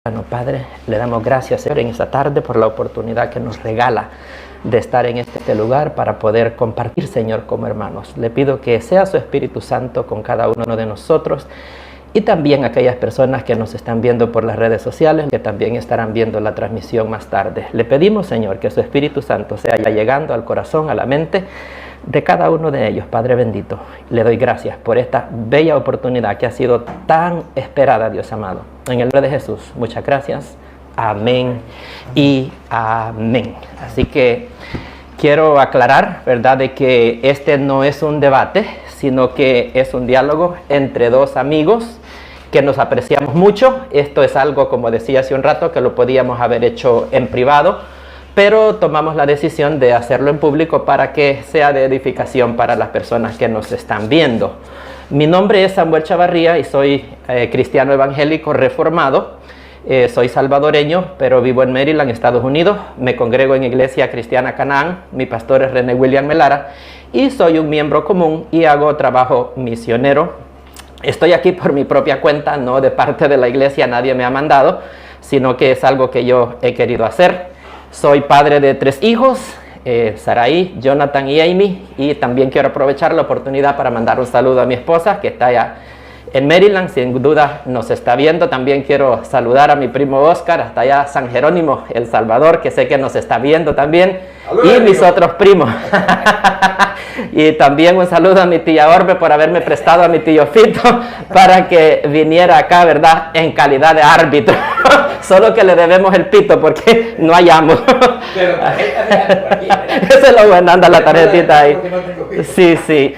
Bueno, Padre, le damos gracias, Señor, en esta tarde por la oportunidad que nos regala de estar en este lugar para poder compartir, Señor, como hermanos. Le pido que sea su Espíritu Santo con cada uno de nosotros y también aquellas personas que nos están viendo por las redes sociales, que también estarán viendo la transmisión más tarde. Le pedimos, Señor, que su Espíritu Santo sea ya llegando al corazón, a la mente de cada uno de ellos. Padre bendito, le doy gracias por esta bella oportunidad que ha sido tan esperada, Dios amado. En el nombre de Jesús, muchas gracias. Amén y amén. Así que quiero aclarar, ¿verdad?, de que este no es un debate, sino que es un diálogo entre dos amigos que nos apreciamos mucho. Esto es algo, como decía hace un rato, que lo podíamos haber hecho en privado, pero tomamos la decisión de hacerlo en público para que sea de edificación para las personas que nos están viendo. Mi nombre es Samuel Chavarría y soy cristiano evangélico reformado. Soy salvadoreño, pero vivo en Maryland, Estados Unidos. Me congrego en Iglesia Cristiana Canaán. Mi pastor es René William Melara y soy un miembro común y hago trabajo misionero. Estoy aquí por mi propia cuenta, no de parte de la iglesia, nadie me ha mandado, sino que es algo que yo he querido hacer. Soy padre de 3 hijos, Saraí, Jonathan y Amy, y también quiero aprovechar la oportunidad para mandar un saludo a mi esposa que está allá en Maryland, sin duda nos está viendo. También quiero saludar a mi primo Oscar, hasta allá San Jerónimo, El Salvador, que sé que nos está viendo también, y mis otros primos. Y también un saludo a mi tía Orbe por haberme prestado a mi tío Fito para que viniera acá, ¿verdad?, en calidad de árbitro. Solo que le debemos el pito porque no hallamos. Eso es lo bueno, anda la tarjetita ahí. Sí.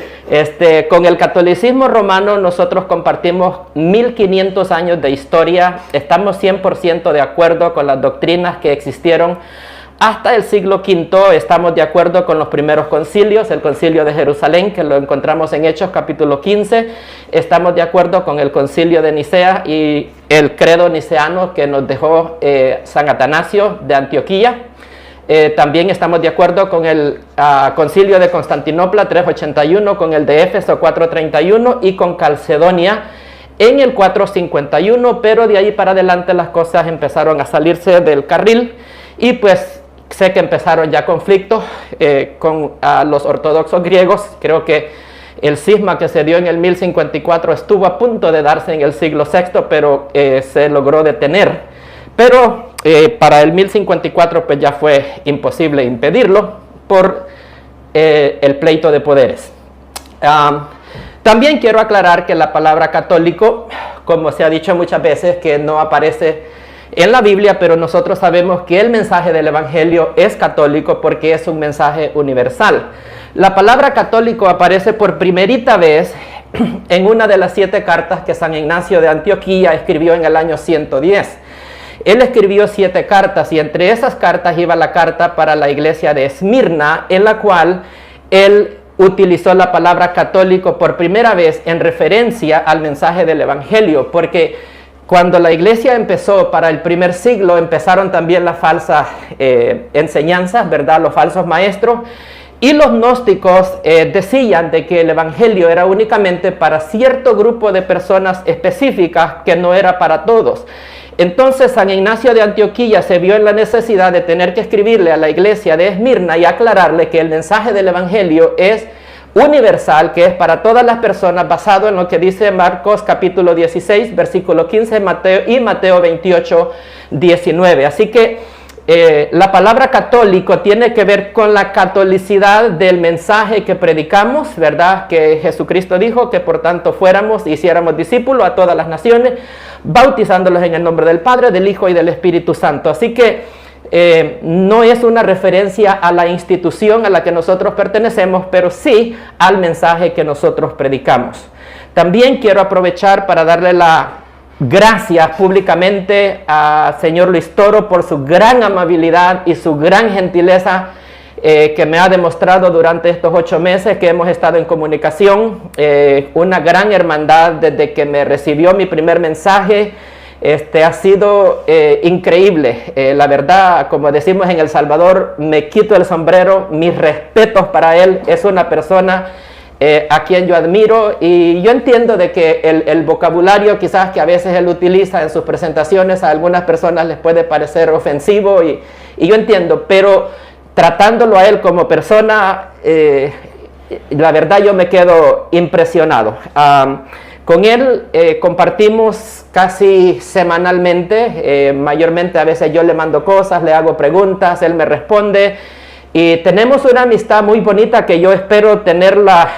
Con el catolicismo romano nosotros compartimos 1500 años de historia. Estamos 100% de acuerdo con las doctrinas que existieron hasta el siglo V. Estamos de acuerdo con los primeros concilios, el concilio de Jerusalén, que lo encontramos en Hechos capítulo 15. Estamos de acuerdo con el concilio de Nicea y el credo niceano que nos dejó San Atanasio de Antioquía. También estamos de acuerdo con el concilio de Constantinopla 381, con el de Éfeso 431 y con Calcedonia en el 451, pero de ahí para adelante las cosas empezaron a salirse del carril y pues sé que empezaron ya conflictos con los ortodoxos griegos. Creo que el cisma que se dio en el 1054 estuvo a punto de darse en el siglo VI, pero se logró detener. Pero para el 1054 pues ya fue imposible impedirlo por el pleito de poderes. También quiero aclarar que la palabra católico, como se ha dicho muchas veces, que no aparece en la Biblia, pero nosotros sabemos que el mensaje del Evangelio es católico porque es un mensaje universal. La palabra católico aparece por primerita vez en una de las 7 cartas que San Ignacio de Antioquía escribió en el año 110. Él escribió 7 cartas y entre esas cartas iba la carta para la iglesia de Esmirna, en la cual él utilizó la palabra católico por primera vez en referencia al mensaje del Evangelio, porque cuando la iglesia empezó para el primer siglo, empezaron también las falsas enseñanzas, ¿verdad?, los falsos maestros, y los gnósticos decían de que el Evangelio era únicamente para cierto grupo de personas específicas, que no era para todos. Entonces San Ignacio de Antioquía se vio en la necesidad de tener que escribirle a la iglesia de Esmirna y aclararle que el mensaje del Evangelio es universal, que es para todas las personas, basado en lo que dice Marcos capítulo 16, versículo 15, Mateo 28, 19. Así que la palabra católico tiene que ver con la catolicidad del mensaje que predicamos, ¿verdad? Que Jesucristo dijo que por tanto fuéramos y hiciéramos discípulos a todas las naciones, bautizándolos en el nombre del Padre, del Hijo y del Espíritu Santo. Así que no es una referencia a la institución a la que nosotros pertenecemos, pero sí al mensaje que nosotros predicamos. También quiero aprovechar para darle la gracias públicamente a señor Luis Toro por su gran amabilidad y su gran gentileza que me ha demostrado durante estos 8 meses que hemos estado en comunicación. Una gran hermandad desde que me recibió mi primer mensaje. Ha sido increíble. La verdad, como decimos en El Salvador, me quito el sombrero, mis respetos para él. Es una persona a quien yo admiro, y yo entiendo de que el vocabulario quizás que a veces él utiliza en sus presentaciones a algunas personas les puede parecer ofensivo, y yo entiendo, pero tratándolo a él como persona, la verdad yo me quedo impresionado. Con él compartimos casi semanalmente, mayormente a veces yo le mando cosas, le hago preguntas, él me responde, y tenemos una amistad muy bonita que yo espero tenerla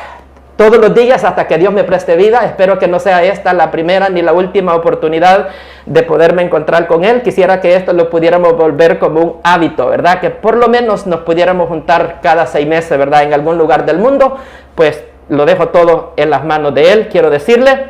todos los días hasta que Dios me preste vida. Espero que no sea esta la primera ni la última oportunidad de poderme encontrar con él. Quisiera que esto lo pudiéramos volver como un hábito, ¿verdad? Que por lo menos nos pudiéramos juntar cada 6 meses, ¿verdad? En algún lugar del mundo. Pues lo dejo todo en las manos de él. Quiero decirle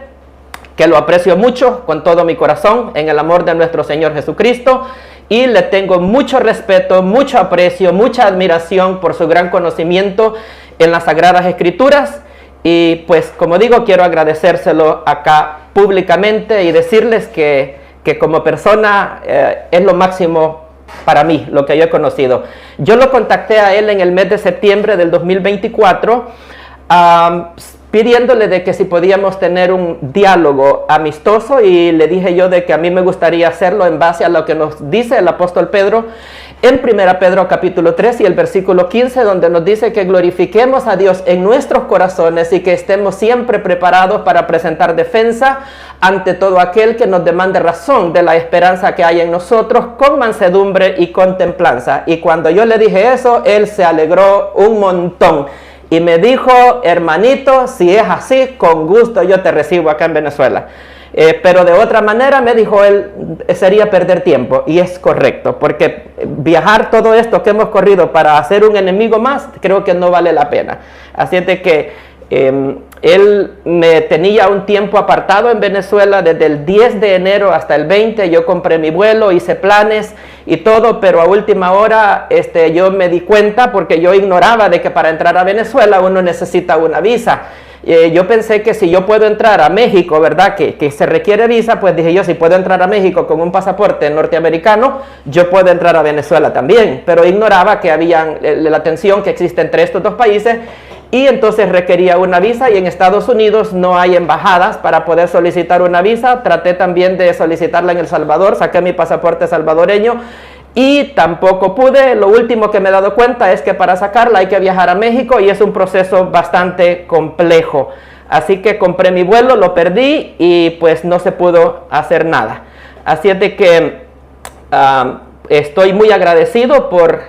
que lo aprecio mucho con todo mi corazón en el amor de nuestro Señor Jesucristo, y le tengo mucho respeto, mucho aprecio, mucha admiración por su gran conocimiento en las Sagradas Escrituras. Y pues como digo, quiero agradecérselo acá públicamente y decirles que como persona es lo máximo para mí, lo que yo he conocido. Yo lo contacté a él en el mes de septiembre del 2024, pidiéndole de que si podíamos tener un diálogo amistoso, y le dije yo de que a mí me gustaría hacerlo en base a lo que nos dice el apóstol Pedro en 1 Pedro capítulo 3 y el versículo 15, donde nos dice que glorifiquemos a Dios en nuestros corazones y que estemos siempre preparados para presentar defensa ante todo aquel que nos demande razón de la esperanza que hay en nosotros, con mansedumbre y con templanza. Y cuando yo le dije eso, él se alegró un montón y me dijo: hermanito, si es así, con gusto yo te recibo acá en Venezuela. Pero de otra manera, me dijo él, sería perder tiempo. Y es correcto, porque viajar todo esto que hemos corrido para hacer un enemigo más, creo que no vale la pena. Así es de que él me tenía un tiempo apartado en Venezuela desde el 10 de enero hasta el 20. Yo compré mi vuelo, hice planes y todo, pero a última hora yo me di cuenta, porque yo ignoraba de que para entrar a Venezuela uno necesita una visa. Yo pensé que si yo puedo entrar a México, ¿verdad? Que se requiere visa, pues dije yo, si puedo entrar a México con un pasaporte norteamericano, yo puedo entrar a Venezuela también. Pero ignoraba que había la tensión que existe entre estos dos países, y entonces requería una visa, y en Estados Unidos no hay embajadas para poder solicitar una visa. Traté también de solicitarla en El Salvador, saqué mi pasaporte salvadoreño y tampoco pude. Lo último que me he dado cuenta es que para sacarla hay que viajar a México, y es un proceso bastante complejo. Así que compré mi vuelo, lo perdí y pues no se pudo hacer nada. Así es de que estoy muy agradecido por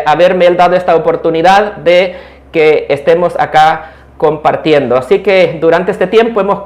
haberme dado esta oportunidad de que estemos acá compartiendo. Así que durante este tiempo hemos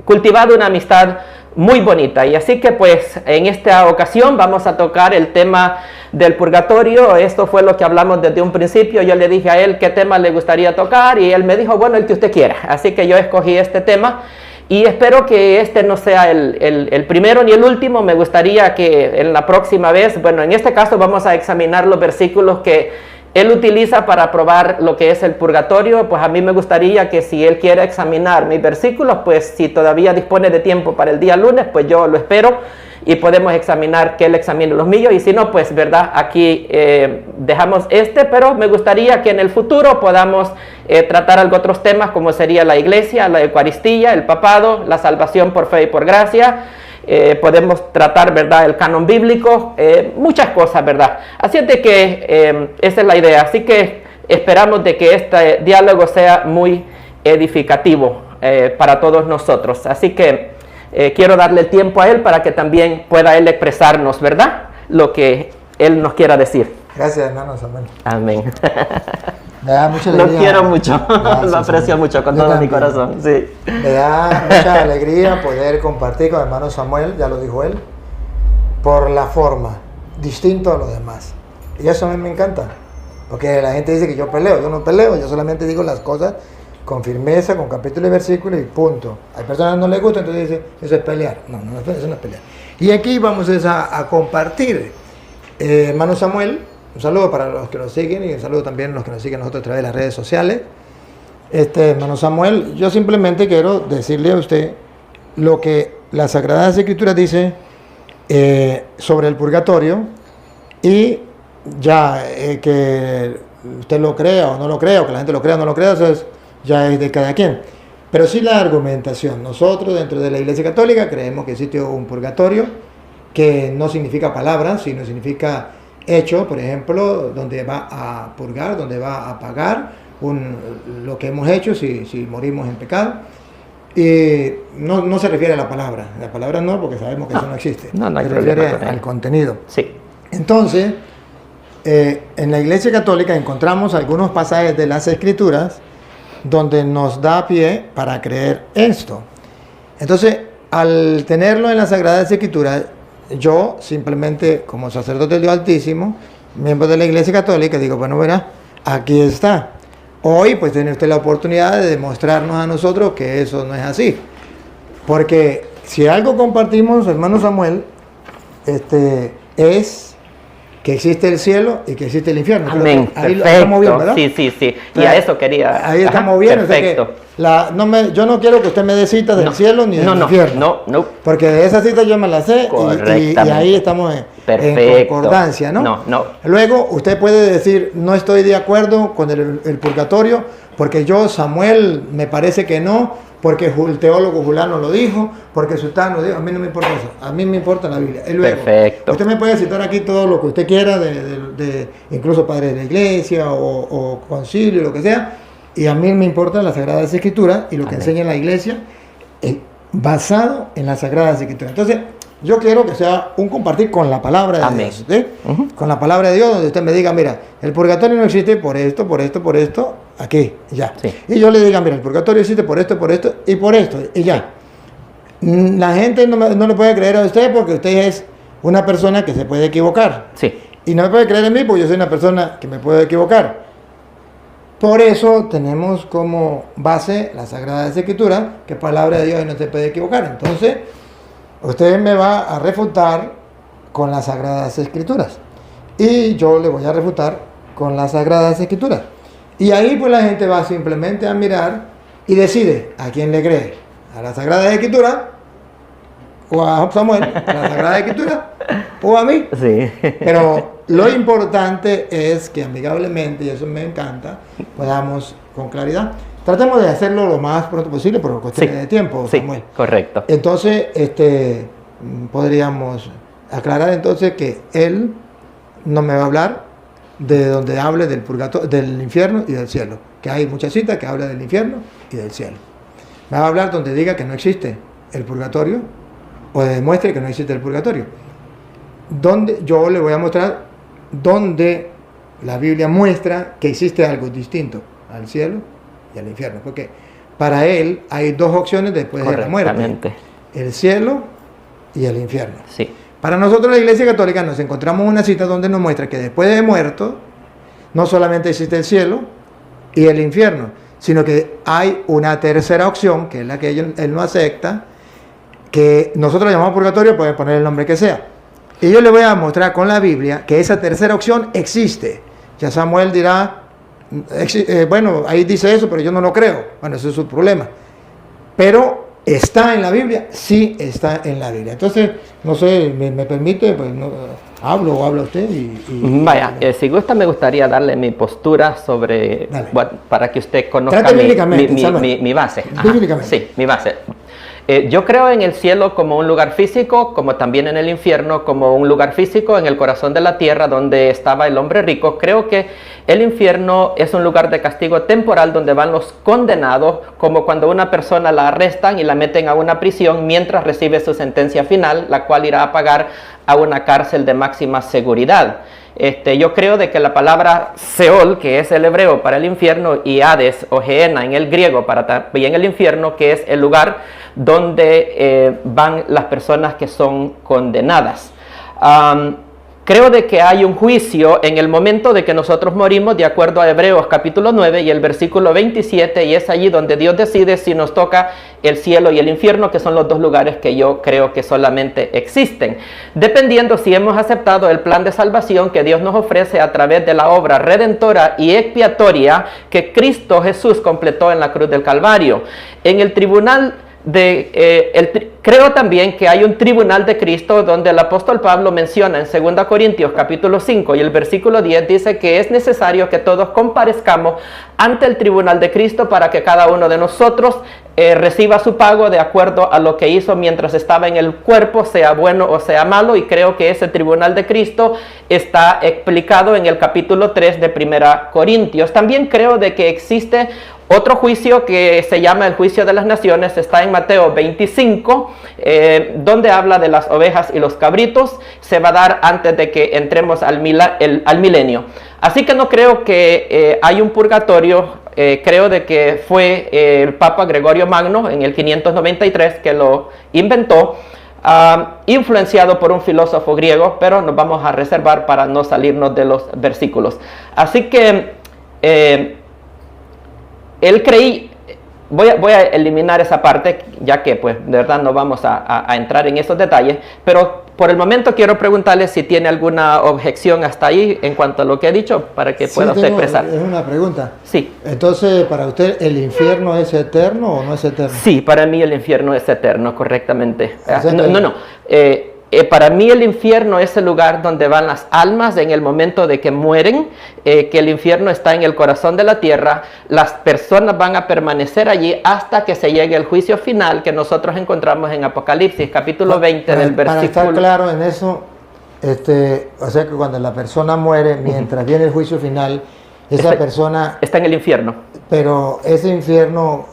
cultivado una amistad muy bonita, y así que pues en esta ocasión vamos a tocar el tema del purgatorio. Esto fue lo que hablamos desde un principio. Yo le dije a él qué tema le gustaría tocar, y él me dijo, bueno, el que usted quiera. Así que yo escogí este tema, y espero que este no sea el primero ni el último. Me gustaría que en la próxima vez, bueno, en este caso vamos a examinar los versículos que él utiliza para probar lo que es el purgatorio. Pues a mí me gustaría que si él quiere examinar mis versículos, pues si todavía dispone de tiempo para el día lunes, pues yo lo espero y podemos examinar, que él examine los míos, y si no, pues verdad, aquí dejamos pero me gustaría que en el futuro podamos tratar algo otros temas, como sería la iglesia, la Eucaristía, el papado, la salvación por fe y por gracia. Podemos tratar, ¿verdad?, el canon bíblico, muchas cosas, ¿verdad? Así es de que esa es la idea. Así que esperamos de que este diálogo sea muy edificativo para todos nosotros. Así que quiero darle el tiempo a él para que también pueda él expresarnos, ¿verdad?, lo que él nos quiera decir. Gracias, hermano Samuel. Amén. Me da mucha Lo alegría. quiero mucho, lo aprecio mucho con todo mi corazón. Sí. Me da mucha alegría poder compartir con el hermano Samuel, ya lo dijo él, por la forma, distinto a los demás. Y eso a mí me encanta, porque la gente dice que yo peleo. Yo no peleo, yo solamente digo las cosas con firmeza, con capítulo y versículo, y punto. Hay personas que no les gusta, entonces dicen, eso es pelear. No, eso no es pelear. Y aquí vamos a compartir. Hermano Samuel, un saludo para los que nos siguen, y un saludo también a los que nos siguen nosotros a través de las redes sociales. Hermano Samuel, yo simplemente quiero decirle a usted lo que las Sagradas Escrituras dice sobre el purgatorio, y ya que usted lo crea o no lo crea, o que la gente lo crea o no lo crea, eso es ya es de cada quien. Pero sí la argumentación. Nosotros dentro de la Iglesia Católica creemos que existe un purgatorio que no significa palabras, sino significa hecho, por ejemplo, donde va a purgar, donde va a pagar lo que hemos hecho si morimos en pecado. Y no se refiere a la palabra no, porque sabemos que eso no existe, hay se refiere problema al contenido. Sí. Entonces, en la Iglesia Católica encontramos algunos pasajes de las Escrituras donde nos da pie para creer esto. Entonces, al tenerlo en las Sagradas Escrituras, yo simplemente, como sacerdote del Dios Altísimo, miembro de la Iglesia Católica, digo, bueno, verá, aquí está. Hoy, pues, tiene usted la oportunidad de demostrarnos a nosotros que eso no es así. Porque si algo compartimos, hermano Samuel, es que existe el cielo y que existe el infierno. Amén. Ahí lo estamos bien, ¿verdad? Sí. Y a eso quería. Ahí estamos bien. Perfecto. O sea que yo no quiero que usted me dé citas del cielo ni del infierno. No. Porque de esa cita yo me la sé y ahí estamos en concordancia, ¿no? No. Luego usted puede decir, no estoy de acuerdo con el purgatorio, porque yo, Samuel, me parece que no, porque el teólogo fulano lo dijo, porque sultano lo dijo. A mí no me importa eso, a mí me importa la Biblia. Y luego, perfecto. Usted me puede citar aquí todo lo que usted quiera, incluso padres de la iglesia o concilio, lo que sea, y a mí me importan las Sagradas Escrituras y lo que enseña la iglesia basado en las Sagradas Escrituras. Entonces, yo quiero que sea un compartir con la palabra de Dios, ¿sí? Con la palabra de Dios, donde usted me diga, mira, el purgatorio no existe por esto, aquí, ya. Sí. Y yo le diga, mira, el purgatorio existe por esto y por esto, y ya. La gente no le puede creer a usted porque usted es una persona que se puede equivocar. Sí. Y no me puede creer en mí porque yo soy una persona que me puede equivocar. Por eso tenemos como base las Sagradas Escrituras, que palabra de Dios y no se puede equivocar. Entonces, usted me va a refutar con las Sagradas Escrituras. Y yo le voy a refutar con las Sagradas Escrituras. Y ahí pues la gente va simplemente a mirar y decide a quién le cree. A las Sagradas Escrituras, o a Samuel, a las Sagradas Escrituras, o a mí. Sí. Pero lo importante es que amigablemente, y eso me encanta, podamos con claridad. Tratemos de hacerlo lo más pronto posible por cuestiones de tiempo, Samuel. Sí, correcto. Entonces, podríamos aclarar entonces que él no me va a hablar de donde hable del purgatorio, del infierno y del cielo. Que hay muchas citas que hablan del infierno y del cielo. Me va a hablar donde diga que no existe el purgatorio o demuestre que no existe el purgatorio. Donde yo le voy a mostrar donde la Biblia muestra que existe algo distinto al cielo y al infierno, porque para él hay dos opciones después de la muerte: el cielo y el infierno. Sí. Para nosotros, la Iglesia Católica, nos encontramos una cita donde nos muestra que después de muerto no solamente existe el cielo y el infierno, sino que hay una tercera opción, que es la que él no acepta, que nosotros llamamos purgatorio, puede poner el nombre que sea. Y yo le voy a mostrar con la Biblia que esa tercera opción existe. Ya Samuel dirá, bueno, ahí dice eso, pero yo no lo creo. Bueno, ese es su problema. Pero ¿está en la Biblia? Sí, está en la Biblia. Entonces, no sé, me permite, pues hablo o habla usted. Vaya, si gusta, me gustaría darle mi postura sobre, para que usted conozca mi base. Bíblicamente. Sí, mi base. Yo creo en el cielo como un lugar físico, como también en el infierno como un lugar físico en el corazón de la tierra donde estaba el hombre rico. Creo que el infierno es un lugar de castigo temporal donde van los condenados, como cuando una persona la arrestan y la meten a una prisión mientras recibe su sentencia final, la cual irá a pagar a una cárcel de máxima seguridad. Yo creo de que la palabra Seol, que es el hebreo para el infierno, y Hades o Gehenna en el griego para también el infierno, que es el lugar donde van las personas que son condenadas. Creo de que hay un juicio en el momento de que nosotros morimos, de acuerdo a Hebreos capítulo 9 y el versículo 27, y es allí donde Dios decide si nos toca el cielo y el infierno, que son los dos lugares que yo creo que solamente existen, dependiendo si hemos aceptado el plan de salvación que Dios nos ofrece a través de la obra redentora y expiatoria que Cristo Jesús completó en la cruz del Calvario. En el tribunal creo también que hay un tribunal de Cristo donde el apóstol Pablo menciona en 2 Corintios capítulo 5 y el versículo 10 dice que es necesario que todos comparezcamos ante el tribunal de Cristo para que cada uno de nosotros reciba su pago de acuerdo a lo que hizo mientras estaba en el cuerpo, sea bueno o sea malo, y creo que ese tribunal de Cristo está explicado en el capítulo 3 de 1 Corintios. También creo de que existe otro juicio que se llama el juicio de las naciones, está en Mateo 25, donde habla de las ovejas y los cabritos, se va a dar antes de que entremos al milenio. Así que no creo que hay un purgatorio, creo de que fue el Papa Gregorio Magno en el 593 que lo inventó, influenciado por un filósofo griego, pero nos vamos a reservar para no salirnos de los versículos. Así que él creí, voy a eliminar esa parte, ya que pues de verdad no vamos a entrar en esos detalles, pero por el momento quiero preguntarle si tiene alguna objeción hasta ahí en cuanto a lo que he dicho, para que pueda usted expresar. Es una pregunta. Sí. Entonces, ¿para usted el infierno es eterno o no es eterno? Sí, para mí el infierno es eterno, correctamente. O sea, Para mí el infierno es el lugar donde van las almas en el momento de que mueren, que el infierno está en el corazón de la tierra. Las personas van a permanecer allí hasta que se llegue el juicio final que nosotros encontramos en Apocalipsis, capítulo 20 del versículo. Para estar claro en eso, o sea que cuando la persona muere, mientras viene el juicio final, esa persona está en el infierno. Pero ese infierno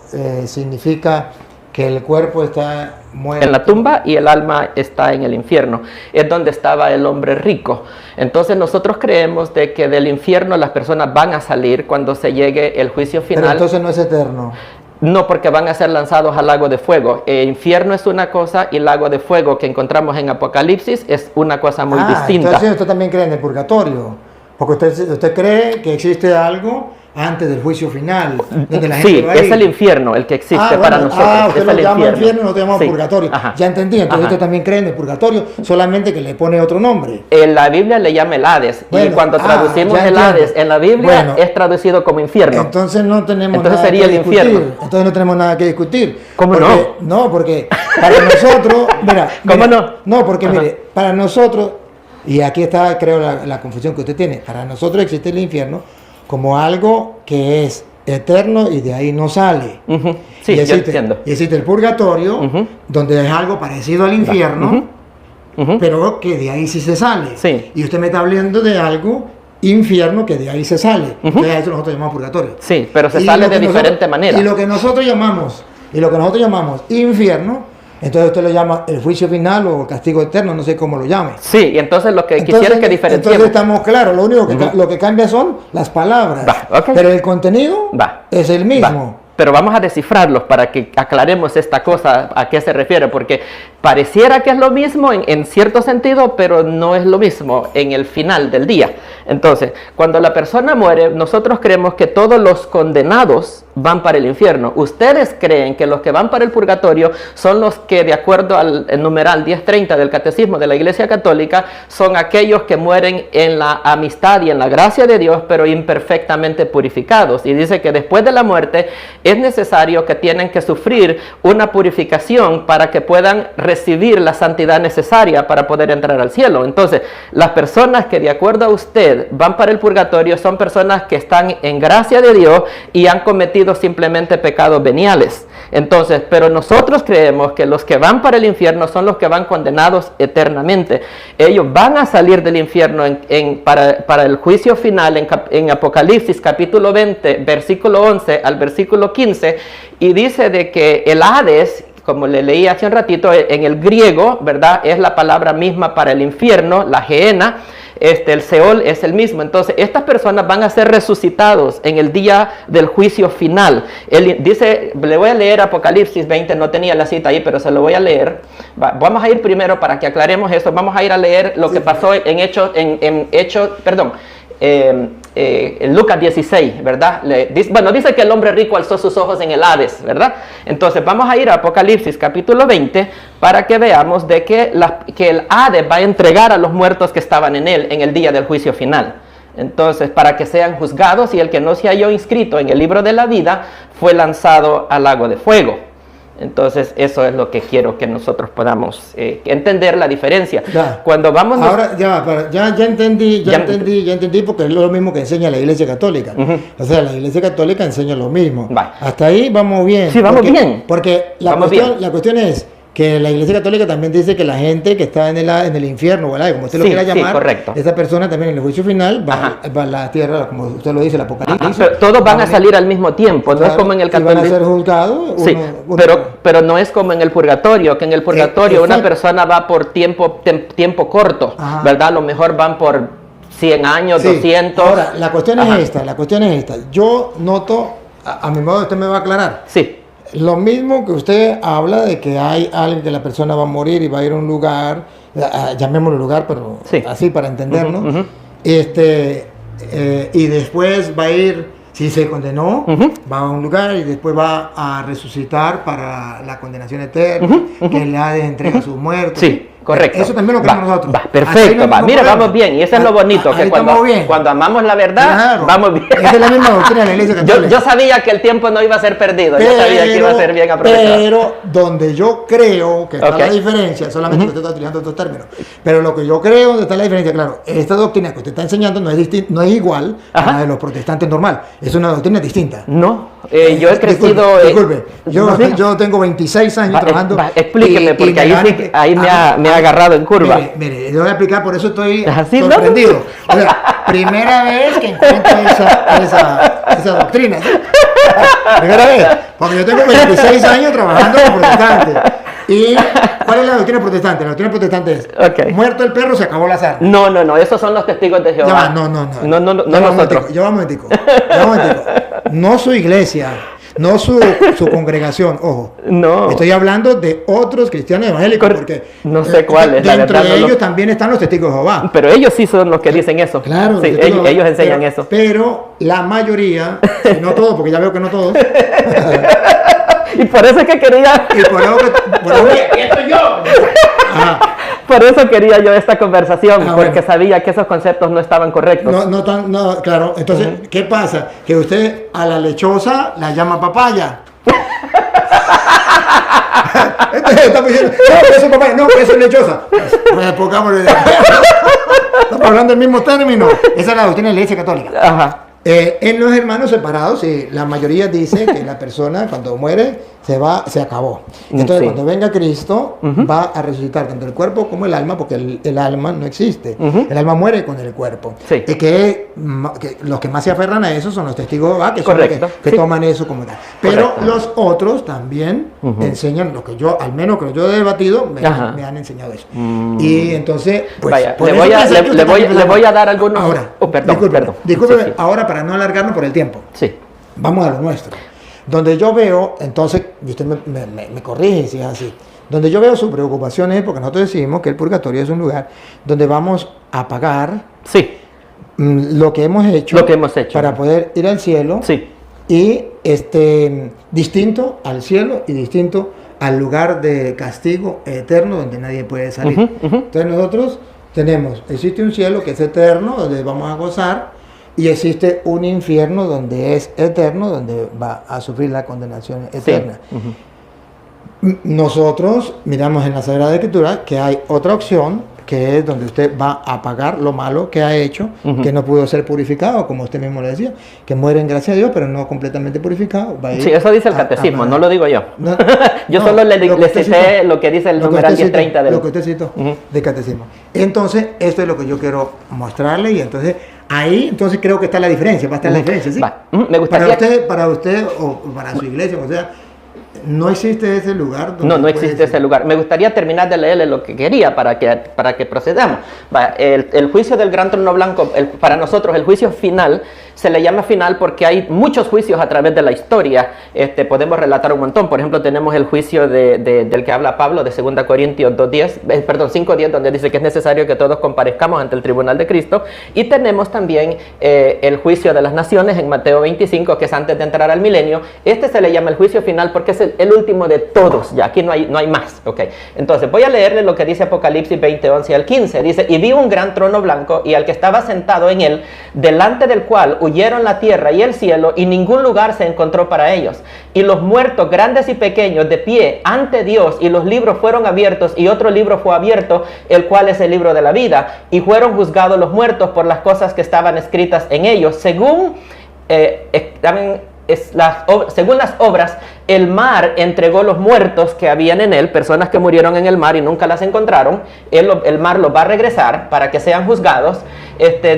significa que el cuerpo está muerto en la tumba y el alma está en el infierno. Es donde estaba el hombre rico. Entonces nosotros creemos de que del infierno las personas van a salir cuando se llegue el juicio final. Pero entonces no es eterno. No, porque van a ser lanzados al lago de fuego. El infierno es una cosa y el lago de fuego que encontramos en Apocalipsis es una cosa muy distinta. Entonces usted también cree en el purgatorio, porque usted cree que existe algo antes del juicio final, donde la gente va a ir. Es el infierno el que existe para nosotros. Usted lo llama infierno, no te llama purgatorio. Ajá. Ya entendí, entonces usted también cree en el purgatorio, solamente que le pone otro nombre. En la Biblia le llama el Hades, y cuando traducimos el Hades en la Biblia es traducido como infierno. Entonces no tenemos entonces nada sería que el discutir. infierno. Entonces no tenemos nada que discutir. ¿Cómo porque, no? No, porque para nosotros, ¿Cómo no? No, porque mire, para nosotros, y aquí está creo la confusión que usted tiene, para nosotros existe el infierno como algo que es eterno y de ahí no sale. Sí, yo entiendo. Y existe el purgatorio, donde es algo parecido al infierno, pero que de ahí sí se sale. Sí. Y usted me está hablando de algo infierno que de ahí se sale. Entonces a eso nosotros llamamos purgatorio. Sí, pero se sale de diferente manera. Y lo que nosotros llamamos infierno, entonces usted lo llama el juicio final o castigo eterno, no sé cómo lo llame. Sí, y entonces lo que quisiera es que diferenciemos. Entonces estamos claros, lo único que, lo que cambia son las palabras, pero el contenido es el mismo. Pero vamos a descifrarlos para que aclaremos esta cosa, a qué se refiere, porque pareciera que es lo mismo en cierto sentido, pero no es lo mismo en el final del día. Entonces, cuando la persona muere, nosotros creemos que todos los condenados van para el infierno. Ustedes creen que los que van para el purgatorio son los que, de acuerdo al numeral 1030 del Catecismo de la Iglesia Católica, son aquellos que mueren en la amistad y en la gracia de Dios, pero imperfectamente purificados. Y dice que después de la muerte es necesario que tienen que sufrir una purificación para que puedan recibir la santidad necesaria para poder entrar al cielo. Entonces, las personas que de acuerdo a usted van para el purgatorio son personas que están en gracia de Dios y han cometido simplemente pecados veniales. Entonces, pero nosotros creemos que los que van para el infierno son los que van condenados eternamente. Ellos van a salir del infierno para el juicio final en Apocalipsis capítulo 20, versículo 11 al versículo 15, y dice de que el Hades, como le leí hace un ratito, en el griego, ¿verdad? Es la palabra misma para el infierno, la Gehenna. El Seol es el mismo. Entonces, estas personas van a ser resucitados en el día del juicio final. Él dice, le voy a leer Apocalipsis 20, no tenía la cita ahí, pero se lo voy a leer. Vamos a ir primero para que aclaremos eso. Vamos a ir a leer lo que pasó en Lucas 16, ¿verdad? Dice que el hombre rico alzó sus ojos en el Hades, ¿verdad? Entonces vamos a ir a Apocalipsis capítulo 20 para que veamos de que el Hades va a entregar a los muertos que estaban en él en el día del juicio final. Entonces, para que sean juzgados, y el que no se halló inscrito en el libro de la vida fue lanzado al lago de fuego. Entonces, eso es lo que quiero que nosotros podamos entender la diferencia. Ya. Cuando vamos... Ahora, ya entendí, porque es lo mismo que enseña la Iglesia Católica. O sea, la Iglesia Católica enseña lo mismo. Va. Hasta ahí vamos bien. Sí, vamos bien. Porque la cuestión es que la Iglesia Católica también dice que la gente que está en el infierno, ¿verdad? Como usted lo quiera llamar, correcto. esa persona también en el juicio final va a la tierra, como usted lo dice, el Apocalipsis. Pero todos van a salir al mismo tiempo, no es como en el catolicismo. Van a ser juzgados. Sí, pero no es como en el purgatorio, que en el purgatorio una persona va por tiempo corto, Ajá. ¿verdad? A lo mejor van por 100 años, 200. Ahora, la cuestión es esta. Yo noto, a mi modo usted me va a aclarar. Sí. Lo mismo que usted habla de que hay alguien que la persona va a morir y va a ir a un lugar, llamémoslo lugar, pero así para entendernos, y después va a ir, si se condenó, va a un lugar y después va a resucitar para la condenación eterna, que le ha de entregar a sus muertos. Sí. Correcto. Eso también lo creemos nosotros. Perfecto. Mira, vamos bien. Y eso es lo bonito, que cuando amamos la verdad, vamos bien. Esa es la misma doctrina de la Iglesia Católica. Yo sabía que el tiempo no iba a ser perdido. Yo sabía que iba a ser bien aprovechado. Pero donde yo creo que está la diferencia, solamente que usted está utilizando estos términos, pero lo que yo creo donde está la diferencia, claro, esta doctrina que usted está enseñando no es igual a la de los protestantes normal. Es una doctrina distinta. No. Yo he crecido... Disculpe, yo tengo 26 años trabajando... explíqueme, porque ahí me ha agarrado en curva. Mire, yo voy a explicar, por eso estoy ¿Así, sorprendido. No? O sea, primera vez que encuentro esa doctrina. ¿Sí? Primera vez, porque yo tengo 26 años trabajando con protestantes. ¿Y cuál es la doctrina protestante? La doctrina protestante es, muerto el perro, se acabó la sarna. No, esos son los testigos de Jehová. No nosotros. Yo un momentico. No su iglesia, no su congregación, ojo. No. Estoy hablando de otros cristianos evangélicos, porque no sé cuáles. Dentro de ellos también están los testigos de Jehová. Pero ellos sí son los que dicen eso. Claro. Sí, ellos enseñan eso. Pero la mayoría, y no todos, porque ya veo que no todos. Y por eso es que quería... Y por eso estoy yo. Por eso quería yo esta conversación, porque sabía que esos conceptos no estaban correctos. No, claro. Entonces, ¿qué pasa? Que usted a la lechosa la llama papaya. Entonces estamos diciendo, no, que eso es papaya, no, que eso es lechosa. Pues pongámosle. Estamos hablando del mismo término. Esa es la doctrina de la Iglesia Católica. Ajá. En los hermanos separados, la mayoría dice que la persona cuando muere se acabó. Entonces cuando venga Cristo va a resucitar tanto el cuerpo como el alma, porque el alma no existe. El alma muere con el cuerpo. Sí. Y que los que más se aferran a eso son los testigos de Jehová, que son los que toman eso como tal. Pero los otros también enseñan lo que yo, al menos que yo he debatido, me han enseñado eso. Y entonces, pues, vaya, le voy a dar algunos... Ahora, perdón. Discúlpeme, sí. Ahora para no alargarnos por el tiempo. Sí. Vamos a lo nuestro. Donde yo veo, entonces, y usted me corrige si es así, donde yo veo su preocupación es porque nosotros decimos que el purgatorio es un lugar donde vamos a pagar lo que hemos hecho para poder ir al cielo, y distinto al cielo y distinto al lugar de castigo eterno donde nadie puede salir. Entonces nosotros existe un cielo que es eterno, donde vamos a gozar, y existe un infierno donde es eterno, donde va a sufrir la condenación eterna. Nosotros miramos en la Sagrada Escritura que hay otra opción, que es donde usted va a pagar lo malo que ha hecho, que no pudo ser purificado, como usted mismo le decía, que muere en gracia a Dios, pero no completamente purificado. Sí, eso dice el catecismo, no lo digo yo. Yo solo le cité lo que dice el numeral 1030 lo que usted citó del catecismo. Entonces, esto es lo que yo quiero mostrarle, y entonces ahí creo que está la diferencia, va a estar la diferencia, ¿sí? Me gustaría... Para usted o para su iglesia, o sea, no existe ese lugar. No existe ese lugar. Me gustaría terminar de leerle lo que quería para que procedamos. El juicio del gran trono blanco, para nosotros el juicio final, se le llama final porque hay muchos juicios a través de la historia. Podemos relatar un montón. Por ejemplo, tenemos el juicio del que habla Pablo, de 2 Corintios 5:10, donde dice que es necesario que todos comparezcamos ante el tribunal de Cristo. Y tenemos también el juicio de las naciones en Mateo 25, que es antes de entrar al milenio. Se le llama el juicio final porque es el último de todos, ya aquí no hay más. Okay. Entonces voy a leerle lo que dice Apocalipsis 20, 11 al 15. Dice, y vi un gran trono blanco y al que estaba sentado en él, delante del cual huyeron la tierra y el cielo, y ningún lugar se encontró para ellos. Y los muertos, grandes y pequeños, de pie ante Dios, y los libros fueron abiertos, y otro libro fue abierto, el cual es el libro de la vida. Y fueron juzgados los muertos por las cosas que estaban escritas en ellos, según según las obras. El mar entregó los muertos que habían en él, personas que murieron en el mar y nunca las encontraron. El mar los va a regresar para que sean juzgados.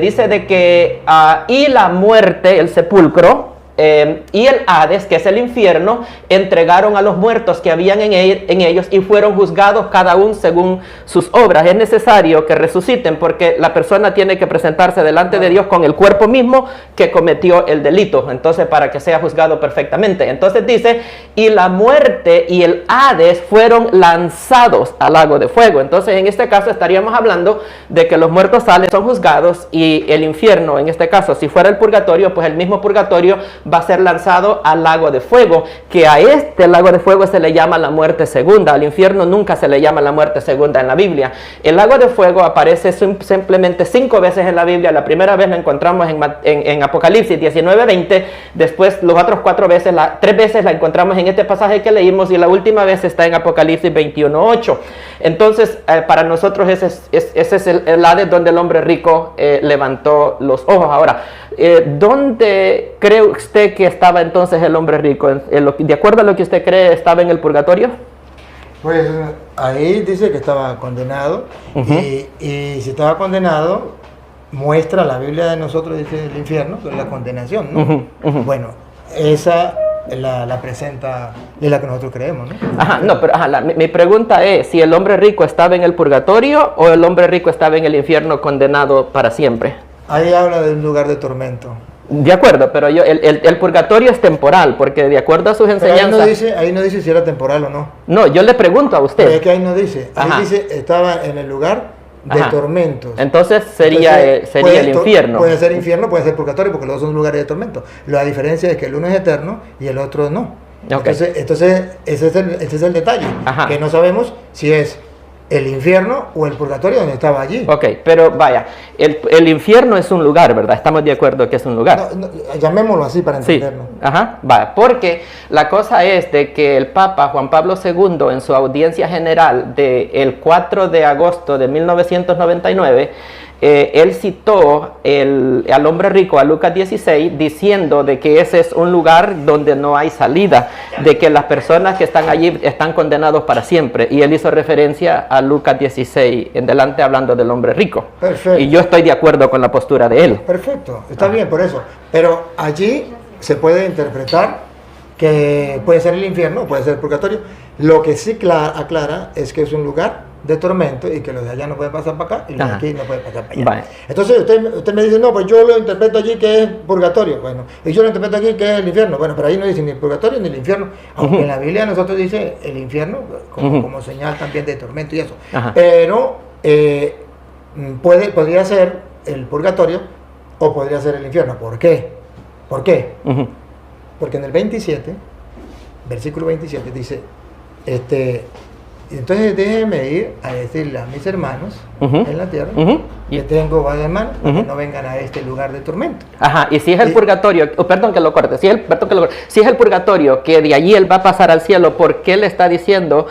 Dice de que y la muerte, el sepulcro, y el Hades, que es el infierno, entregaron a los muertos que habían en ellos y fueron juzgados cada uno según sus obras. Es necesario que resuciten porque la persona tiene que presentarse delante de Dios con el cuerpo mismo que cometió el delito, entonces para que sea juzgado perfectamente. Entonces dice, y la muerte y el Hades fueron lanzados al lago de fuego. Entonces en este caso estaríamos hablando de que los muertos son juzgados, y el infierno, en este caso si fuera el purgatorio, pues el mismo purgatorio va a ser lanzado al lago de fuego, que a este lago de fuego se le llama la muerte segunda. Al infierno nunca se le llama la muerte segunda en la Biblia. El lago de fuego aparece simplemente 5 veces en la Biblia. La primera vez lo encontramos en Apocalipsis 19:20, después los otros 3 veces la encontramos en este pasaje que leímos, y la última vez está en Apocalipsis 21:8. Entonces para nosotros ese es el Hades donde el hombre rico levantó los ojos. Ahora, ¿dónde cree usted que estaba entonces el hombre rico? De acuerdo a lo que usted cree, ¿estaba en el purgatorio? Pues ahí dice que estaba condenado, y si estaba condenado, muestra la Biblia de nosotros, dice el infierno, que es la condenación, ¿no? Bueno, esa la presenta, es la que nosotros creemos, ¿no? Ajá, no, pero mi pregunta es si el hombre rico estaba en el purgatorio o el hombre rico estaba en el infierno condenado para siempre. Ahí habla de un lugar de tormento. De acuerdo, pero el purgatorio es temporal, porque de acuerdo a sus enseñanzas... Ahí no dice si era temporal o no. No, yo le pregunto a usted. Pero es que ahí no dice. Ahí dice, estaba en el lugar de tormentos. Entonces sería el infierno. Puede ser infierno, puede ser purgatorio, porque los dos son lugares de tormento. La diferencia es que el uno es eterno y el otro no. Okay. Entonces ese es el detalle. Que no sabemos si es el infierno o el purgatorio donde estaba allí. Ok, pero vaya, el infierno es un lugar, ¿verdad? Estamos de acuerdo que es un lugar. Llamémoslo así para entenderlo. Sí. Vaya, porque la cosa es de que el Papa Juan Pablo II, en su audiencia general del 4 de agosto de 1999, él citó al hombre rico, a Lucas 16, diciendo de que ese es un lugar donde no hay salida, de que las personas que están allí están condenados para siempre. Y él hizo referencia a Lucas 16 en delante, hablando del hombre rico. Perfecto. Y yo estoy de acuerdo con la postura de él. Perfecto, está bien por eso. Pero allí se puede interpretar que puede ser el infierno, puede ser el purgatorio. Lo que sí aclara es que es un lugar de tormento y que los de allá no pueden pasar para acá y los de aquí no pueden pasar para allá. Vale. Entonces usted me dice, no, pues yo lo interpreto allí que es purgatorio. Bueno, y yo lo interpreto aquí que es el infierno. Bueno, pero ahí no dice ni el purgatorio ni el infierno. Aunque en la Biblia nosotros dice el infierno como señal también de tormento y eso. Pero podría ser el purgatorio o podría ser el infierno. ¿Por qué? Porque en el 27, versículo 27 dice, entonces déjenme ir a decirle a mis hermanos en la tierra que tengo varios hermanos, que no vengan a este lugar de tormento. Y si es el purgatorio, perdón que lo corte, si es el purgatorio, que de allí él va a pasar al cielo, ¿por qué le está diciendo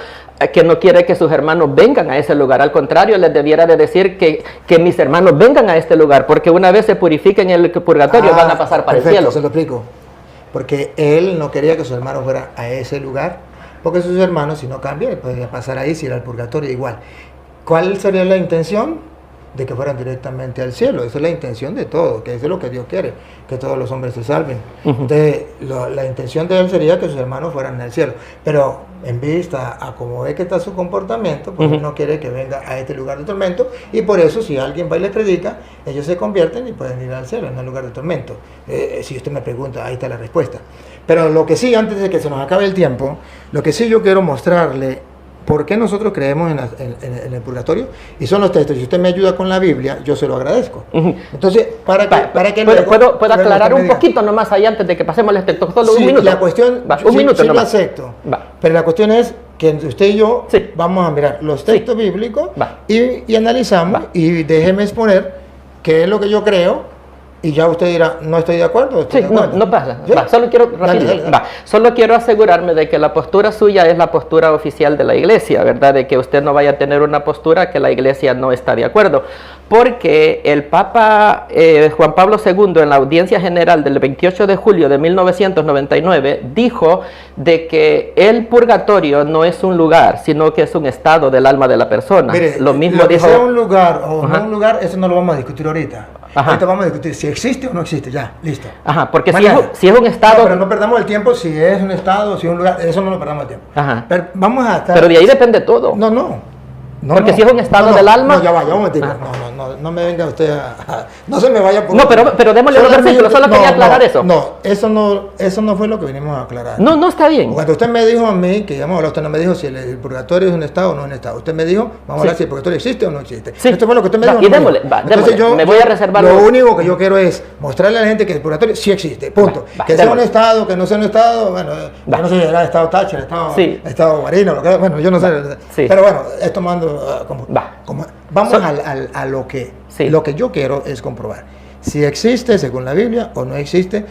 que no quiere que sus hermanos vengan a ese lugar? Al contrario, les debiera de decir que mis hermanos vengan a este lugar, porque una vez se purifiquen en el purgatorio van a pasar para el cielo. Se lo explico. Porque él no quería que sus hermanos fueran a ese lugar, porque sus hermanos, si no cambian, podrían pasar ahí si era el purgatorio igual. ¿Cuál sería la intención? De que fueran directamente al cielo. Esa es la intención de todo, que eso es lo que Dios quiere, que todos los hombres se salven. Entonces, la intención de él sería que sus hermanos fueran al cielo. Pero en vista a cómo ve que está su comportamiento, pues él no quiere que venga a este lugar de tormento, y por eso si alguien va y les predica, ellos se convierten y pueden ir al cielo, en el lugar de tormento. Si usted me pregunta, ahí está la respuesta. Pero lo que sí, antes de que se nos acabe el tiempo, lo que sí yo quiero mostrarle ¿por qué nosotros creemos en el purgatorio? Y son los textos. Si usted me ayuda con la Biblia, yo se lo agradezco. Entonces, para que ¿Puedo aclarar un poquito nomás ahí antes de que pasemos al texto? Solo un minuto. La cuestión, un minuto sí lo nomás. acepto. Pero la cuestión es que usted y yo vamos a mirar los textos bíblicos y analizamos y déjeme exponer qué es lo que yo creo. Y ya usted dirá, no estoy de acuerdo. Estoy de acuerdo. No pasa. ¿Sí? Solo quiero Solo quiero asegurarme de que la postura suya es la postura oficial de la iglesia, ¿verdad? De que usted no vaya a tener una postura que la iglesia no está de acuerdo. Porque el Papa Juan Pablo II, en la audiencia general del 28 de julio de 1999, dijo de que el purgatorio no es un lugar, sino que es un estado del alma de la persona. Mire, lo mismo lo que dijo. sea un lugar o no un lugar, eso no lo vamos a discutir ahorita. Ahorita vamos a discutir si existe o no existe, ya, listo. Porque si es un estado... No, pero no perdamos el tiempo si es un estado, si es un lugar, eso no lo perdamos el tiempo. Pero vamos a estar... Pero de ahí depende todo. Porque si es un estado del alma... No, ya vaya, un momentito. No me venga usted no se me vaya por... No, pero démosle los versículos, solo quería aclarar eso. No, eso no fue lo que vinimos a aclarar. No está bien. Cuando usted me dijo a mí, que íbamos a hablar, usted no me dijo si el purgatorio es un estado o no es un estado. Usted me dijo, vamos a hablar si el purgatorio existe o no existe. Esto fue lo que usted me dijo. Y démosle, entonces yo me voy a reservar... Lo único que yo quiero es mostrarle a la gente que el purgatorio sí existe, punto. Que sea un estado, que no sea un estado, bueno, yo no sé si era estado Thatcher, estado Guarino, lo que, bueno, yo no sé. Pero bueno, es tomando vamos a lo que yo quiero es comprobar si existe según la Biblia o no existe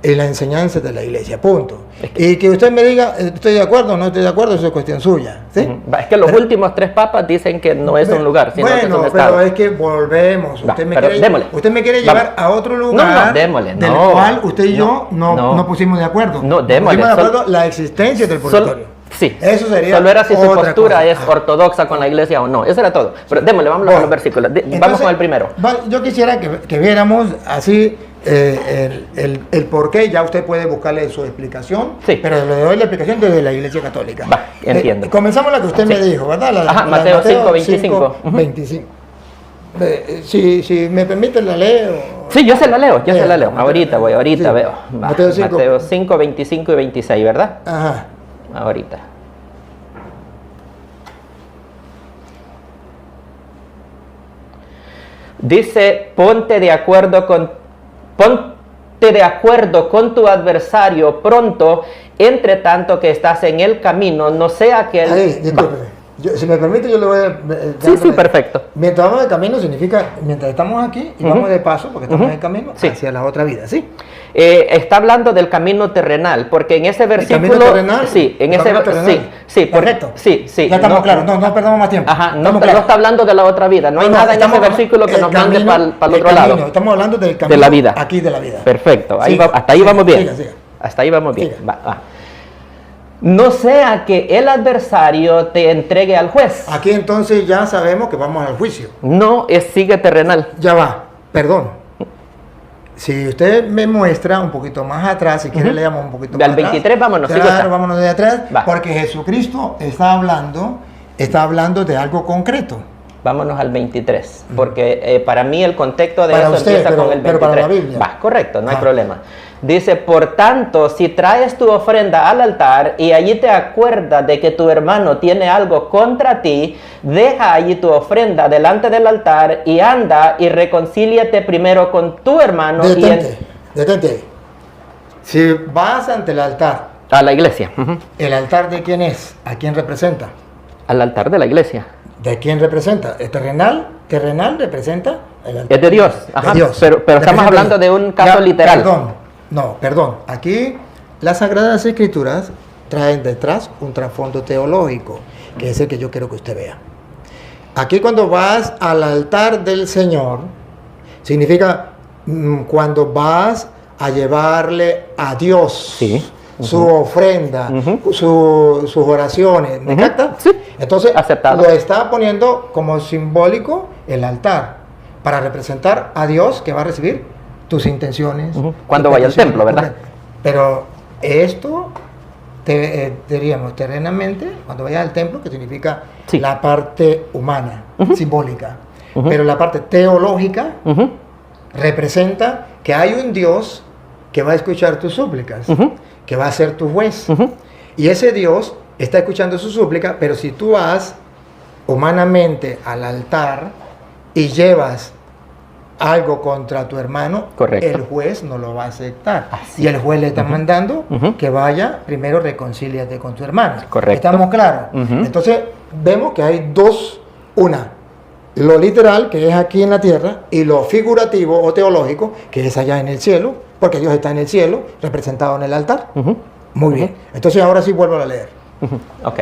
en la enseñanza de la iglesia, punto. Y que usted me diga, estoy de acuerdo o no estoy de acuerdo, eso es cuestión suya, ¿sí? Es que los últimos 3 papas dicen que no es un lugar, sino que es un estado. Pero es que volvemos, usted me quiere llevar a otro lugar del cual usted y yo no pusimos de acuerdo. No, démosle. Pusimos de acuerdo la existencia del purgatorio. Sí, eso sería. Solo era si su postura es ortodoxa con la iglesia o no. Eso era todo. Pero démosle, vamos a los versículos. Vamos con el primero. Yo quisiera que viéramos así el por qué. Ya usted puede buscarle su explicación. Pero le doy la explicación desde la Iglesia Católica. Entiendo. Comenzamos la que usted me dijo, ¿verdad? Mateo 5:25. 25. Si me permite, la leo. Sí, yo se la leo. Ahorita veo. Mateo 5, 25 y 26, ¿verdad? Ajá. Ahorita. Dice, ponte de acuerdo con tu adversario pronto, entre tanto que estás en el camino, no sea que él... Discúlpeme. Si me permite, yo le voy a... Sí, perfecto. Mientras vamos de camino significa, mientras estamos aquí y vamos de paso, porque estamos en camino hacia la otra vida, ¿sí? Está hablando del camino terrenal, porque en ese versículo... ¿El camino terrenal? Sí, en ese versículo... Correcto. Sí. Ya estamos claros, no perdamos más tiempo. No está hablando de la otra vida, no hay nada en ese versículo que nos mande para el otro lado. Estamos hablando del camino de la vida. Aquí de la vida. Perfecto, hasta ahí vamos bien. Hasta ahí vamos bien. No sea que el adversario te entregue al juez. Aquí entonces ya sabemos que vamos al juicio. No, sigue terrenal. Ya va, perdón. Si usted me muestra un poquito más atrás, si quiere leamos un poquito más atrás. Al 23 vámonos. Claro, vámonos de atrás, porque Jesucristo está hablando de algo concreto. Vámonos al 23, porque para mí el contexto de eso empieza con el 23. Pero para la Biblia. Correcto, no hay problema. Dice, por tanto, si traes tu ofrenda al altar y allí te acuerdas de que tu hermano tiene algo contra ti, deja allí tu ofrenda delante del altar y anda y reconcíliate primero con tu hermano. Detente. Si vas ante el altar. A la iglesia. ¿El altar de quién es? ¿A quién representa? Al altar de la iglesia. ¿De quién representa? ¿El terrenal? ¿Terrenal representa? El altar. Es de Dios. De Dios. Pero estamos hablando de un caso literal. Perdón. Aquí las Sagradas Escrituras traen detrás un trasfondo teológico, que es el que yo quiero que usted vea. Aquí cuando vas al altar del Señor, significa cuando vas a llevarle a Dios su ofrenda, sus oraciones. ¿Me capta? Sí. Entonces, aceptado. Lo está poniendo como simbólico el altar, para representar a Dios que va a recibir tus intenciones. Cuando vaya al templo, ¿verdad? Pero esto, diríamos terrenamente, cuando vaya al templo, que significa la parte humana, simbólica. Pero la parte teológica representa que hay un Dios que va a escuchar tus súplicas, que va a ser tu juez. Y ese Dios está escuchando su súplica, pero si tú vas humanamente al altar y llevas algo contra tu hermano, Correcto. el juez no lo va a aceptar. Así Y el juez le está mandando Ujú. que vaya, primero reconcíliate con tu hermano. Correcto. ¿Estamos claros? Ujú. Entonces, vemos que hay dos, una, lo literal, que es aquí en la tierra, y lo figurativo o teológico, que es allá en el cielo, porque Dios está en el cielo, representado en el altar. Ujú. Muy bien. Entonces, ahora sí vuelvo a leer. Ujú. Ok.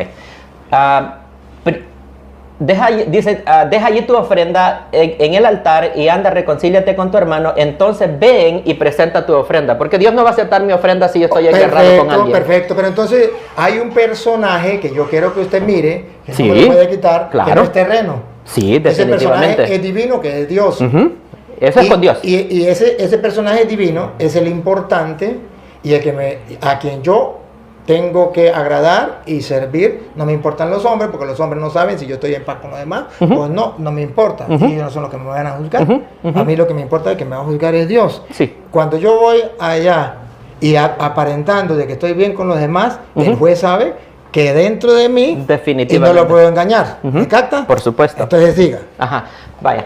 Dice, deja allí tu ofrenda en el altar y anda, reconcíliate con tu hermano. Entonces ven y presenta tu ofrenda. Porque Dios no va a aceptar mi ofrenda si yo estoy agarrado con alguien. Perfecto, pero entonces hay un personaje que yo quiero que usted mire, que Sí, no me lo puede quitar, claro. que no es terreno. Sí, Ese definitivamente. personaje es divino, que es Dios. Ujú. Eso es con Dios. Y ese personaje divino es el importante y el que a quien yo tengo que agradar y servir. No me importan los hombres, porque los hombres no saben si yo estoy en paz con los demás. Pues no me importa. Ujú. Y ellos no son los que me van a juzgar. Ujú, ujú. A mí lo que me importa es que me va a juzgar es Dios. Sí. Cuando yo voy allá y aparentando de que estoy bien con los demás, el Ujú. juez sabe que dentro de mí y no Definitivamente. lo puedo engañar. Ujú. ¿Me capta? Por supuesto. Entonces diga. Ajá, vaya.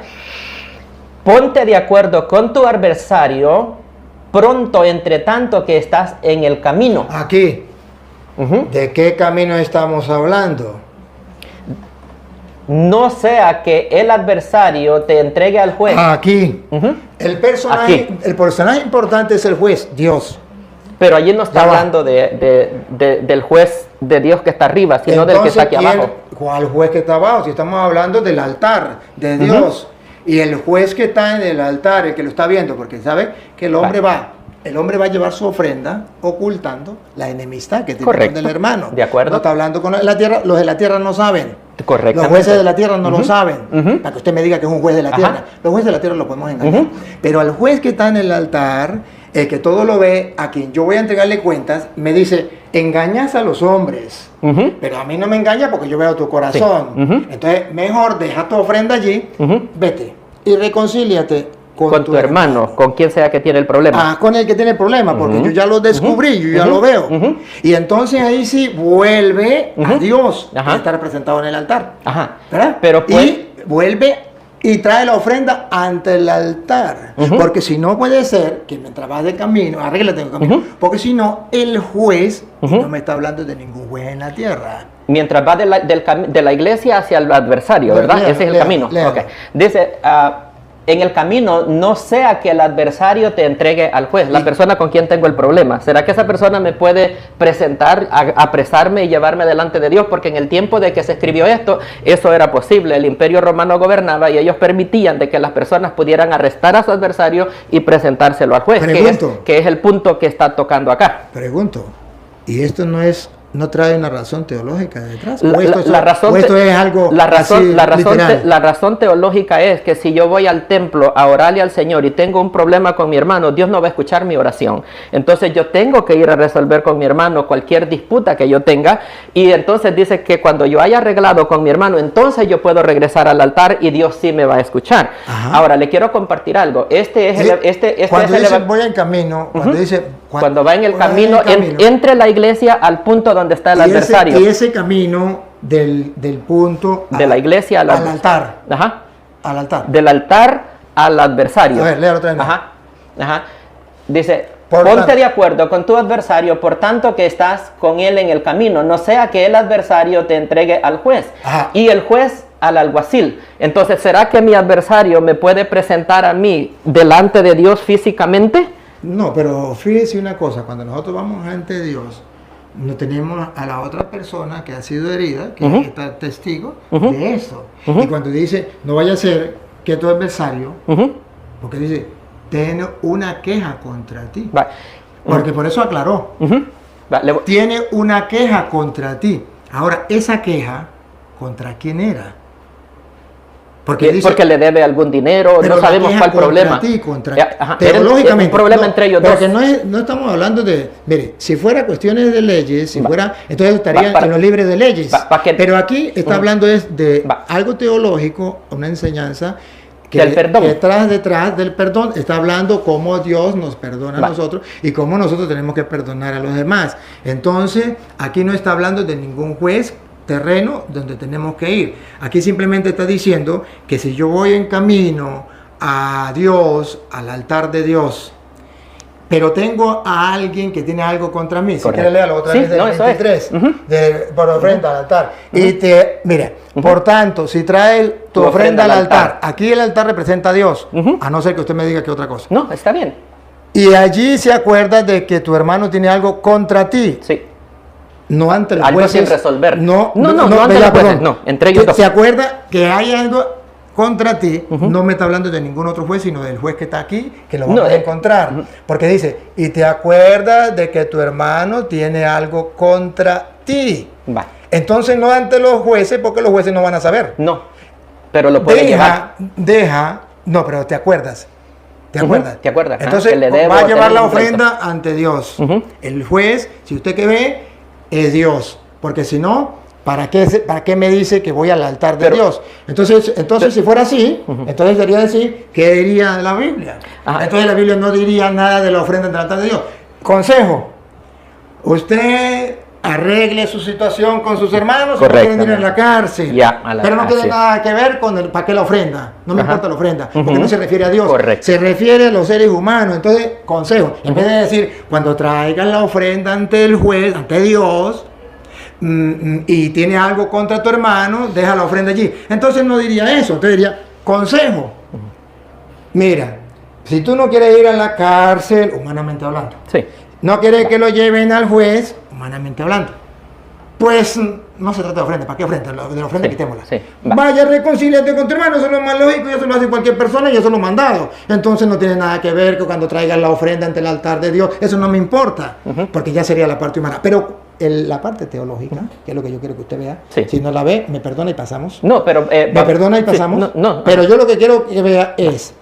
Ponte de acuerdo con tu adversario pronto, entre tanto que estás en el camino. Aquí, Ujú. ¿de qué camino estamos hablando? No sea que el adversario te entregue al juez. Aquí. Ujú. El personaje importante es el juez, Dios. Pero allí no está Ya va. hablando del juez de Dios que está arriba, sino del que está aquí Entonces, abajo. ¿cuál juez que está abajo? Si estamos hablando del altar de Ujú. Dios. Y el juez que está en el altar, el que lo está viendo, porque sabe que el hombre va a llevar su ofrenda ocultando la enemistad que tiene Correcto. con el hermano. De acuerdo. No está hablando con la tierra, los de la tierra no saben. Correctamente. Los jueces de la tierra no lo Ujú. saben. Ujú. Para que usted me diga que es un juez de la Ajá. tierra. Los jueces de la tierra lo podemos engañar. Ujú. Pero al juez que está en el altar, el que todo lo ve, a quien yo voy a entregarle cuentas, me dice, engañas a los hombres. Ujú. Pero a mí no me engaña porque yo veo tu corazón. Sí. Ujú. Entonces, mejor deja tu ofrenda allí, Ujú. vete y reconcíliate Con tu hermano, con quien sea que tiene el problema. Con el que tiene el problema, porque Ujú. yo ya lo descubrí, yo ya Ujú. lo veo. Ujú. Y entonces ahí sí vuelve a Ujú. Dios, Ajá. que está representado en el altar. Ajá. ¿Verdad? Pero pues, Y vuelve y trae la ofrenda ante el altar. Ujú. Porque si no puede ser que mientras vas de camino, arréglate en el camino. Ujú. Porque si no, el juez, y Ujú. no me está hablando de ningún juez en la tierra. mientras va de la iglesia hacia el adversario, ¿verdad? Léalo, Ese es el léalo, camino. léalo. Ok. Dice, en el camino no sea que el adversario te entregue al juez, la Sí. persona con quien tengo el problema. ¿Será que esa persona me puede presentar, apresarme y llevarme delante de Dios? Porque en el tiempo de que se escribió esto, eso era posible. El imperio romano gobernaba y ellos permitían de que las personas pudieran arrestar a su adversario y presentárselo al juez, Pregunto. que es el punto que está tocando acá. Pregunto, ¿y esto no trae una razón teológica detrás? La- ¿O esto, la razón o esto te- es algo la razón, así, literal? la razón teológica es que si yo voy al templo a orarle al Señor y tengo un problema con mi hermano, Dios no va a escuchar mi oración. Entonces yo tengo que ir a resolver con mi hermano cualquier disputa que yo tenga, y entonces dice que cuando yo haya arreglado con mi hermano, entonces yo puedo regresar al altar y Dios sí me va a escuchar. Ajá. Ahora le quiero compartir algo. Cuando dice voy en camino, cuando dice cuando va en el voy camino, entre la iglesia al punto donde está el adversario. Y ese camino del punto De la iglesia al altar. Ajá. Al altar. Del altar al adversario. A ver, léalo otra vez. Ajá, ajá. Dice, Por ponte tanto. de acuerdo con tu adversario, por tanto que estás con él en el camino, no sea que el adversario te entregue al juez Ajá. y el juez al alguacil. Entonces, ¿será que mi adversario me puede presentar a mí delante de Dios físicamente? No, pero fíjese una cosa, cuando nosotros vamos ante Dios, no tenemos a la otra persona que ha sido herida, que Ujú. está testigo Ujú. de eso. Ujú. Y cuando dice, no vaya a ser que tu adversario, Ujú. porque dice, tiene una queja contra ti. Va. Porque por eso aclaró, Ujú. Va, tiene una queja contra ti. Ahora, esa queja, ¿contra quién era? Porque le debe algún dinero, pero no la sabemos queja cuál contra problema. ti, contra Ajá, teológicamente. era un problema entre ellos dos. Porque no estamos hablando de, mire, si fuera cuestiones de leyes, si Va. fuera, entonces estarían Va, en los libres de leyes. Va, que- Pero aquí está Ujú. hablando es de Va. algo teológico, una enseñanza del perdón. Que detrás del perdón está hablando cómo Dios nos perdona a nosotros y cómo nosotros tenemos que perdonar a los demás. Entonces, aquí no está hablando de ningún juez terreno donde tenemos que ir. Aquí simplemente está diciendo que si yo voy en camino a Dios, al altar de Dios, pero tengo a alguien que tiene algo contra mí. Si quieres leerlo otra vez del 23, por ofrenda al altar. Y mira, por tanto, si trae tu ofrenda al altar, aquí el altar representa a Dios, a no ser que usted me diga que otra cosa. No, está bien. Y allí se acuerda de que tu hermano tiene algo contra ti. Sí. No ante los algo jueces. Sin resolver. No ante los jueces, no, entre ellos dos. Se acuerda que hay algo contra ti, no me está hablando de ningún otro juez, sino del juez que está aquí, que lo vamos a encontrar. Porque dice, y te acuerdas de que tu hermano tiene algo contra ti. Va. Entonces no ante los jueces, porque los jueces no van a saber. No, pero lo puede llevar. No, pero te acuerdas. ¿Te acuerdas? ¿Te acuerdas? Entonces va a llevar la ofrenda ante Dios. El juez, si usted que ve, es Dios. Porque si no, ¿para qué me dice que voy al altar de Dios? Entonces si fuera así, entonces sería decir, ¿qué diría la Biblia? Entonces la Biblia no diría nada de la ofrenda del altar de Dios. Consejo, usted arregle su situación con sus hermanos, o quieren ir a la cárcel, pero no tiene nada que ver con ¿para qué la ofrenda? No me importa la ofrenda, porque no se refiere a Dios, se refiere a los seres humanos. Entonces, consejo, en vez de decir, cuando traigan la ofrenda ante el juez, ante Dios, y tiene algo contra tu hermano, deja la ofrenda allí. Entonces no diría eso, entonces diría, consejo, mira, si tú no quieres ir a la cárcel, humanamente hablando, no quieres que lo lleven al juez, humanamente hablando, pues no se trata de ofrenda. ¿Para qué ofrenda? De la ofrenda quitémosla. Vaya, reconcíliate con tu hermano, eso es lo más lógico, y eso lo hace cualquier persona, y eso lo he mandado. Entonces no tiene nada que ver con cuando traigan la ofrenda ante el altar de Dios, eso no me importa, porque ya sería la parte humana. Pero la parte teológica, que es lo que yo quiero que usted vea, si no la ve, me perdona y pasamos. No, pero... me perdona y pasamos. Pero yo lo que quiero que vea es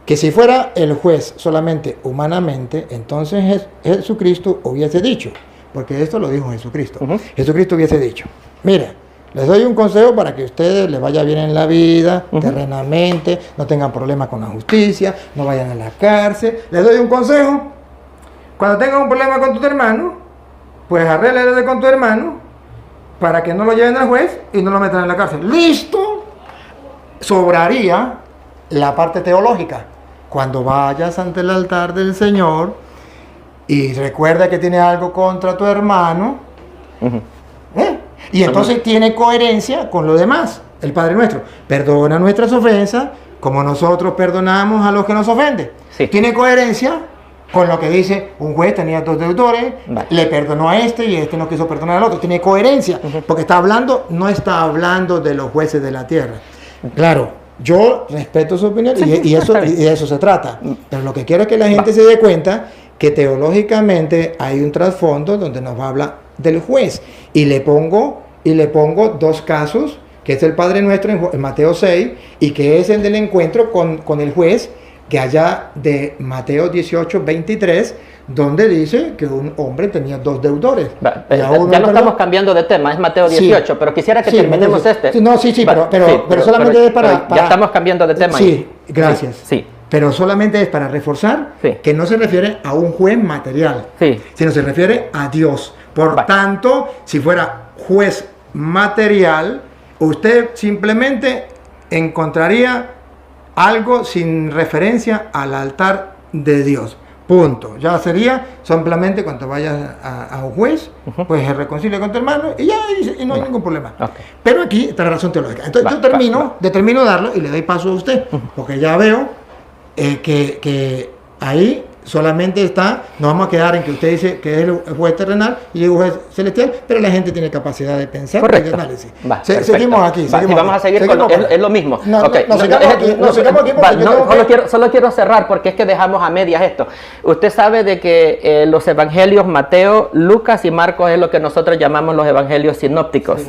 que si fuera el juez solamente humanamente, entonces Jesucristo hubiese dicho, porque esto lo dijo Jesucristo. Jesucristo hubiese dicho, mira, les doy un consejo para que a ustedes les vaya bien en la vida, terrenamente, no tengan problemas con la justicia, no vayan a la cárcel. Les doy un consejo, cuando tengan un problema con tu hermano, pues arréglate con tu hermano para que no lo lleven al juez y no lo metan en la cárcel. ¡Listo! Sobraría la parte teológica. Cuando vayas ante el altar del Señor y recuerda que tiene algo contra tu hermano, y entonces tiene coherencia con lo demás. El Padre Nuestro, perdona nuestras ofensas como nosotros perdonamos a los que nos ofenden. Tiene coherencia con lo que dice, un juez tenía 2 deudores, le perdonó a este y este no quiso perdonar al otro. Tiene coherencia, porque no está hablando de los jueces de la tierra. Claro, yo respeto su opinión y de eso se trata. Pero lo que quiero es que la gente se dé cuenta que teológicamente hay un trasfondo donde nos va a hablar del juez. Y le pongo 2 casos, que es el Padre Nuestro en Mateo 6 y que es el del encuentro con el juez, que allá de Mateo 18, 23, donde dice que un hombre tenía 2 deudores. Ya lo estamos cambiando de tema, es Mateo 18, pero quisiera que terminemos este. Pero solamente es para... Ya estamos cambiando de tema. Sí, gracias. Pero solamente es para reforzar que no se refiere a un juez material, sino se refiere a Dios. Por tanto, si fuera juez material, usted simplemente encontraría algo sin referencia al altar de Dios. Punto. Ya sería simplemente cuando vayas a un juez, pues se reconcilia con tu hermano y ya y no hay ningún problema. Pero aquí está la razón teológica. Entonces yo termino de darlo y le doy paso a usted, porque ya veo que ahí solamente nos vamos a quedar en que usted dice que es el juez terrenal y el juez celestial, pero la gente tiene capacidad de pensar y de análisis. Seguimos aquí. Vamos a seguir es lo mismo. Solo quiero cerrar porque es que dejamos a medias esto. Usted sabe de que los evangelios Mateo, Lucas y Marcos es lo que nosotros llamamos los evangelios sinópticos.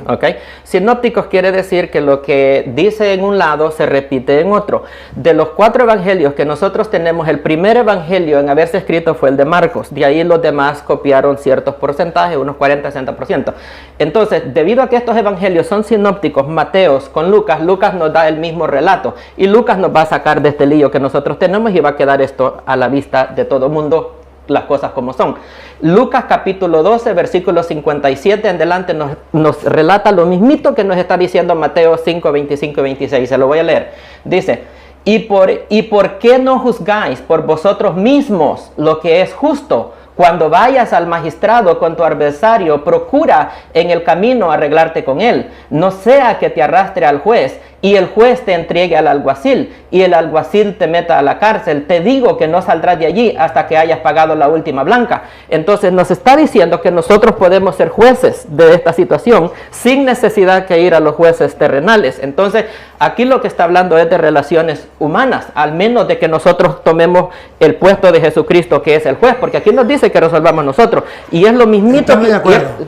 Sinópticos quiere decir que lo que dice en un lado se repite en otro. De los 4 evangelios que nosotros tenemos, el primer evangelio en en haberse escrito fue el de Marcos. De ahí los demás copiaron ciertos porcentajes, unos 40-60%. Entonces, debido a que estos evangelios son sinópticos, Mateos con Lucas, Lucas nos da el mismo relato. Y Lucas nos va a sacar de este lío que nosotros tenemos y va a quedar esto a la vista de todo mundo, las cosas como son. Lucas capítulo 12, versículo 57 en adelante nos relata lo mismito que nos está diciendo Mateo 5, 25 y 26. Se lo voy a leer. Dice: ¿Y por qué no juzgáis por vosotros mismos lo que es justo? Cuando vayas al magistrado con tu adversario, procura en el camino arreglarte con él. No sea que te arrastre al juez y el juez te entregue al alguacil y el alguacil te meta a la cárcel. Te digo que no saldrás de allí hasta que hayas pagado la última blanca. Entonces nos está diciendo que nosotros podemos ser jueces de esta situación sin necesidad que ir a los jueces terrenales. Entonces aquí lo que está hablando es de relaciones humanas, al menos de que nosotros tomemos el puesto de Jesucristo, que es el juez, porque aquí nos dice que resolvamos nosotros. Y es lo mismito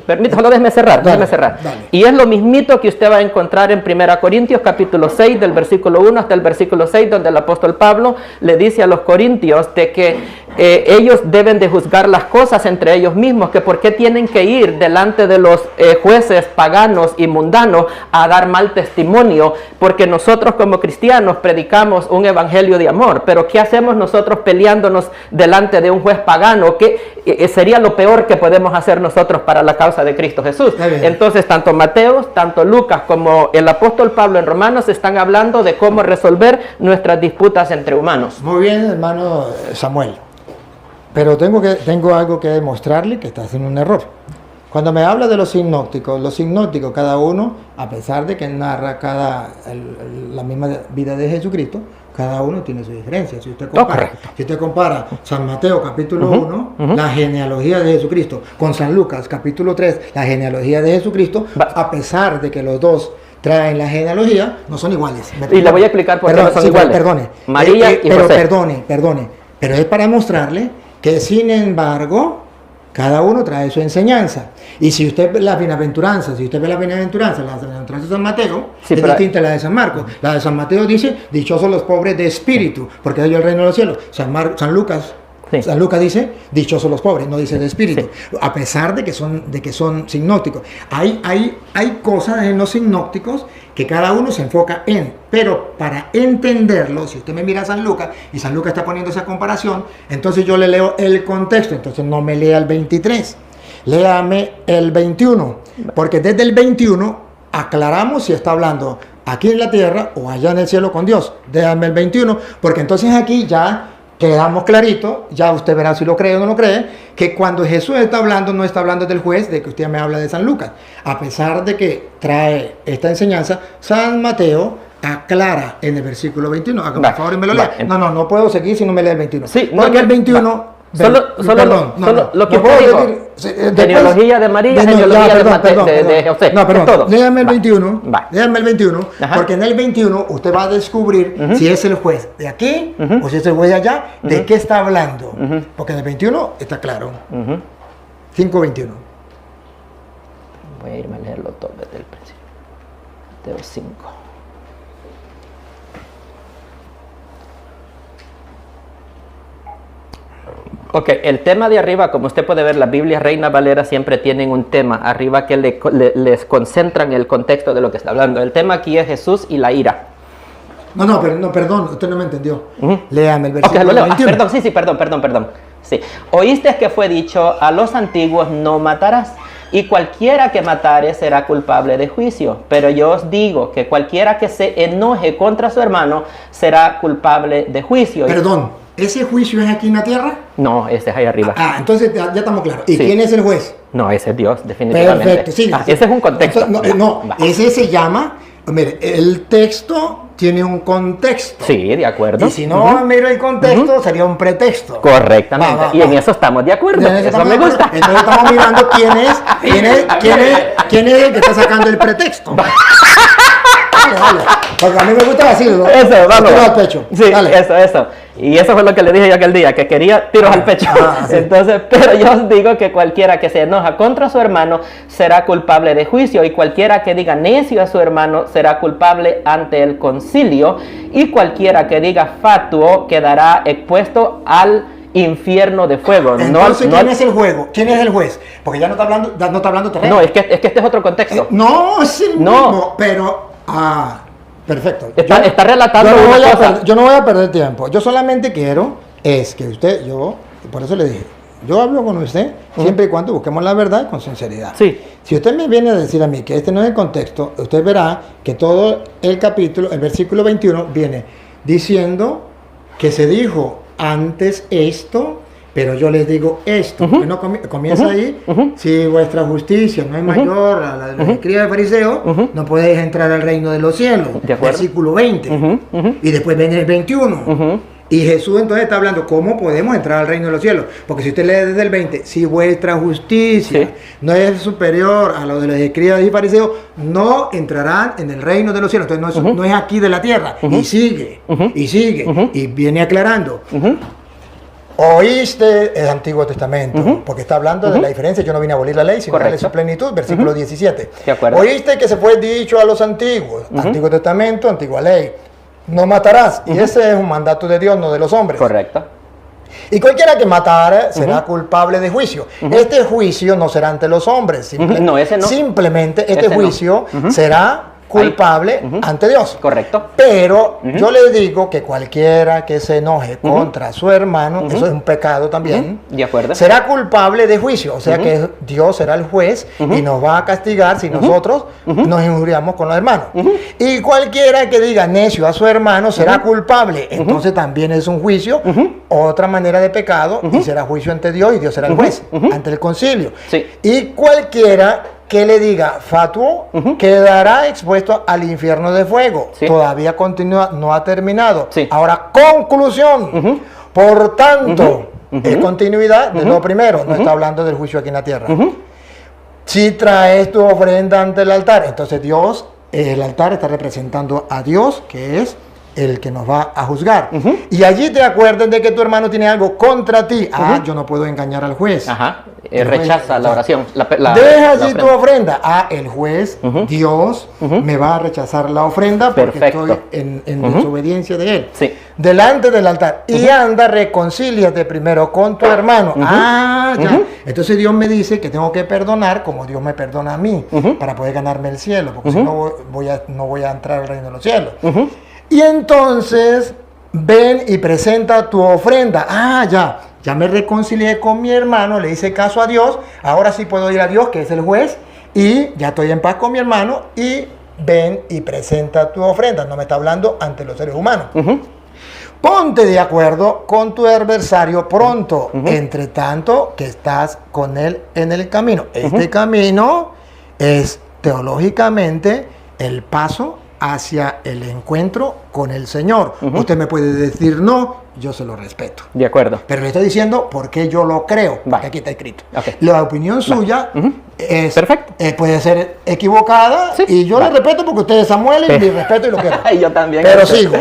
permítame, déjeme cerrar. Dale. Y es lo mismito que usted va a encontrar en 1 Corintios capítulo 6, del versículo 1 hasta el versículo 6, donde el apóstol Pablo le dice a los corintios de que ellos deben de juzgar las cosas entre ellos mismos, que por qué tienen que ir delante de los jueces paganos y mundanos a dar mal testimonio, porque nosotros como cristianos predicamos un evangelio de amor. Pero ¿qué hacemos nosotros peleándonos delante de un juez pagano? Que sería lo peor que podemos hacer nosotros para la causa de Cristo Jesús. Entonces tanto Mateo, tanto Lucas como el apóstol Pablo en Romanos están hablando de cómo resolver nuestras disputas entre humanos. Muy bien, hermano Samuel. Pero tengo algo que demostrarle, que está haciendo un error. Cuando me habla de los sinópticos, cada uno, a pesar de que narra la misma vida de Jesucristo, cada uno tiene su diferencia. Si usted compara San Mateo capítulo 1, la genealogía de Jesucristo, con San Lucas capítulo 3, la genealogía de Jesucristo, a pesar de que los dos traen la genealogía, no son iguales. Y le voy a explicar por qué no son iguales. Perdone. María y José. Perdone. Pero es para mostrarle que, sin embargo, cada uno trae su enseñanza. Y si usted ve la bienaventuranza, de San Mateo, es distinta a la de San Marcos. La de San Mateo dice: dichosos los pobres de espíritu, porque de ellos el reino de los cielos. San Lucas dice: dichosos los pobres, no dice de espíritu. Sí. A pesar de que son sinópticos. Hay cosas en los sinópticos que cada uno se enfoca en. Pero para entenderlo, si usted me mira a San Lucas, y San Lucas está poniendo esa comparación, entonces yo le leo el contexto. Entonces no me lea el 23, léame el 21. Porque desde el 21 aclaramos si está hablando aquí en la tierra o allá en el cielo con Dios. Déjame el 21, porque entonces aquí ya quedamos clarito, ya usted verá si lo cree o no lo cree, que cuando Jesús está hablando, no está hablando del juez, de que usted me habla de San Lucas. A pesar de que trae esta enseñanza, San Mateo aclara en el versículo 21. Hágame por favor y me lo lea. No puedo seguir si no me lee el 21. Sí, porque el 21... Solo lo que usted dijo, genealogía de María, genealogía de José. No, perdón, todo. Léame el 21, porque en el 21 usted va a descubrir si es el juez de aquí o si es el juez de allá, de qué está hablando. Porque en el 21 está claro. 5:21. Voy a irme a leerlo todo desde el principio. Mateo 5. Ok, el tema de arriba, como usted puede ver, las Biblias Reina Valera siempre tienen un tema arriba que les concentran el contexto de lo que está hablando. El tema aquí es Jesús y la ira. Perdón, usted no me entendió. Léame el versículo 21. Perdón. Sí. Oíste que fue dicho: a los antiguos no matarás, y cualquiera que matare será culpable de juicio. Pero yo os digo que cualquiera que se enoje contra su hermano será culpable de juicio. Perdón. ¿Ese juicio es aquí en la tierra? No, ese es ahí arriba. Entonces ya estamos claros. ¿Y quién es el juez? No, ese es Dios, definitivamente. Perfecto, sí. Ese es un contexto. Ese se llama... Mire, el texto tiene un contexto. Sí, de acuerdo. Y si no miro el contexto, sería un pretexto. Correctamente. Y en eso estamos de acuerdo. Eso me gusta. Entonces estamos mirando quién es el que está sacando el pretexto. Dale. Porque a mí me gusta decirlo. Eso, vamos. Tiros al pecho. Sí, dale. Eso. Y eso fue lo que le dije yo aquel día, que quería tiros al pecho. Sí. Entonces, pero yo os digo que cualquiera que se enoja contra su hermano será culpable de juicio, y cualquiera que diga necio a su hermano será culpable ante el concilio, y cualquiera que diga fatuo quedará expuesto al infierno de fuego. Entonces, ¿quién es el juego? ¿Quién es el juez? Porque ya no está hablando terreno. No, es que este es otro contexto. No, es el mismo, pero... perfecto. Está relatando una cosa. Yo no voy a perder tiempo. Yo solamente quiero es que usted, por eso le dije, yo hablo con usted siempre y cuando busquemos la verdad con sinceridad. Sí. Si usted me viene a decir a mí que este no es el contexto, usted verá que todo el capítulo, el versículo 21, viene diciendo que se dijo antes esto, pero yo les digo esto. Porque no comienza ahí, si vuestra justicia no es mayor a la de los escribas y fariseos, no podéis entrar al reino de los cielos. Versículo 20. Y después viene el 21. Y Jesús entonces está hablando, ¿cómo podemos entrar al reino de los cielos? Porque si usted lee desde el 20, si vuestra justicia no es superior a lo de los escribas y fariseos, no entrarán en el reino de los cielos. Entonces no es aquí de la tierra. Y sigue, y viene aclarando. Oíste el Antiguo Testamento, porque está hablando de la diferencia. Yo no vine a abolir la ley, sino a darle su plenitud, versículo 17. Oíste que se fue dicho a los antiguos, Antiguo Testamento, antigua ley. No matarás. Y ese es un mandato de Dios, no de los hombres. Correcto. Y cualquiera que matara será culpable de juicio. Este juicio no será ante los hombres. No, ese no. Simplemente este juicio será culpable ante Dios. Correcto. Pero yo le digo que cualquiera que se enoje contra su hermano, eso es un pecado también, de acuerdo, será culpable de juicio. O sea que Dios será el juez y nos va a castigar si nosotros nos injuriamos con los hermanos. Y cualquiera que diga necio a su hermano será culpable. Entonces también es un juicio, otra manera de pecado, y será juicio ante Dios, y Dios será el juez ante el concilio. Y cualquiera que le diga fatuo, quedará expuesto al infierno de fuego. Todavía continúa, no ha terminado. Ahora, conclusión. Por tanto, es continuidad de lo primero. No está hablando del juicio aquí en la tierra. Si traes tu ofrenda ante el altar, entonces Dios, el altar está representando a Dios, que es el que nos va a juzgar. Y allí te acuerdas de que tu hermano tiene algo contra ti. Yo no puedo engañar al juez. Rechaza la oración. Deja allí tu ofrenda. El juez, Dios, me va a rechazar la ofrenda porque estoy en desobediencia de él. Delante del altar. Y anda, reconcíliate primero con tu hermano. Ya. Entonces Dios me dice que tengo que perdonar como Dios me perdona a mí para poder ganarme el cielo, porque si no voy a entrar al reino de los cielos. Y entonces, ven y presenta tu ofrenda. Ya me reconcilié con mi hermano, le hice caso a Dios, ahora sí puedo ir a Dios, que es el juez, y ya estoy en paz con mi hermano, y ven y presenta tu ofrenda. No me está hablando ante los seres humanos. Ponte de acuerdo con tu adversario pronto, entre tanto que estás con él en el camino. Este camino es teológicamente el paso hacia el encuentro con el Señor. Usted me puede decir no, yo se lo respeto. De acuerdo. Pero le estoy diciendo porque yo lo creo, porque aquí está escrito. La opinión suya es, puede ser equivocada, y yo le respeto porque usted es Samuel y le respeto y lo quiero. Yo también. Pero sigo.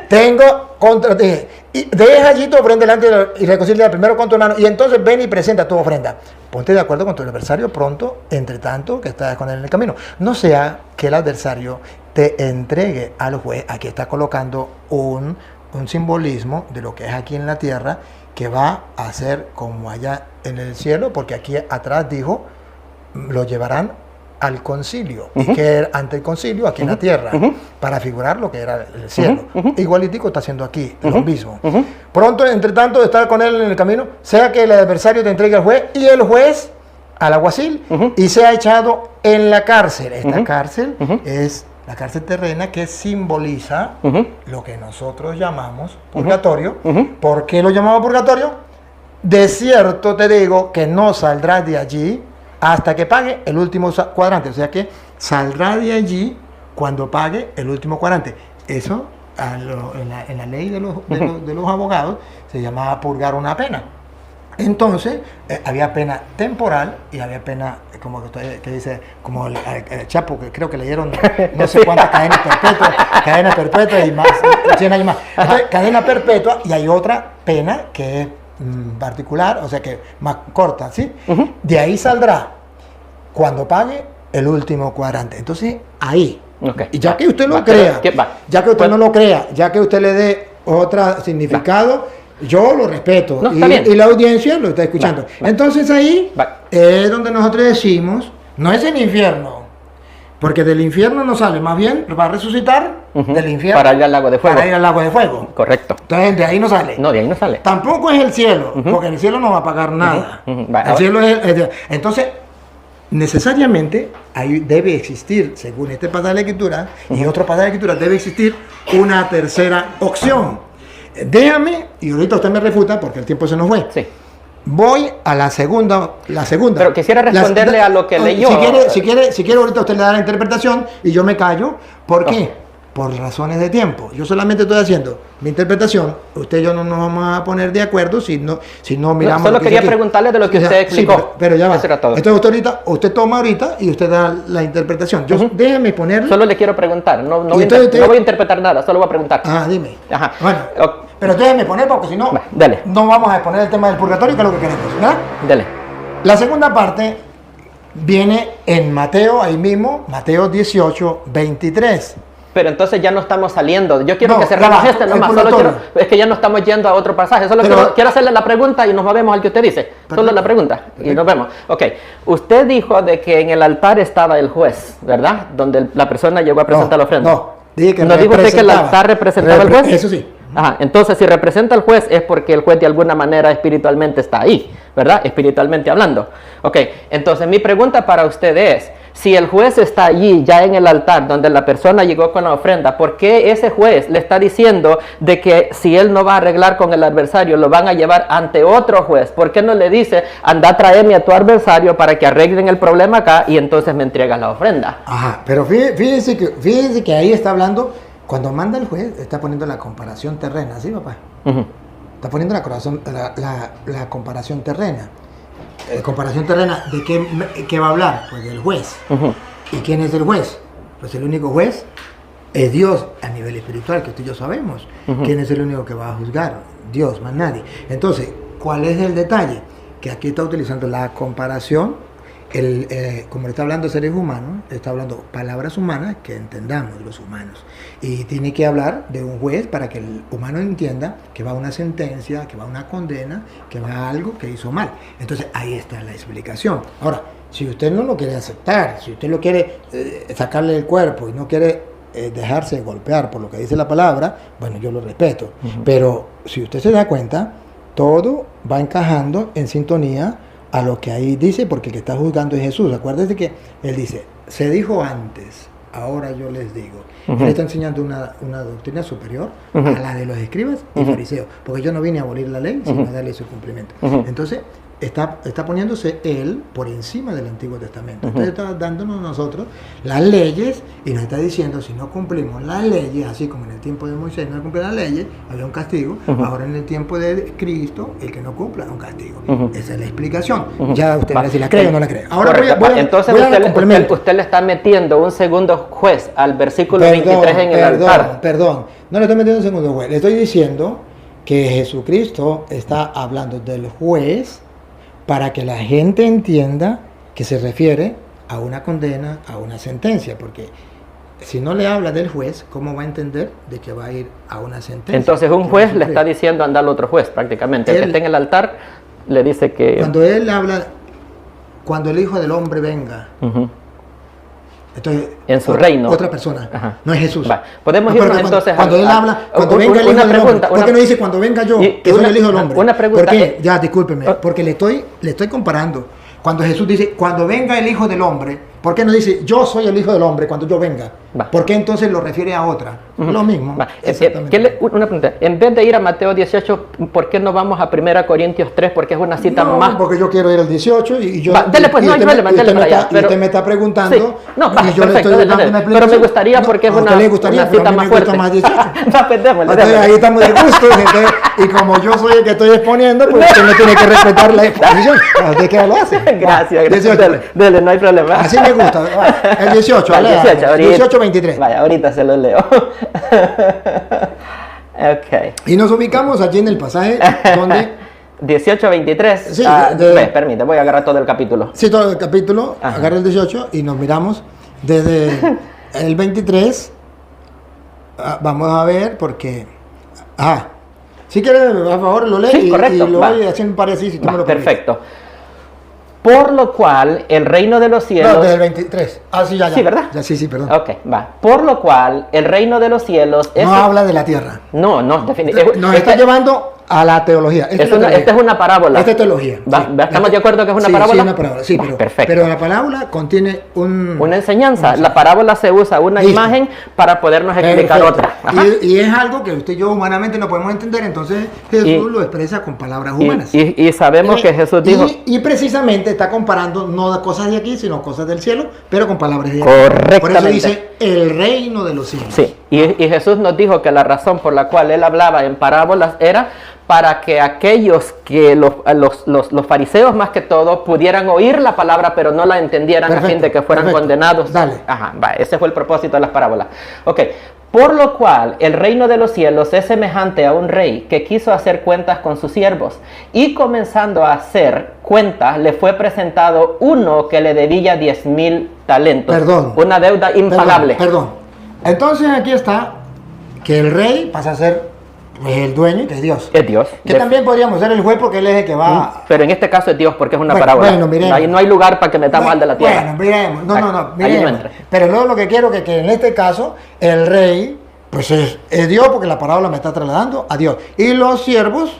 Tengo contra ti. Y deja allí tu ofrenda delante y reconcíliate primero con tu hermano, y entonces ven y presenta tu ofrenda. Ponte de acuerdo con tu adversario pronto, entre tanto que estás con él en el camino. No sea que el adversario te entregue al juez. Aquí está colocando un simbolismo de lo que es aquí en la tierra, que va a ser como allá en el cielo, porque aquí atrás dijo, lo llevarán al concilio, y que ante el concilio aquí en la tierra, para figurar lo que era el cielo. Igualitico está haciendo aquí lo mismo. Pronto, entre tanto, de estar con él en el camino, sea que el adversario te entregue al juez, y el juez al alguacil, y sea echado en la cárcel. Esta cárcel es la cárcel terrena, que simboliza lo que nosotros llamamos purgatorio. ¿Por qué lo llamamos purgatorio? De cierto te digo que no saldrás de allí hasta que pague el último cuadrante. O sea que saldrá de allí cuando pague el último cuadrante. Eso en la ley de los abogados se llamaba purgar una pena. Entonces, había pena temporal y había pena, como que dice, como el Chapo, que creo que le dieron no sé cuántas cadenas perpetuas y más, 100 años más. Entonces, cadena perpetua, y hay otra pena que es particular, o sea que más corta, ¿sí? De ahí saldrá cuando pague el último cuadrante. Entonces, ahí. Y ya que usted lo crea, ya que usted no lo crea, ya que usted le dé otro significado, Yo lo respeto. No, está bien. Y la audiencia lo está escuchando. Va. Entonces ahí Va. es donde nosotros decimos, no es el infierno. Porque del infierno no sale, más bien va a resucitar del infierno. Para ir al lago de fuego. Para ir al lago de fuego. Correcto. Entonces de ahí no sale. No, de ahí no sale. Tampoco es el cielo, porque en el cielo no va a pagar nada. Va, El cielo entonces, necesariamente ahí debe existir, según este pasaje de la Escritura y otro pasaje de la Escritura, debe existir una tercera opción. Déjame, y ahorita usted me refuta porque el tiempo se nos fue. Sí. Voy a la segunda. Pero quisiera responderle a lo que leyó. Si quiere, ahorita usted le da la interpretación y yo me callo. ¿Por qué? Por razones de tiempo. Yo solamente estoy haciendo mi interpretación. Usted y yo no nos vamos a poner de acuerdo si no miramos. Solo quería preguntarle de lo que usted explicó. Sí, pero ya va. Eso era todo. Entonces usted toma ahorita y usted da la interpretación. Déjeme ponerle. Solo le quiero preguntar. No voy a interpretar nada, solo voy a preguntar. Ah, dime. Ajá. Bueno, pero déjeme poner porque si no, dale. no vamos a exponer el tema del purgatorio, que es lo que queremos, ¿verdad? Dale. La segunda parte viene en Mateo, ahí mismo, Mateo 18, 23. Pero entonces ya no estamos saliendo. Yo quiero No, que cerremos ya va, nomás. Es que ya no estamos yendo a otro pasaje. Solo quiero hacerle la pregunta y nos movemos al que usted dice. Solo la pregunta y nos vemos. Ok. Usted dijo de que en el altar estaba el juez, ¿verdad? Donde la persona llegó a presentar la ofrenda. No, dije que ¿No dijo usted que el altar representaba al juez? Eso sí. Ajá, entonces si representa al juez es porque el juez de alguna manera espiritualmente está ahí, ¿verdad? Espiritualmente hablando. Ok, entonces mi pregunta para usted es, si el juez está allí ya en el altar donde la persona llegó con la ofrenda, ¿por qué ese juez le está diciendo de que si él no va a arreglar con el adversario, lo van a llevar ante otro juez? ¿Por qué no le dice, anda, tráeme a tu adversario para que arreglen el problema acá y entonces me entregas la ofrenda? Ajá, pero fíjese que ahí está hablando. Cuando manda el juez, está poniendo la comparación terrena, ¿sí, papá? Está poniendo la comparación terrena. Comparación terrena, ¿de qué va a hablar? Pues del juez. ¿Y quién es el juez? Pues el único juez es Dios a nivel espiritual, que usted y yo sabemos. ¿Quién es el único que va a juzgar? Dios, más nadie. Entonces, ¿cuál es el detalle? Que aquí está utilizando la comparación. Como le está hablando de seres humanos, está hablando palabras humanas que entendamos los humanos. Y tiene que hablar de un juez para que el humano entienda que va a una sentencia, que va a una condena, que va a algo que hizo mal. Entonces ahí está la explicación. Ahora, si usted no lo quiere aceptar, si usted lo quiere sacarle el cuerpo y no quiere dejarse golpear por lo que dice la palabra, bueno, yo lo respeto. Pero si usted se da cuenta, todo va encajando en sintonía a lo que ahí dice, porque el que está juzgando es Jesús. Acuérdense que él dice, se dijo antes, ahora yo les digo. Él está enseñando una doctrina superior a la de los escribas y fariseos, porque yo no vine a abolir la ley, sino a darle su cumplimiento. Entonces, está poniéndose él por encima del Antiguo Testamento. Entonces está dándonos nosotros las leyes y nos está diciendo, si no cumplimos las leyes, así como en el tiempo de Moisés no cumple las leyes, había un castigo. Ahora en el tiempo de Cristo, el que no cumpla un castigo. Esa es la explicación. Ya usted va a decir, ¿la cree o no la cree? Ahora entonces usted le está metiendo un segundo juez al versículo 23 en el altar. Perdón, no le estoy metiendo un segundo juez. Le estoy diciendo que Jesucristo está hablando del juez para que la gente entienda que se refiere a una condena, a una sentencia, porque si no le habla del juez, ¿cómo va a entender de que va a ir a una sentencia? Entonces un juez le está diciendo anda al otro juez prácticamente. El que está en el altar le dice que... Cuando él habla, cuando el Hijo del Hombre venga, entonces, en su reino. Otra persona, no es Jesús. Va. Podemos irnos entonces cuando él habla, cuando venga el Hijo del Hombre, ¿por qué no dice cuando venga yo, que soy el Hijo del Hombre? Una pregunta. ¿Por qué? Ya, discúlpeme, porque le estoy comparando. Cuando Jesús dice, cuando venga el Hijo del Hombre, ¿por qué no dice, yo soy el Hijo del Hombre cuando yo venga? ¿Por qué entonces lo refiere a otra? Lo mismo. Una pregunta. En vez de ir a Mateo 18, ¿por qué no vamos a 1 Corintios 3? Porque es una cita más... porque yo quiero ir al 18 y yo... Dele pues, no hay problema, dele para allá. Usted me está preguntando y yo le estoy dando una explicación. Pero me gustaría porque es una cita más fuerte. Más 18. Entonces ahí estamos de gusto. Y como yo soy el que estoy exponiendo, pues usted no tiene que respetar la exposición. ¿De qué lo hace? Gracias. Dele, no hay problema. Así me gusta. El 18, 18-23. Vaya, ahorita se lo leo. Okay. Y nos ubicamos allí en el pasaje donde... 18-23. Sí, permítame, voy a agarrar todo el capítulo. Sí, todo el capítulo. Agarra el 18 y nos miramos desde el 23. Vamos a ver porque... Si quieres, por favor, lo lees Sí, correcto, y lo va. voy haciendo un paréntesis si tú me lo permites. Perfecto. Por lo cual el reino de los cielos... No, desde el 23. Ah, sí, ya. Sí, ¿verdad? Ya, sí, perdón. Ok, va. Por lo cual el reino de los cielos... No habla de la tierra. No, definitivamente. Nos está llevando a la teología. Esta es una parábola. Esta es teología. Va, Sí. ¿Estamos de acuerdo que es una Sí, parábola? Sí, una parábola. Sí, Va, perfecto. pero la parábola contiene Una enseñanza. La parábola se usa una Listo. imagen para podernos explicar Perfecto. otra. Ajá. Y es algo que usted y yo humanamente no podemos entender, entonces Jesús lo expresa con palabras humanas. Y sabemos que Jesús dijo... Y precisamente está comparando no de cosas de aquí, sino cosas del cielo, pero con palabras de aquí. Correctamente. Por eso dice el reino de los cielos. Sí, y Jesús nos dijo que la razón por la cual él hablaba en parábolas era para que aquellos que los fariseos más que todo pudieran oír la palabra pero no la entendieran a fin de que fueran condenados. Dale. Ajá, va, ese fue el propósito de las parábolas. Ok, por lo cual el reino de los cielos es semejante a un rey que quiso hacer cuentas con sus siervos y comenzando a hacer cuentas le fue presentado uno que le debía 10,000 talentos. Perdón. Una deuda impagable. Perdón. Entonces aquí está que el rey pasa a ser pues, el dueño, que es Dios. Es Dios. Que también podríamos ser el juez porque él es el que va... Pero en este caso es Dios porque es una Bueno, parábola. bueno, miremos. Ahí no hay lugar para que metamos al de la tierra. Bueno, miremos. No, Ahí miremos. no entra. Pero luego lo que quiero que en este caso el rey pues es Dios porque la parábola me está trasladando a Dios. Y los siervos,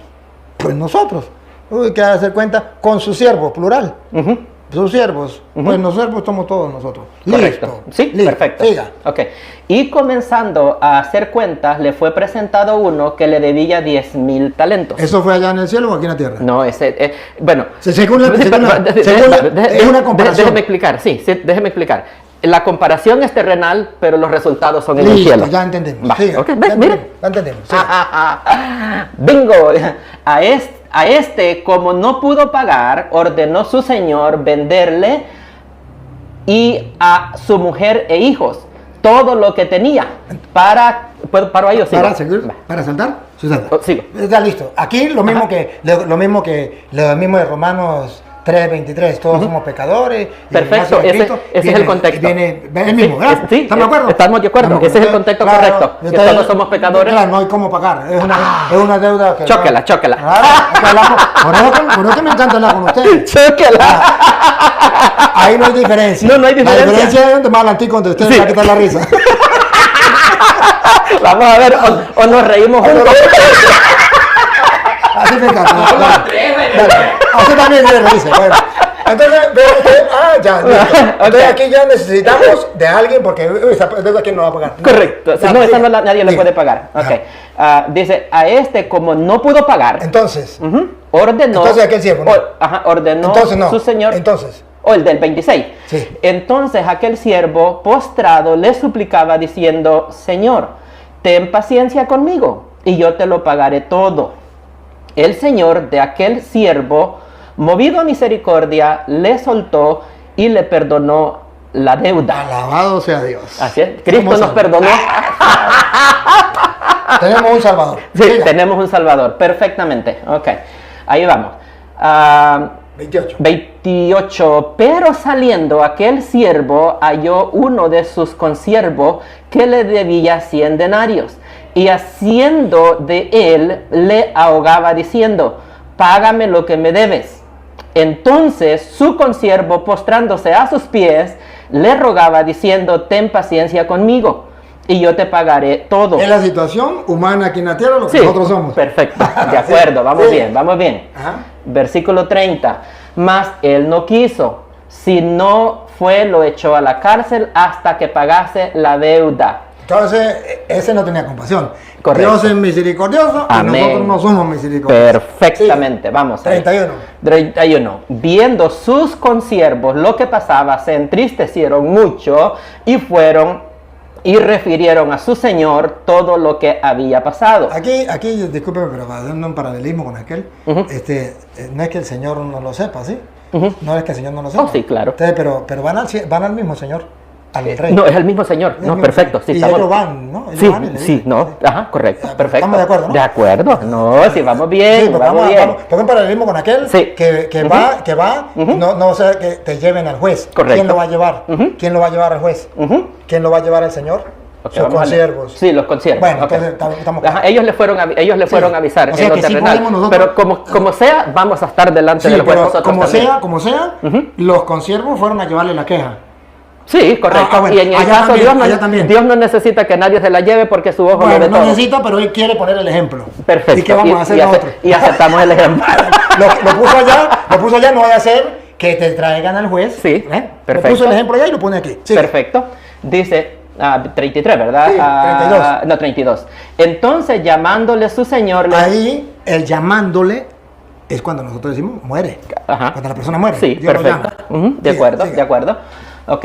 pues nosotros. Uy, que hacer cuenta con sus siervos, plural. Ujú. Sus siervos. Pues los siervos somos todos nosotros. Correcto. Listo. Sí, Listo. perfecto. Siga. Ok. Y comenzando a hacer cuentas, le fue presentado uno que le debía 10,000 talentos. ¿Eso fue allá en el cielo o aquí en la tierra? No, ese, bueno. Según la- Déjeme es una comparación. Déjeme explicar, sí, déjeme explicar. La comparación es terrenal, pero los resultados son en el Listo, cielo. ya entendemos. Va, Siga. ok, Ya mire. entendemos, ya entendemos. Siga. Bingo. A este, como no pudo pagar, ordenó su señor venderle y a su mujer e hijos todo lo que tenía ¿Paro ahí o sigo? ¿Para seguir? Va. ¿Para saltar? Sí, salta. Sigo. Está listo. Aquí lo mismo lo mismo de Romanos 3:23, todos somos pecadores. y Perfecto, gracias a ese Cristo, es el contexto. Viene el mismo, Sí, ¿verdad? sí, ¿Estamos de acuerdo? estamos de acuerdo. Ese es el contexto correcto, que todos somos pecadores. Claro, no hay cómo pagar. Es una deuda que... Chóquela. Claro, que hablamos- por eso que me encanta hablar con ustedes. Chóquela. Ahí no hay diferencia. No hay diferencia. La diferencia es donde más adelante cuando ustedes Sí. van a quitar la risa. Vamos a ver, o nos reímos juntos. Así me encanta. Dale. Así también se lo dice. Bueno. Entonces, ya. Listo. Entonces aquí ya necesitamos de alguien porque esa deuda quién no va a pagar. Correcto. Si Ya, no, esa siga. nadie le Siga. puede pagar. Ajá. Ok. Dice, a este como no pudo pagar, Entonces, ordenó. Entonces, aquel siervo, ¿no? Ordenó entonces no. su señor. Entonces, O el del 26. Sí. Entonces aquel siervo postrado le suplicaba diciendo, Señor, ten paciencia conmigo y yo te lo pagaré todo. El señor de aquel siervo, movido a misericordia, le soltó y le perdonó la deuda. alabado sea Dios. Así es, Cristo Somos nos salvos. perdonó. Tenemos un Salvador. Sí, Siga. tenemos un Salvador, perfectamente. Ok, ahí vamos. 28. 28. Pero saliendo aquel siervo halló uno de sus consiervos que le debía 100 denarios y haciendo de él le ahogaba diciendo, págame lo que me debes. Entonces su consiervo postrándose a sus pies le rogaba diciendo, ten paciencia conmigo y yo te pagaré todo. Es la situación humana aquí en la tierra, lo que Sí, nosotros somos. perfecto, de acuerdo, vamos Sí. bien, vamos bien. Ajá. Versículo 30. Mas él no quiso, sino lo echó a la cárcel hasta que pagase la deuda. Entonces, ese no tenía compasión. Correcto. Dios es misericordioso Amén. y nosotros no somos misericordiosos. Perfectamente, Sí. vamos. ahí. 31. 31. Viendo sus consiervos lo que pasaba, se entristecieron mucho y fueron y refirieron a su señor todo lo que había pasado. Aquí, discúlpeme, pero para hacer un paralelismo con aquel, Ujú. no es que el Señor no lo sepa, ¿sí? Ujú. No es que el Señor no lo sepa. Oh, sí, claro. Entonces, pero van al mismo Señor, al Rey. No, es el mismo señor. Es el No, mismo perfecto. Señor. Sí, Y estamos... ellos van, ¿no? Ellos Sí, van y le sí, dicen, no. ¿sí? Ajá, correcto. Ya, Perfecto. ¿estamos de acuerdo, no? De acuerdo. No, sí, vamos bien. Sí, porque vamos bien. porque un paralelismo con aquel Sí. que va, Ujú. no sea que te lleven al juez. Correcto. ¿Quién lo va a llevar? Ujú. ¿Quién lo va a llevar al juez? Ujú. ¿Quién lo va a llevar al Señor? Ok, Sus vamos a leer. consiervos. Sí, los consiervos. Bueno, ok. entonces estamos Ajá, ellos le fueron a avisar O sea en lo que sí terrenal. podemos nosotros- Pero como sea, vamos a estar delante Sí, del juez pero nosotros como también. sea, los consiervos fueron a llevarle la queja. Sí, correcto. Bueno, y en el allá caso también, Dios, allá también. Dios no necesita que nadie se la lleve porque su ojo lo Bueno, ve no todo. necesita, pero él quiere poner el ejemplo. Perfecto. ¿Y qué vamos a hacer nosotros? Y aceptamos el ejemplo. Lo puso allá, no vaya a ser que te traigan al juez. Sí, perfecto. Lo puso el ejemplo allá y lo pone aquí. Sí. Perfecto. Dice 33, ¿verdad? Sí, 32. No, 32. Entonces, llamándole su señor, le... Ahí, el llamándole es cuando nosotros decimos muere. Ajá. Cuando la persona muere. Sí, Dios lo perfecto. llama. De Siga, acuerdo, siga. de acuerdo. Ok.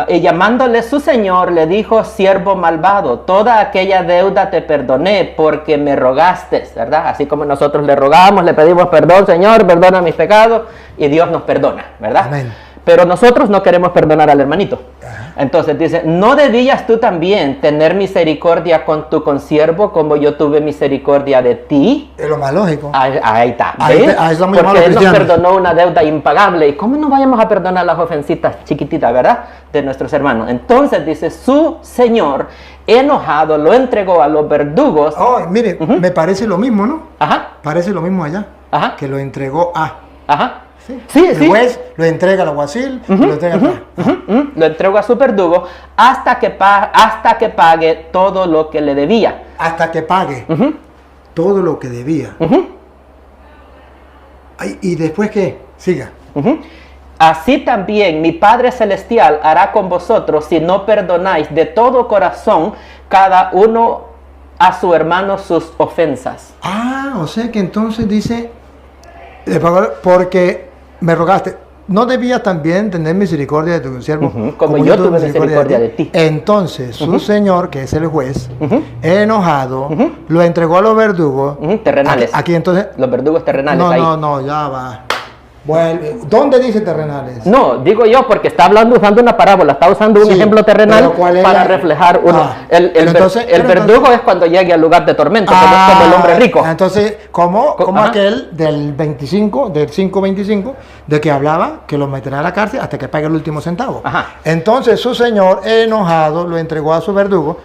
Y llamándole su señor, le dijo: siervo malvado, toda aquella deuda te perdoné porque me rogaste, ¿verdad? Así como nosotros le rogamos, le pedimos perdón, Señor, perdona mis pecados, y Dios nos perdona, ¿verdad? Amén. Pero nosotros no queremos perdonar al hermanito. Ajá. Entonces dice: ¿no debías tú también tener misericordia con tu consiervo como yo tuve misericordia de ti? Es lo más lógico. Ahí está. Ahí ¿ves? estamos Porque llamados Él nos cristianos. perdonó una deuda impagable. ¿Y cómo no vayamos a perdonar las ofensitas chiquititas, verdad? De nuestros hermanos. Entonces dice: su señor, enojado, lo entregó a los verdugos. Oh, mire, me parece lo mismo, ¿no? Ajá, Parece lo mismo allá. Ajá. Que lo entregó a. ajá. Sí. Sí, El sí. juez lo entrega al alguacil, lo entrega acá. Lo entregó a su verdugo hasta que pague todo lo que le debía. Hasta que pague todo lo que debía. Ay, ¿y después qué? Siga. Así también mi Padre Celestial hará con vosotros si no perdonáis de todo corazón cada uno a su hermano sus ofensas. Ah, o sea que entonces dice, porque me rogaste, ¿no debías también tener misericordia de tu siervo? Como yo tuve misericordia de ti. Entonces su señor, que es el juez, enojado, lo entregó a los verdugos. Terrenales. Aquí entonces... Los verdugos terrenales No, ahí. no, ya va. Vuelve. ¿Dónde dice terrenales? No, digo yo porque está usando una parábola, está usando un Sí, ejemplo terrenal pero ¿cuál es para la- reflejar uno. Ah, el pero entonces- el pero verdugo entonces- es cuando llegue al lugar de tormento, como el hombre rico. Entonces, como Ajá. aquel del 25, del 5:25, de que hablaba que lo meterá a la cárcel hasta que pague el último centavo. Ajá. Entonces su señor, enojado, lo entregó a su verdugo,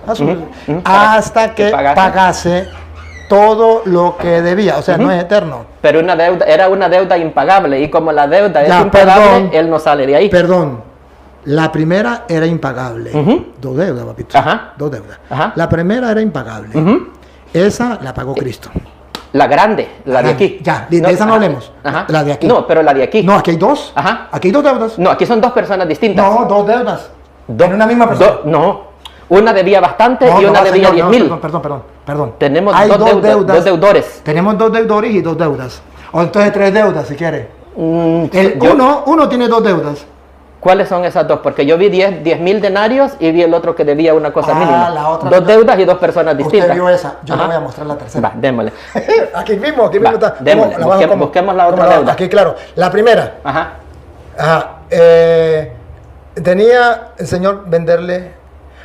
hasta que pagase todo lo que debía. O sea, no es eterno. Pero era una deuda impagable, y como la deuda Ya, es impagable, perdón. él no sale de ahí. Perdón, la primera era impagable. Dos deudas, papito. Ajá. Dos deudas. Ajá. La primera era impagable. Esa la pagó Cristo. La grande, la de aquí. Ya, de esa no hablemos. Ajá. La de aquí. No, pero la de aquí. No, aquí hay dos. Ajá. Aquí hay dos deudas. No, aquí son dos personas distintas. No, dos deudas. En una misma persona. No. Una debía bastante No, y una no, debía señor, 10,000. Perdón. Tenemos Hay dos deudores. Tenemos dos deudores y dos deudas. O entonces tres deudas, si quiere. Yo- Uno tiene dos deudas. ¿Cuáles son esas dos? Porque yo vi 10,000 denarios y vi el otro que debía una cosa mínima. La otra dos deudas y dos personas distintas. Usted vio esa. Yo le Ajá. voy a mostrar la tercera. Va, démosle. Aquí mismo Va, está. démosle. ¿Cómo? ¿Cómo? Busquemos la otra ¿Cómo? deuda. Aquí, claro. La primera. Ajá. Ajá. Tenía el señor venderle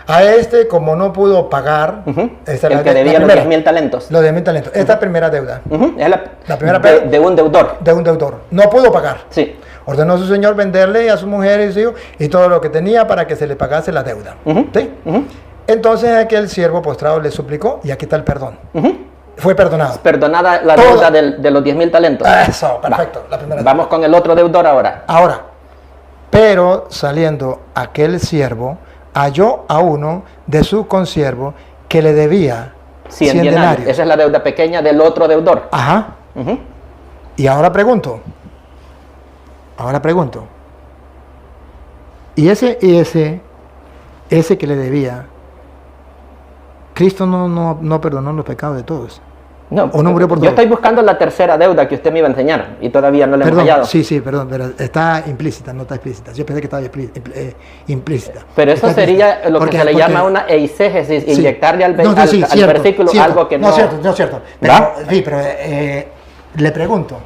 a este, como no pudo pagar. Esta es El la que debía la los primera. 10,000 talentos. Los 10,000 talentos. Esta es primera deuda Es La primera de un deudor. de un deudor. No pudo pagar. Sí. Ordenó a su señor venderle a su mujer y sus hijos y todo lo que tenía para que se le pagase la deuda. ¿Sí? Entonces aquel siervo postrado le suplicó y aquí está el perdón. Fue perdonado. Perdonada la Todo. deuda de los 10,000 talentos. Eso, perfecto. Va. La primera Vamos con el otro deudor ahora. Ahora, pero saliendo aquel siervo, halló a uno de sus consiervos que le debía 100 denarios. Esa es la deuda pequeña del otro deudor. Ajá. Ujú. Y ahora pregunto. Y ese que le debía, Cristo no perdonó los pecados de todos. No, ¿O no murió por yo todo? estoy buscando la tercera deuda que usted me iba a enseñar y todavía no le hemos Perdón, hallado. sí, perdón, pero está implícita, no está explícita. Yo pensé que estaba implícita. Pero eso Está sería explícita. lo que Porque- se le porque- llama una eisegesis, Sí. inyectarle al No, sí, al cierto, versículo cierto. algo que no... No, cierto. Pero, ¿Va? sí, pero le pregunto,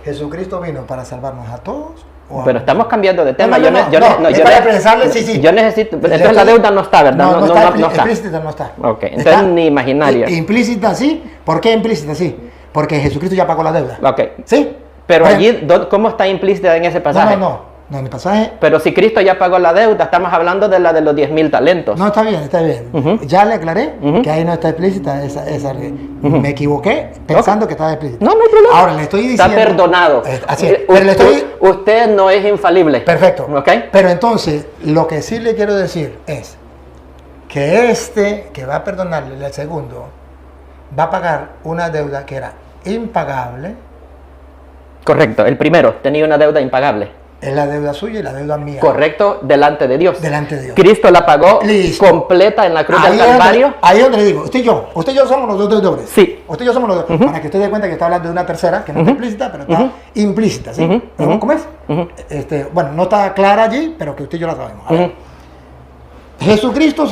¿Jesucristo vino para salvarnos a todos? O a Pero estamos cambiando de tema. No, es para pensarle, sí. Yo necesito... Entonces la deuda no está, ¿verdad? No, está no está. explícita, no está. Ok, entonces ni imaginaria. Implícita sí. ¿Por qué implícita sí? Porque Jesucristo ya pagó la deuda. Ok. ¿Sí? Pero Bueno, allí, ¿cómo está implícita en ese pasaje? No. No, en el pasaje. Pero si Cristo ya pagó la deuda, estamos hablando de la de los 10,000 talentos. No, está bien, está bien. Ya le aclaré que ahí no está explícita esa. Me equivoqué pensando que estaba explícita. No hay problema. Ahora le estoy diciendo. Está perdonado. Así es. Pero le estoy. Usted no es infalible. Perfecto. ¿Ok? Pero entonces, lo que sí le quiero decir es que este que va a perdonarle, el segundo, va a pagar una deuda que era impagable. Correcto. El primero tenía una deuda impagable. Es la deuda suya y la deuda mía. Correcto, delante de Dios. Delante de Dios. Cristo la pagó Listo. completa en la cruz del Calvario. Ahí es donde le digo, usted y yo somos los dos deudores. Sí. Usted y yo somos los dos. Para que usted dé cuenta que está hablando de una tercera, que no está explícita, pero está implícita, ¿sí? ¿Cómo es? Bueno, no está clara allí, pero que usted y yo la sabemos. A ver. Jesucristo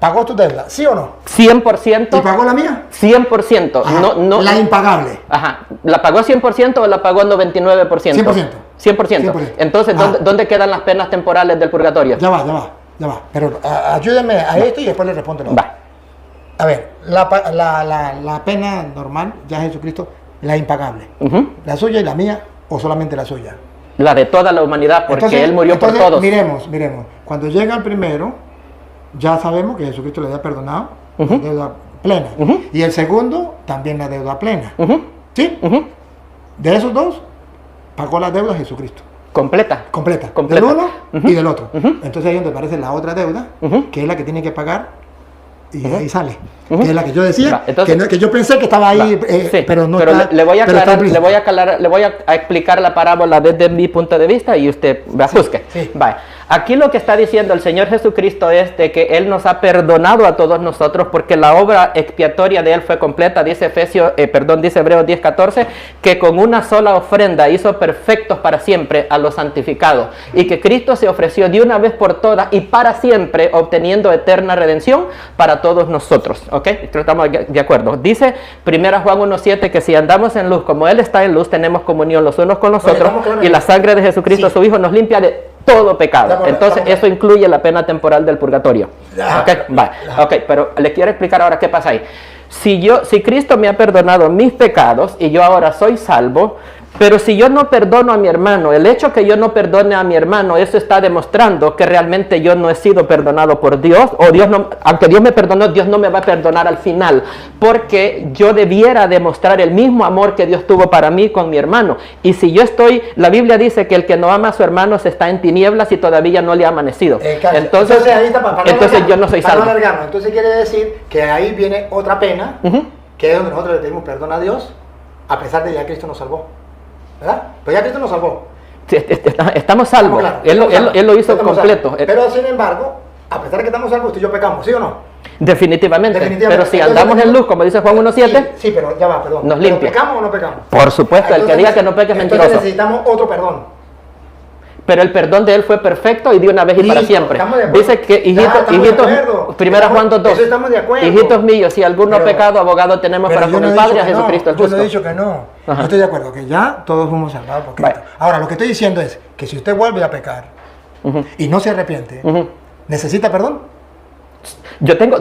pagó tu deuda, ¿sí o no? 100%. ¿Y pagó la mía? 100%. Ajá, No, la impagable. Ajá. ¿La pagó 100% o la pagó 99%? 100%. 100%. Entonces, ¿dónde quedan las penas temporales del purgatorio? Ya va. Pero ayúdeme a esto y después le respondo. Va. A ver, la pena normal, ya Jesucristo, la impagable. La suya y la mía, o solamente la suya. La de toda la humanidad, porque Él murió por todos. Miremos. Cuando llega el primero, ya sabemos que Jesucristo le ha perdonado la deuda plena. Y el segundo, también la deuda plena. ¿Sí? De esos dos, pagó la deuda Jesucristo. Completa. Del uno y del otro. Entonces ahí es donde aparece la otra deuda, que es la que tiene que pagar, y ahí sale. Que es la que yo decía, entonces, que yo pensé que estaba ahí, sí, pero no pero está. le voy a explicar la parábola desde mi punto de vista y usted busque. Sí. Vaya. Aquí lo que está diciendo el Señor Jesucristo es de que Él nos ha perdonado a todos nosotros porque la obra expiatoria de Él fue completa. Dice Hebreos 10:14, que con una sola ofrenda hizo perfectos para siempre a los santificados y que Cristo se ofreció de una vez por todas y para siempre, obteniendo eterna redención para todos nosotros. ¿Ok? Estamos de acuerdo. Dice 1 Juan 1:7 que si andamos en luz como Él está en luz, tenemos comunión los unos con los otros y la sangre de Jesucristo, su Hijo, nos limpia de todo pecado. Entonces eso incluye la pena temporal del purgatorio. Ok, pero le quiero explicar ahora qué pasa ahí. Si Cristo me ha perdonado mis pecados y yo ahora soy salvo, pero si yo no perdono a mi hermano, el hecho que yo no perdone a mi hermano, eso está demostrando que realmente yo no he sido perdonado por Dios, o Dios no, aunque Dios me perdonó, Dios no me va a perdonar al final, porque yo debiera demostrar el mismo amor que Dios tuvo para mí con mi hermano. Y si yo la Biblia dice que el que no ama a su hermano se está en tinieblas y todavía no le ha amanecido. Entonces yo no soy salvo. Entonces quiere decir que ahí viene otra pena, que es donde nosotros le pedimos perdón a Dios, a pesar de que ya Cristo nos salvó. ¿Verdad? Pero ya Cristo nos salvó. Sí, estamos salvos. Él lo hizo completo. Pero sin embargo, a pesar de que estamos salvos, usted y yo pecamos, ¿sí o no? Definitivamente. Pero si andamos en luz, como dice Juan 1:7, sí, pero ya va, perdón. Nos limpia. ¿Pecamos o no pecamos? Por supuesto, el que diga que no peque es mentiroso. Entonces necesitamos otro perdón. Pero el perdón de Él fue perfecto y de una vez y para siempre. Dice que, hijitos, 1 Juan 2:2, hijitos míos, si alguno ha pecado, abogado tenemos para con el Padre, a Jesucristo el justo. Yo no he dicho que no. Yo estoy de acuerdo, que ya todos fuimos salvados por Cristo. Ahora, lo que estoy diciendo es que si usted vuelve a pecar y no se arrepiente, ¿necesita perdón? Yo tengo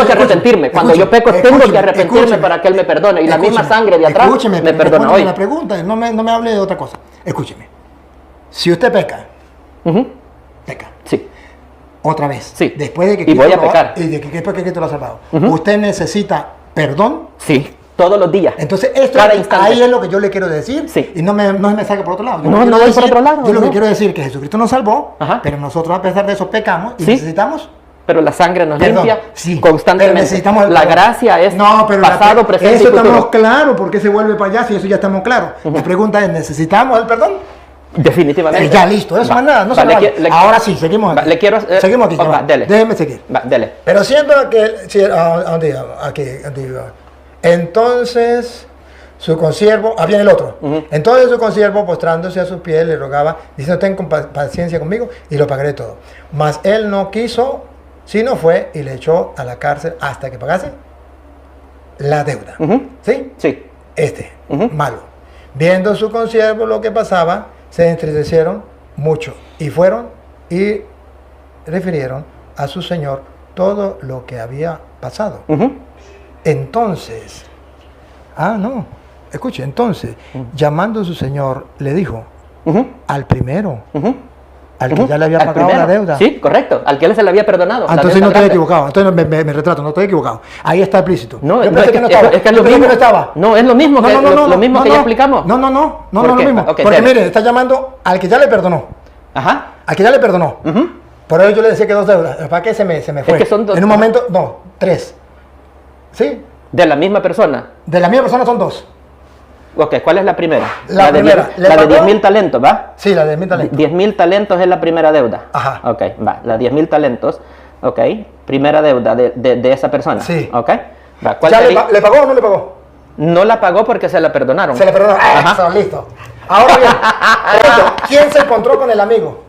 que arrepentirme. Cuando yo peco, tengo que arrepentirme para que Él me perdone. Y la misma sangre de atrás me perdona hoy. La pregunta, no me hable de otra cosa. Escúcheme. Si usted peca, peca. Sí. Otra vez. Sí. Después de que Cristo voy a pecar. Y de que Cristo lo ha salvado. ¿Usted necesita perdón? Sí. Todos los días. Entonces, ahí es lo que yo le quiero decir. Sí. Y no me saque por otro lado. No voy por otro lado. Yo lo que quiero decir es que Jesucristo nos salvó, pero nosotros a pesar de eso pecamos y necesitamos. Pero la sangre nos limpia constantemente. Necesitamos la gracia es pasado, presente eso y futuro. Estamos claros. ¿Por qué se vuelve para allá si eso ya estamos claros? La pregunta es, ¿necesitamos el perdón? Definitivamente. Ya listo, eso más nada, no se vale. Ahora sí, seguimos aquí. Seguimos aquí. Dele. Déjeme seguir. Dele. Pero siendo que, entonces su consiervo, viene el otro. Entonces su consiervo, postrándose a sus pies, le rogaba, diciendo, ten paciencia conmigo y lo pagaré todo. Mas él no quiso, sino fue y le echó a la cárcel hasta que pagase la deuda. ¿Sí? Sí. Malo. Viendo su consiervo lo que pasaba, se entristecieron mucho y fueron y refirieron a su señor todo lo que había pasado. Entonces, entonces, llamando a su señor, le dijo, Al primero. Al que ya le había pagado la deuda. Sí, correcto. Al que él se le había perdonado. Entonces no estoy equivocado. Entonces me retrato, no estoy equivocado. Ahí está explícito. No, yo no, es que no estaba. Es que es lo mismo. No estaba. No, es lo mismo que, lo mismo que ya explicamos. No, lo mismo. Okay, porque mire, está llamando al que ya le perdonó. Ajá. Al que ya le perdonó. Por eso yo le decía que 2 deudas. ¿Para qué se me fue? Es que son 2. En un momento, no, 3. ¿Sí? ¿De la misma persona? De la misma persona son 2. Ok, ¿cuál es la primera? La primera. La de 10.000 talentos, ¿va? Sí, la de 10.000 talentos. 10.000 talentos es la primera deuda. Ajá. Ok, va. La 10.000 talentos, ok. Primera deuda de esa persona. Sí. Ok. Va. ¿Cuál ¿Ya le pagó o no le pagó? No la pagó porque se la perdonaron. Se la perdonaron. Eso, listo. Ahora bien, ¿quién se encontró con el amigo?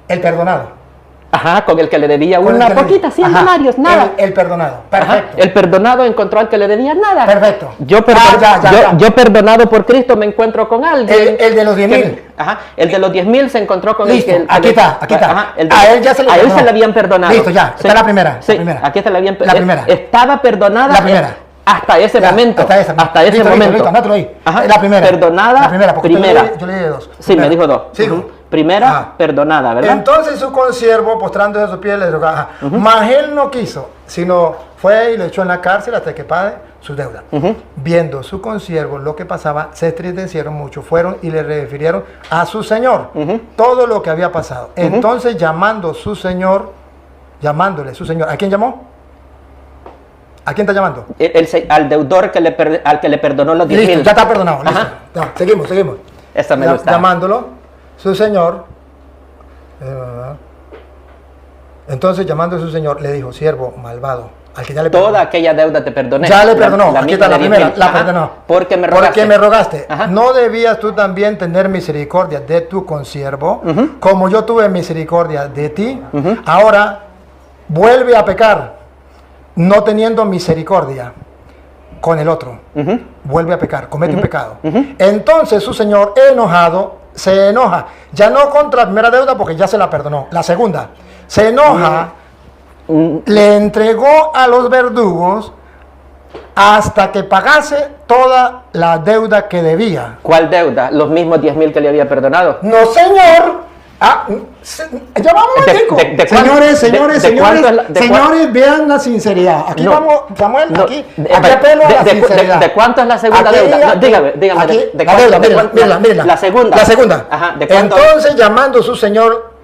El perdonado. Ajá, con el que le debía una poquita, 100 denarios, nada. El perdonado, perfecto. Ajá. El perdonado encontró al que le debía nada. Perfecto. Yo perdonado por Cristo me encuentro con alguien. El de los 10.000. Ajá, el de los 10.000 se encontró con listo, el que... aquí está. Ajá, a él ya se le a él se le habían perdonado. Listo, ya, está la primera. Sí, la primera. aquí se le habían La primera. Estaba perdonada. La primera. Hasta ese momento. Hasta ese momento. Listo, anótalo ahí. Ajá. La primera. Perdonada. La primera, porque primera. yo le dije 2. Sí, me dijo 2. Sigo. Primera, perdonada, ¿verdad? Entonces su consiervo, postrándose a sus pies, le dijo, mas él no quiso, sino fue y lo echó en la cárcel hasta que pague su deuda. Viendo su consiervo lo que pasaba, se entristecieron mucho, fueron y le refirieron a su señor todo lo que había pasado. Entonces llamándole su señor, ¿a quién llamó? ¿A quién está llamando? Al deudor al que le perdonó los 10.000. Listo, ya está perdonado, listo. Ya, seguimos. Esa me gusta. Llamándolo, su señor, entonces llamando a su señor, le dijo, siervo malvado, al que ya le perdonó. Toda aquella deuda te perdoné. Ya le perdonó, aquí está la primera, la perdonó. Porque me rogaste. Porque me rogaste. ¿No debías tú también tener misericordia de tu consiervo, como yo tuve misericordia de ti? Ahora, vuelve a pecar, no teniendo misericordia con el otro. Vuelve a pecar, comete un pecado. Entonces su señor, enojado, se enoja, ya no contra la primera deuda porque ya se la perdonó, la segunda, se enoja, le entregó a los verdugos hasta que pagase toda la deuda que debía. ¿Cuál deuda? Los mismos 10.000 que le había perdonado. No, señor. Ya vamos, señores, vean la sinceridad. Aquí vamos, Samuel, aquí apelo a la sinceridad. ¿De cuánto es la segunda deuda? Dígame. Mírala. La segunda. Ajá, entonces, llamando a su señor,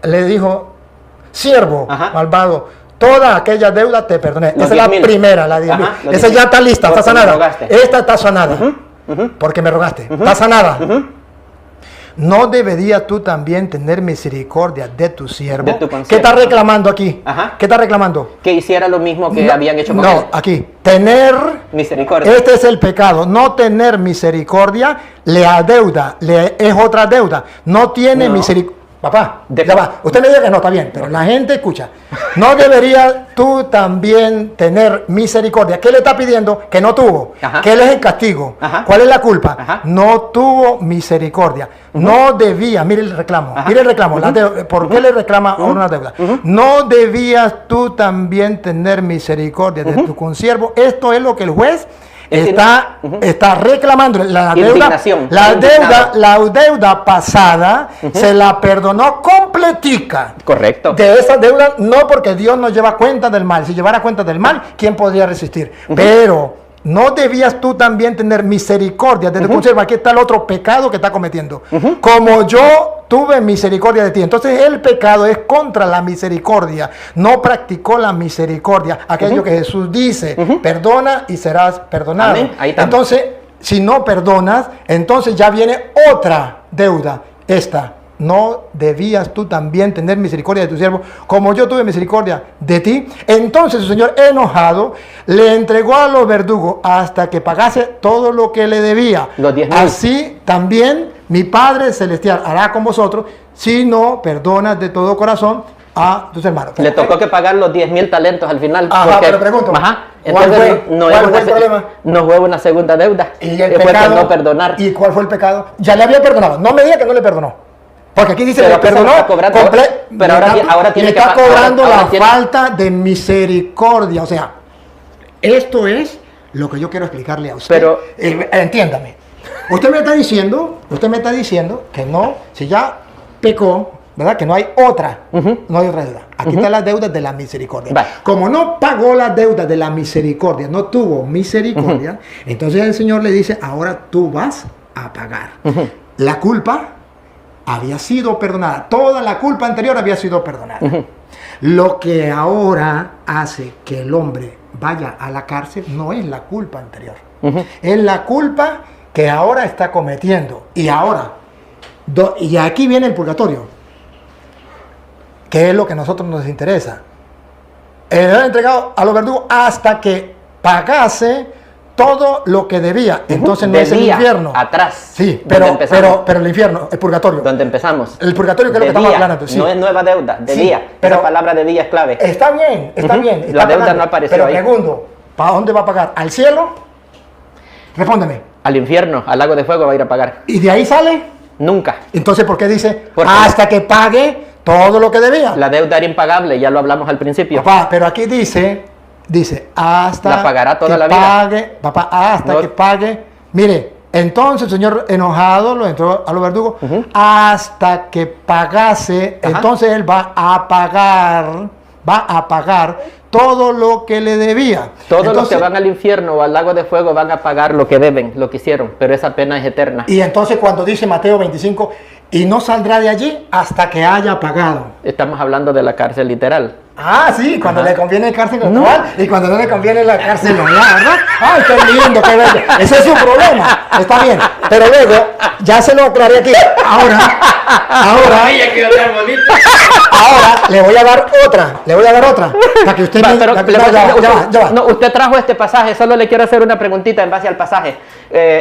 le dijo, siervo malvado, toda aquella deuda te perdoné. Esa es la primera, la 10.000. Esa ya está lista, está sanada. Esta está sanada. Porque me rogaste. Está sanada. ¿No deberías tú también tener misericordia de tu siervo? ¿Qué está reclamando aquí? ¿Qué está reclamando? Que hiciera lo mismo que habían hecho con él. No, aquí. Tener misericordia. Este es el pecado. No tener misericordia le adeuda, es otra deuda. No tiene misericordia. Papá, ya va. Usted me dice que no, está bien, pero la gente escucha. ¿No deberías tú también tener misericordia? ¿Qué le está pidiendo? Que no tuvo. ¿Qué es el castigo? ¿Cuál es la culpa? No tuvo misericordia. No debía, mire el reclamo. Mire el reclamo. ¿Por qué le reclama a una deuda? No debías tú también tener misericordia de tu consiervo. Esto es lo que el juez está reclamando. La deuda pasada se la perdonó completica. Correcto. De esa deuda, no porque Dios no lleva cuenta del mal. Si llevara cuenta del mal, ¿quién podría resistir? Pero ¿no debías tú también tener misericordia de tu consiervo? Aquí está el otro pecado que está cometiendo. Como yo tuve misericordia de ti. Entonces el pecado es contra la misericordia. No practicó la misericordia. Aquello que Jesús dice, perdona y serás perdonado. Entonces, si no perdonas, entonces ya viene otra deuda. Esta. ¿No debías tú también tener misericordia de tu siervo, como yo tuve misericordia de ti? Entonces su señor, enojado, le entregó a los verdugos hasta que pagase todo lo que le debía. Así también mi Padre Celestial hará con vosotros, si no perdonas de todo corazón a tus hermanos. Le tocó que pagar los 10.000 talentos al final. Pero pregunto, entonces ¿cuál fue el problema? No fue una segunda deuda. ¿Y el pecado? No perdonar. ¿Y cuál fue el pecado? Ya le había perdonado. No me diga que no le perdonó. Porque aquí dice que le perdonó, pero ahora tiene que pagar. Está cobrando la falta de misericordia. O sea, esto es lo que yo quiero explicarle a usted. Pero entiéndame. Usted me está diciendo que no, si ya pecó, ¿verdad? Que no hay otra, no hay otra deuda. Aquí están las deudas de la misericordia. Vale. Como no pagó las deudas de la misericordia, no tuvo misericordia, entonces el Señor le dice, ahora tú vas a pagar. La culpa había sido perdonada, toda la culpa anterior había sido perdonada. Lo que ahora hace que el hombre vaya a la cárcel no es la culpa anterior, es la culpa que ahora está cometiendo. Y ahora, y aquí viene el purgatorio, que es lo que a nosotros nos interesa. Era entregado a los verdugos hasta que pagase todo lo que debía. Entonces no es el infierno. Atrás. Sí, pero el infierno, el purgatorio. Donde empezamos. El purgatorio que es lo que estamos hablando. Sí. No es nueva deuda, debía. Sí, pero esa palabra debía es clave. Está bien, está bien. La deuda no apareció pero ahí. Pero pregunto, ¿para dónde va a pagar? ¿Al cielo? Respóndeme. Al infierno, al lago de fuego va a ir a pagar. ¿Y de ahí sale? Nunca. Entonces, ¿por qué dice ¿Por qué? hasta que pague todo lo que debía? La deuda era impagable, ya lo hablamos al principio. Papá, pero aquí dice hasta la pagará toda que la vida. Pague, papá, hasta No. que pague. Mire, entonces el Señor enojado lo entró a los verdugos hasta que pagase. Ajá. Entonces él va a pagar todo lo que le debía. Todos los Entonces, que van al infierno o al lago de fuego van a pagar lo que deben, lo que hicieron, pero esa pena es eterna. y entonces cuando dice Mateo 25, y no saldrá de allí hasta que haya pagado. Estamos hablando de la cárcel literal. Ah, sí, cuando Ajá. le conviene el cárcel No. virtual y cuando no le conviene la cárcel online, ¿verdad? Ay, qué lindo, qué bello. Ese es su problema. Está bien. Pero luego, ya se lo aclaré aquí. Ahora le voy a dar otra. Para que usted Va, me- pero ya va. No, usted trajo este pasaje, solo le quiero hacer una preguntita en base al pasaje.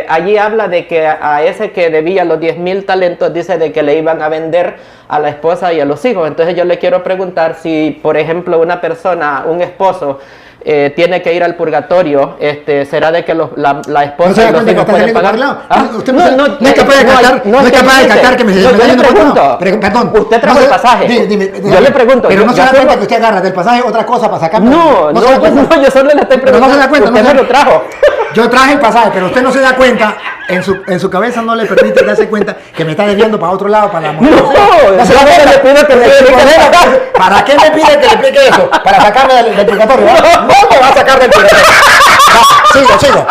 Allí habla de que a ese que debía los 10,000 talentos, dice de que le iban a vender a la esposa y a los hijos. Entonces yo le quiero preguntar si, por ejemplo, una persona, un esposo, tiene que ir al purgatorio, ¿será de que la esposa ¿No se da y los cuenta que hijos está pueden saliendo pagar? por el lado? ¿Ah? Usted no es capaz de captar, no es capaz de captar que me yo está le yendo por otro lado. pregunto, Perdón. usted trajo No se- el pasaje. dime, Yo le pregunto. Pero no se da tengo- cuenta que usted agarra del pasaje otra cosa para sacar. No, se da cuenta. yo solo le estoy Pero no preguntando. se da cuenta. Usted no se me da- lo trajo. Yo traje el pasaje, pero usted no se da cuenta, en su cabeza no le permite darse cuenta que me está debiendo para otro lado, para la mujer. No, se da yo cuenta. le pido que me explique el pasaje. ¿Para qué me pide que le explique eso? Para sacarme del purgatorio. No me va a sacar del purgatorio. Va, sigo.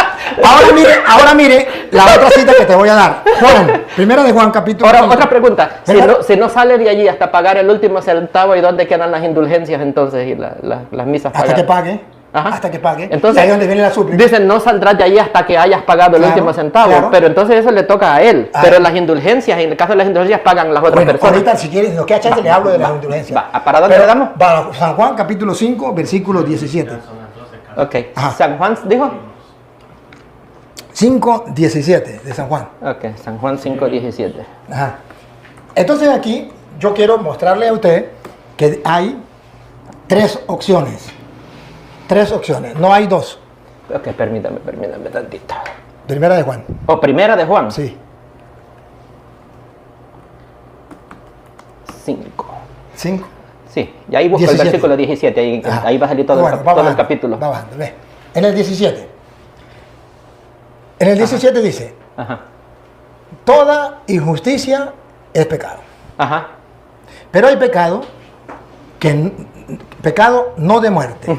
Ahora mire la otra cita que te voy a dar. Juan, primera de Juan, capítulo Ahora, 5. otra pregunta. ¿Verdad? Si no sale de allí hasta pagar el último centavo, ¿y dónde quedan las indulgencias entonces y las misas Hasta pagadas? que pague. Ajá. Hasta que pague. Entonces, y ahí es donde viene la súplica. Dicen, no saldrás de allí hasta que hayas pagado el Claro, último centavo. claro. Pero entonces eso le toca a él. Ah. Pero las indulgencias, en el caso de las indulgencias, pagan las otras Bueno, personas. ahorita si quieres, nos queda chance, le hablo de las indulgencias. ¿Para dónde le damos? Para San Juan, capítulo 5, versículo 17. Ok. Ajá. ¿San Juan dijo? 5:17 de San Juan. Ok, San Juan 5:17. Ajá. Entonces aquí yo quiero mostrarle a usted que hay tres opciones. No hay dos. Ok, permítame tantito. Primera de Juan. O primera de Juan. Sí. 5. 5. Sí, y ahí busco 17. el versículo 17, ahí va a salir todo, Bueno, el, va todo el bajando, capítulo. va bajando, ve. En el 17. En el 17 dice, Ajá, toda injusticia es pecado. ajá, Pero hay pecado no de muerte.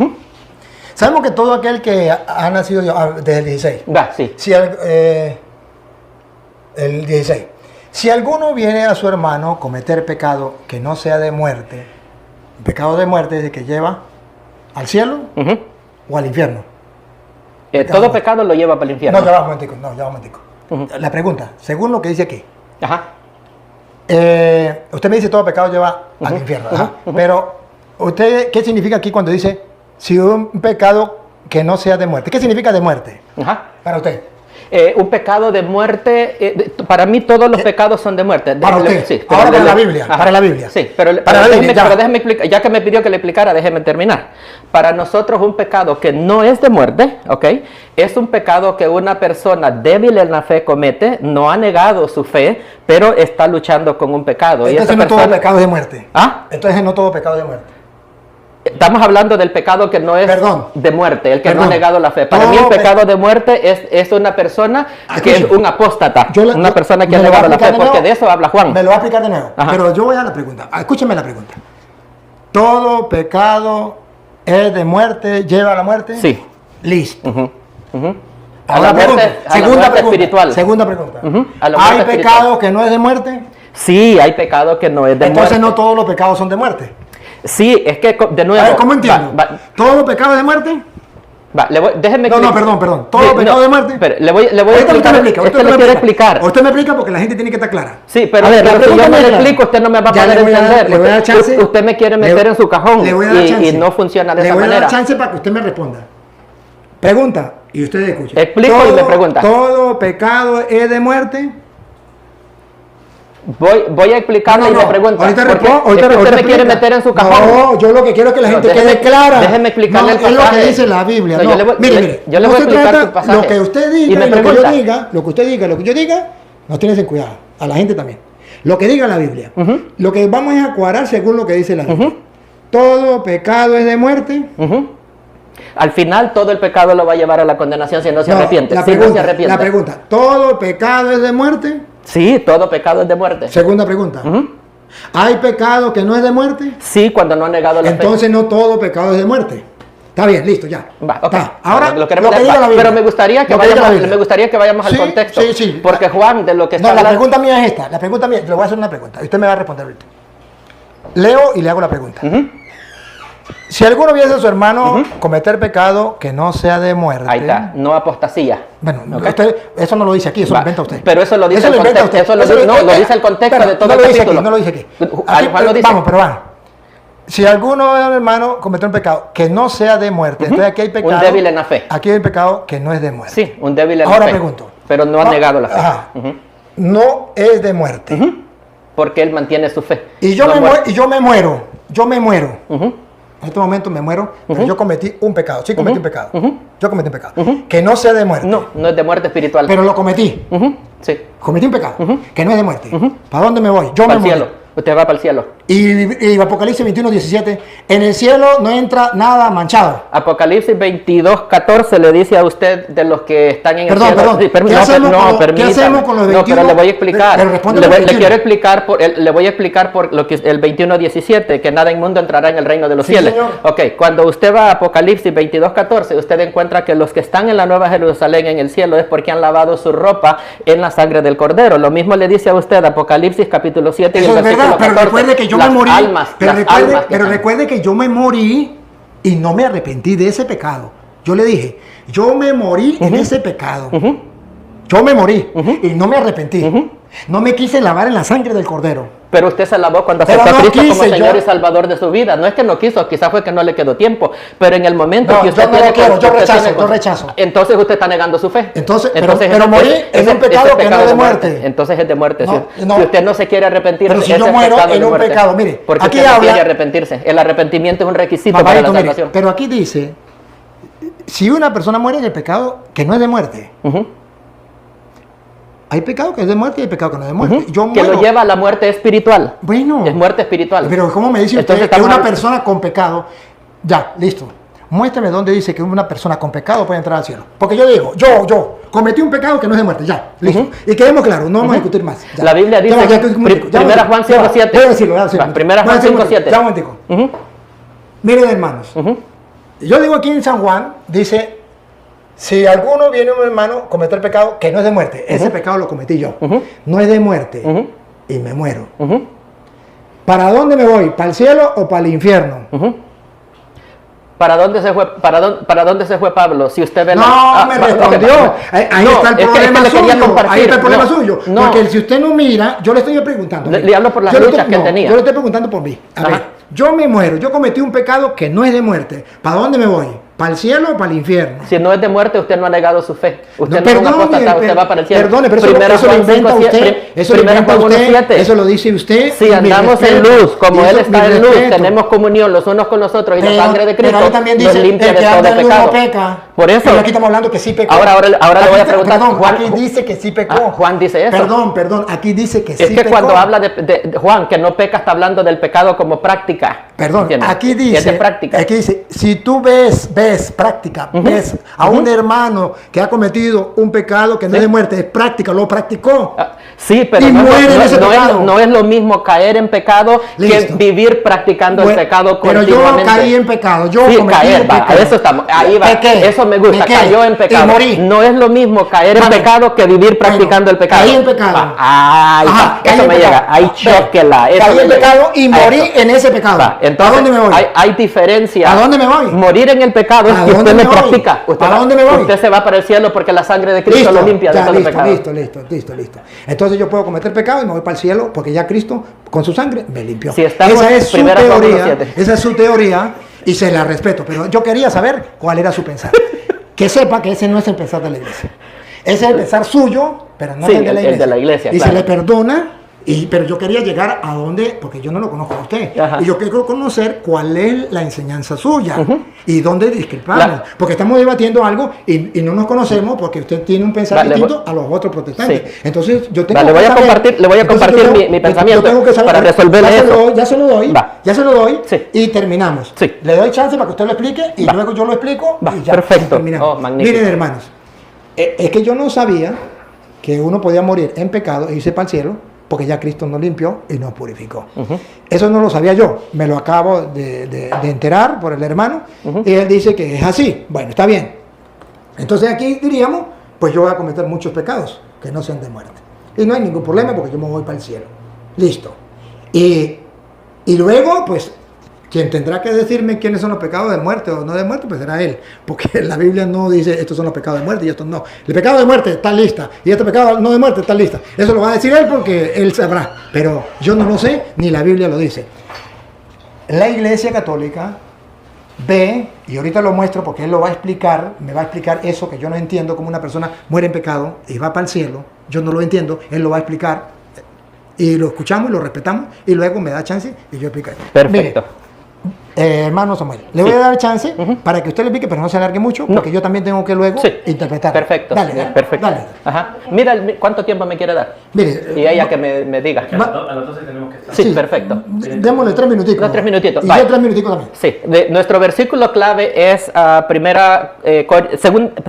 Sabemos que todo aquel que ha nacido desde el 16. va, sí. Si el 16. Si alguno viene a su hermano a cometer pecado que no sea de muerte, pecado de muerte es el que lleva al cielo Ujú. o al infierno. Todo pecado lo lleva para el infierno. No, ya va un momentico. Ujú. La pregunta, según lo que dice aquí, Ajá, usted me dice todo pecado lleva al infierno, ajá. Pero, ¿usted qué significa aquí cuando dice si un pecado que no sea de muerte? ¿Qué significa de muerte ajá. para usted? Un pecado de muerte, para mí todos los pecados son de muerte. Para usted. Sí, Ahora pero para la Biblia, ajá. para la Biblia. Sí, pero, Para la Biblia, ya. pero déjeme explicar, ya que me pidió que le explicara, déjeme terminar. Para nosotros un pecado que no es de muerte, ¿ok? Es un pecado que una persona débil en la fe comete, no ha negado su fe, pero está luchando con un pecado. Entonces y no esa todo persona... pecado es de muerte. ¿Ah? Entonces no todo pecado es de muerte. Estamos hablando del pecado que no es de muerte, el que no ha negado la fe. Para mí el pecado de muerte es una persona que es un apóstata, una persona que ha negado la fe, porque de eso habla Juan. Me lo va a explicar de nuevo, pero yo voy a la pregunta. Escúcheme la pregunta. ¿Todo pecado es de muerte, lleva a la muerte? Sí. Listo. A la muerte, espiritual. Segunda pregunta. ¿Hay pecado que no es de muerte? Sí, hay pecado que no es de muerte. Entonces no todos los pecados son de muerte. Sí, es que de nuevo... A ver, ¿cómo entiendo? ¿Todo pecado es de muerte? Déjeme perdón. ¿Todo pecado de muerte? Pero le voy a explicar. Usted me explica porque la gente tiene que estar clara. Sí, pero si yo no le explico, usted no me va a poder entender. Le voy a dar chance. Usted me quiere meter en su cajón y no funciona de esa manera. Le voy a dar chance para que usted me responda. Pregunta y usted escucha. Explico y me pregunta. ¿Todo pecado es de muerte? Voy a explicarle y me pregunta. Ahorita usted me quiere meter en su cajón. No, yo lo que quiero es que la gente quede clara. Déjeme explicarle el pasaje. Es lo que dice la Biblia. Mire, yo le voy a explicar su pasaje. Lo que usted diga, lo que yo diga, lo que yo diga, nos tienes en cuidado. A la gente también. Lo que diga la Biblia. Lo que vamos es a cuadrar según lo que dice la Biblia. Todo pecado es de muerte. Al final todo el pecado lo va a llevar a la condenación si no se arrepiente. La pregunta, ¿todo pecado es de muerte? Sí, todo pecado es de muerte. Segunda pregunta. ¿Hay pecado que no es de muerte? Sí, cuando no ha negado la fe. Entonces no todo pecado es de muerte. Está bien, listo, ya. Ahora lo queremos pero me gustaría que vayamos al contexto. Sí. Porque Juan, de lo que está hablando... la pregunta mía es esta. Le voy a hacer una pregunta. Y usted me va a responder ahorita. Leo y le hago la pregunta. Si alguno viese a su hermano cometer pecado que no sea de muerte. Ahí está, no apostasía. Bueno, eso no lo dice aquí, eso lo inventa usted. Pero eso lo dice el contexto. Lo dice el contexto de todo el capítulo. No lo dice aquí. Juan lo dice. Vamos. Si alguno de los hermanos cometió un pecado que no sea de muerte, entonces aquí hay pecado. Un débil en la fe. Aquí hay un pecado que no es de muerte. Sí, un débil en la fe. Ahora pregunto. Pero no ha negado la fe. No es de muerte. Porque él mantiene su fe. Y yo me muero. En este momento me muero, pero yo cometí un pecado. Sí, cometí un pecado. Yo cometí un pecado. Que no sea de muerte. No es de muerte espiritual. Pero lo cometí. Sí. Cometí un pecado que no es de muerte. ¿Para dónde me voy? Yo me muero. Usted va para el cielo. Y Apocalipsis 21:17, en el cielo no entra nada manchado. Apocalipsis 22:14 le dice a usted de los que están en el cielo. Perdón. ¿Qué hacemos con los 21? No, pero le voy a explicar. Le voy a explicar por lo que el 21:17, que nada inmundo entrará en el reino de los cielos. Señor. Ok, cuando usted va a Apocalipsis 22:14, usted encuentra que los que están en la Nueva Jerusalén en el cielo es porque han lavado su ropa en la sangre del Cordero. Lo mismo le dice a usted Apocalipsis capítulo 7 y el versículo 14. Pero recuerde que yo me morí. Pero recuerde que yo me morí y no me arrepentí de ese pecado. Yo le dije, yo me morí en ese pecado. Yo me morí y no me arrepentí. No me quise lavar en la sangre del Cordero. Pero usted se lavó cuando aceptó a Cristo como Señor y Salvador de su vida. No es que no quiso, quizás fue que no le quedó tiempo. Pero en el momento que usted yo rechazo. Entonces usted está negando su fe. Pero morí en un pecado que no es de muerte. Entonces es de muerte. Si usted no se quiere arrepentir, pero si yo muero en un pecado, mire, porque aquí usted no quiere arrepentirse. El arrepentimiento es un requisito para la salvación. Pero aquí dice, si una persona muere en el pecado que no es de muerte. Hay pecado que es de muerte y hay pecado que no es de muerte. Que lo lleva a la muerte espiritual. Bueno. Es muerte espiritual. Pero ¿cómo me dice usted que una persona con pecado... Ya, listo. Muéstrame dónde dice que una persona con pecado puede entrar al cielo. Porque yo digo, yo cometí un pecado que no es de muerte. Ya, listo. Y quedemos claros, no vamos a discutir más. Ya. La Biblia dice Primera Juan 5:7. Voy a decirlo. Primera Juan 5:7. Ya un momentico. Miren, hermanos. Yo digo aquí en San Juan, dice... Si alguno viene un hermano a cometer pecado que no es de muerte, ese pecado lo cometí yo, no es de muerte y me muero. ¿Para dónde me voy? ¿Para el cielo o para el infierno? ¿Para dónde se fue Pablo? Si usted ve me respondió. Ahí está el problema suyo. Ahí está el problema suyo. Porque si usted no mira, yo le estoy preguntando. Le hablo por las luchas que él tenía. Yo le estoy preguntando por mí. A ver, yo me muero, yo cometí un pecado que no es de muerte. ¿Para dónde me voy? ¿Para el cielo o para el infierno? Si no es de muerte, usted no ha negado su fe. Usted no es un apóstata, usted va para el cielo. Perdone, pero eso lo inventa usted. Eso lo inventa usted. Eso lo dice usted. Si andamos en luz, como Él está en luz, tenemos comunión los unos con los otros y la sangre de Cristo nos limpia de todo pecado. Por eso. Pero aquí estamos hablando que sí pecó. Ahora le voy a preguntar. Juan, aquí dice que sí pecó. Juan dice eso. Perdón, aquí dice que sí pecó. Es que cuando habla de Juan, que no peca, está hablando del pecado como práctica. Perdón, ¿entiendes? aquí Es de dice, práctica. si tú ves práctica, ves a un hermano que ha cometido un pecado que no es de muerte, es práctica, lo practicó. Sí, pero Y muere en ese pecado. no es lo mismo caer en pecado que Listo. vivir practicando el Bueno, pecado pero continuamente. yo caí en pecado, yo Sí, cometí caer, un va, pecado. a eso estamos, ahí va, Pequé, eso me gusta, pequé, cayó en pecado. y morí. No es lo mismo caer en Vale. pecado que vivir practicando el pecado. Caí en pecado. Va, ahí Ajá, va, caí eso en me pecado. llega, ahí chóquela. eso Caí me en llega. pecado y A morí eso. en ese pecado. Va, entonces, ¿A dónde me voy? Hay diferencia. ¿A dónde me voy? Morir en el pecado es ¿A que dónde usted me lo voy? practica. Usted ¿A dónde me voy? Usted se va para el cielo porque la sangre de Cristo lo limpia de ya, todo el pecado. listo. Entonces yo puedo cometer pecado y me voy para el cielo porque ya Cristo con su sangre me limpió. Si estamos esa en es su Primera Corintios teoría, 7. esa es su teoría y se la respeto, pero yo quería saber cuál era su pensar. Que sepa que ese no es el pensar de la iglesia. Ese es el pensar suyo, pero no Sí, es el de la el iglesia. de la iglesia, y claro. se le perdona. Pero yo quería llegar a donde, porque yo no lo conozco a usted, Ajá. y yo quiero conocer cuál es la enseñanza suya y dónde discrepamos, La- porque estamos debatiendo algo y no nos conocemos porque usted tiene un pensar Vale, distinto a los otros protestantes. Sí. Entonces yo tengo Vale, que saber, le voy a entonces compartir yo tengo- mi yo pensamiento tengo que saber- para resolverle eso. Ya se lo doy, Va. ya se lo doy Sí. y terminamos. Sí. Le doy chance para que usted lo explique y Va. luego yo lo explico Va, y ya perfecto. terminamos. Oh, magnífico. Miren, hermanos, es que yo no sabía que uno podía morir en pecado e irse para el cielo porque ya Cristo nos limpió y nos purificó. Eso no lo sabía yo, me lo acabo de enterar por el hermano y él dice que es así. Bueno, está bien. Entonces aquí diríamos, pues yo voy a cometer muchos pecados que no sean de muerte. Y no hay ningún problema porque yo me voy para el cielo. Listo. Y luego, pues, quien tendrá que decirme quiénes son los pecados de muerte o no de muerte, pues será él. Porque la Biblia no dice estos son los pecados de muerte y estos no. El pecado de muerte está lista y este pecado no de muerte está lista. Eso lo va a decir él porque él sabrá. Pero yo no lo sé, ni la Biblia lo dice. La Iglesia Católica ve, y ahorita lo muestro porque él lo va a explicar, me va a explicar eso que yo no entiendo, como una persona muere en pecado y va para el cielo. Yo no lo entiendo, él lo va a explicar. Y lo escuchamos y lo respetamos y luego me da chance y yo explico. Perfecto. Mire, hermano Samuel, le voy a dar chance para que usted le explique, pero no se alargue mucho, porque yo también tengo que luego Sí. interpretar. Perfecto. Dale. Perfecto. Dale. Ajá. Mira, ¿cuánto tiempo me quiere dar? Mire, Y ella que me diga. Que a las 12 tenemos que estar. Sí, perfecto. Démosle 3 minutitos. Unos 3 minutitos, Y vale. yo 3 minutitos también. Sí, nuestro versículo clave es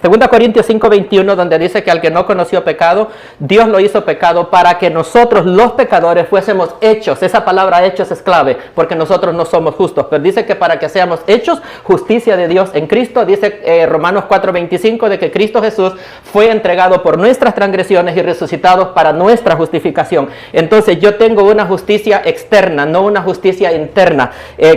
segunda Corintios 5:21, donde dice que al que no conoció pecado, Dios lo hizo pecado para que nosotros los pecadores fuésemos hechos. Esa palabra hechos es clave, porque nosotros no somos justos, pero dice que para que seamos hechos justicia de Dios en Cristo. Dice Romanos 4:25 de que Cristo Jesús fue entregado por nuestras transgresiones y resucitado para nuestra justificación. Entonces yo tengo una justicia externa, no una justicia interna.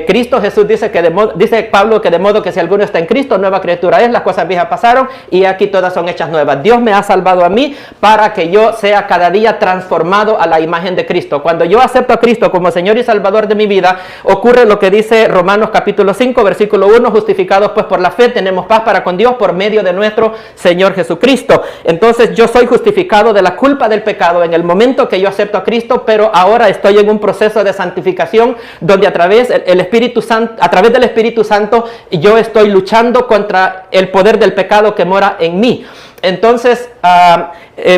Cristo Jesús dice dice Pablo que de modo que si alguno está en Cristo, nueva criatura es, las cosas viejas pasaron y aquí todas son hechas nuevas. Dios me ha salvado a mí para que yo sea cada día transformado a la imagen de Cristo. Cuando yo acepto a Cristo como Señor y Salvador de mi vida, ocurre lo que dice Romanos capítulo 5, versículo 1, justificados pues por la fe, tenemos paz para con Dios por medio de nuestro Señor Jesucristo. Entonces yo soy justificado de la culpa del pecado en el momento que yo acepto a Cristo, pero ahora estoy en un proceso de santificación donde a través del Espíritu Santo yo estoy luchando contra el poder del pecado que mora en mí. Entonces,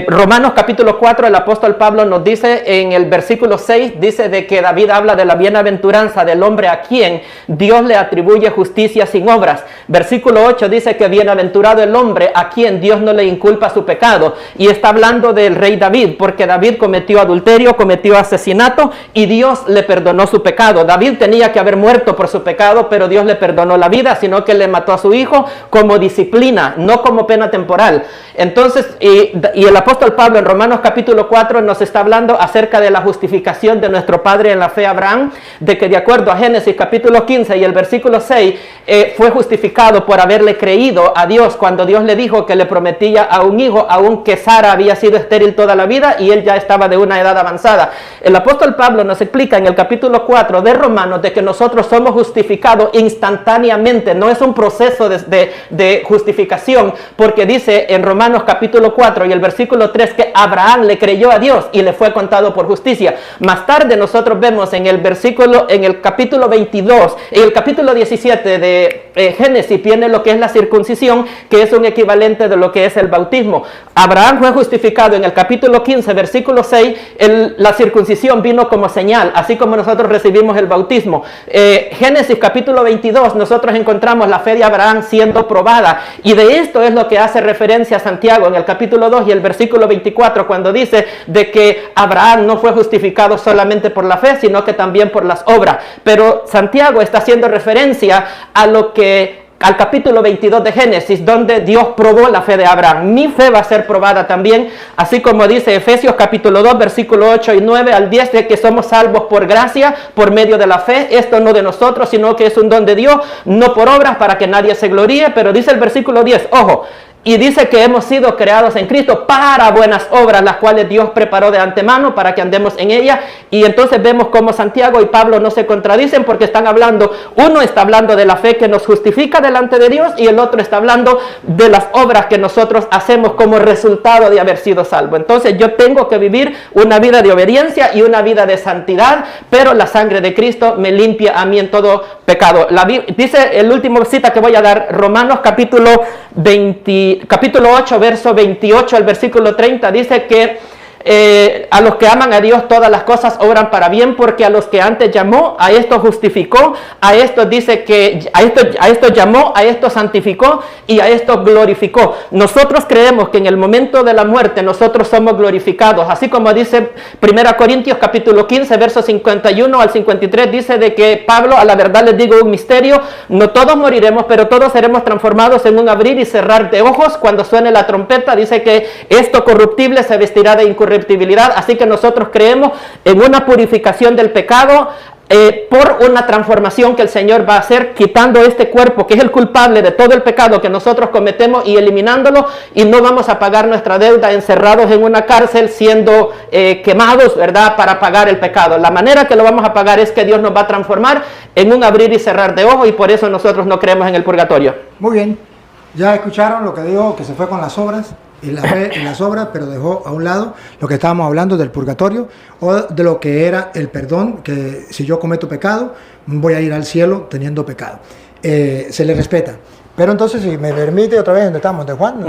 Romanos capítulo 4, el apóstol Pablo nos dice en el versículo 6, dice de que David habla de la bienaventuranza del hombre a quien Dios le atribuye justicia sin obras. Versículo 8 dice que bienaventurado el hombre a quien Dios no le inculpa su pecado. Y está hablando del rey David, porque David cometió adulterio, cometió asesinato y Dios le perdonó su pecado. David tenía que haber muerto por su pecado, pero Dios le perdonó la vida, sino que le mató a su hijo como disciplina, no como pena temporal. Entonces, y el apóstol Pablo en Romanos capítulo 4 nos está hablando acerca de la justificación de nuestro padre en la fe Abraham, de que de acuerdo a Génesis capítulo 15 y el versículo 6, fue justificado por haberle creído a Dios cuando Dios le dijo que le prometía a un hijo, aunque Sara había sido estéril toda la vida y él ya estaba de una edad avanzada. El apóstol Pablo nos explica en el capítulo 4 de Romanos de que nosotros somos justificados instantáneamente, no es un proceso de justificación, porque dice en Romanos capítulo 4 y el versículo 3 que Abraham le creyó a Dios y le fue contado por justicia. Más tarde nosotros vemos en el capítulo 22 y el capítulo 17 de Génesis viene lo que es la circuncisión, que es un equivalente de lo que es el bautismo. Abraham fue justificado en el capítulo 15, versículo 6, la circuncisión vino como señal, así como nosotros recibimos el bautismo. Génesis capítulo 22, nosotros encontramos la fe de Abraham siendo probada, y de esto es lo que hace referencia a Santiago en el capítulo 2 y el versículo 24, cuando dice de que Abraham no fue justificado solamente por la fe, sino que también por las obras. Pero Santiago está haciendo referencia al capítulo 22 de Génesis, donde Dios probó la fe de Abraham. Mi fe va a ser probada también, así como dice Efesios capítulo 2, versículo 8 y 9 al 10, de que somos salvos por gracia, por medio de la fe. Esto no de nosotros, sino que es un don de Dios, no por obras, para que nadie se gloríe. Pero dice el versículo 10, ojo, y dice que hemos sido creados en Cristo para buenas obras, las cuales Dios preparó de antemano para que andemos en ellas. Y entonces vemos cómo Santiago y Pablo no se contradicen, porque están hablando, uno está hablando de la fe que nos justifica delante de Dios, y el otro está hablando de las obras que nosotros hacemos como resultado de haber sido salvo. Entonces yo tengo que vivir una vida de obediencia y una vida de santidad, pero la sangre de Cristo me limpia a mí en todo pecado. Dice el último cita que voy a dar, Romanos capítulo 8, verso 28 al versículo 30, dice que a los que aman a Dios todas las cosas obran para bien, porque a los que antes llamó, a esto justificó, a esto dice que a esto llamó, a esto santificó y a esto glorificó. Nosotros creemos que en el momento de la muerte nosotros somos glorificados, así como dice 1 Corintios capítulo 15, versos 51 al 53, dice de que Pablo, a la verdad les digo un misterio, no todos moriremos, pero todos seremos transformados en un abrir y cerrar de ojos cuando suene la trompeta. Dice que esto corruptible se vestirá de incorruptibilidad. Así que nosotros creemos en una purificación del pecado por una transformación que el Señor va a hacer, quitando este cuerpo que es el culpable de todo el pecado que nosotros cometemos y eliminándolo, y no vamos a pagar nuestra deuda encerrados en una cárcel siendo quemados, ¿verdad?, para pagar el pecado. La manera que lo vamos a pagar es que Dios nos va a transformar en un abrir y cerrar de ojos, y por eso nosotros no creemos en el purgatorio. Muy bien, ya escucharon lo que dijo, que se fue con las obras y la fe en las obras, pero dejó a un lado lo que estábamos hablando del purgatorio, o de lo que era el perdón, que si yo cometo pecado voy a ir al cielo teniendo pecado. Se le respeta. Pero entonces, si me permite, otra vez donde estamos, de Juan,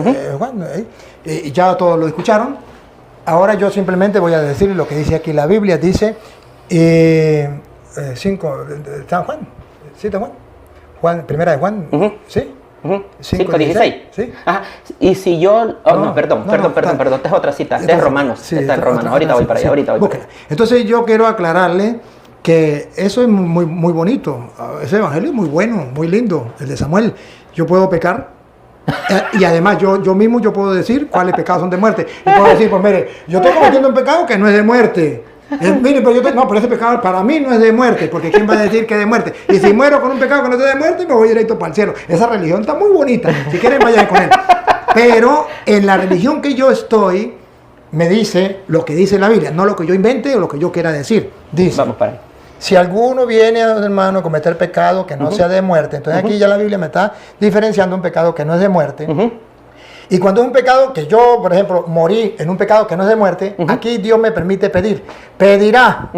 ya todos lo escucharon. Ahora yo simplemente voy a decir lo que dice aquí la Biblia. Dice 5, ¿está Juan? ¿Sí está Juan? Primera de Juan, ¿sí? 5:16. ¿Sí? Ajá. Y si yo... perdón, esta es otra cita, esta es Romanos. Sí, esta es Romanos, ahorita voy para allá, ahorita voy para allá. Entonces yo quiero aclararle que eso es muy, muy bonito, ese evangelio es muy bueno, muy lindo, el de Samuel. Yo puedo pecar, y además yo mismo puedo decir cuáles pecados son de muerte. Y puedo decir, pues mire, yo estoy cometiendo un pecado que no es de muerte. Mire, pero ese pecado para mí no es de muerte, porque ¿quién va a decir que es de muerte? Y si muero con un pecado que no es de muerte, me voy directo para el cielo. Esa religión está muy bonita, si quieren vayan con él. Pero en la religión que yo estoy, me dice lo que dice la Biblia, no lo que yo invente o lo que yo quiera decir. Dice, vamos para ahí. Si alguno viene a los hermanos a cometer pecado que no sea de muerte, entonces aquí ya la Biblia me está diferenciando un pecado que no es de muerte. Y cuando es un pecado que yo, por ejemplo, morí en un pecado que no es de muerte, aquí Dios me permite pedir. Pedirá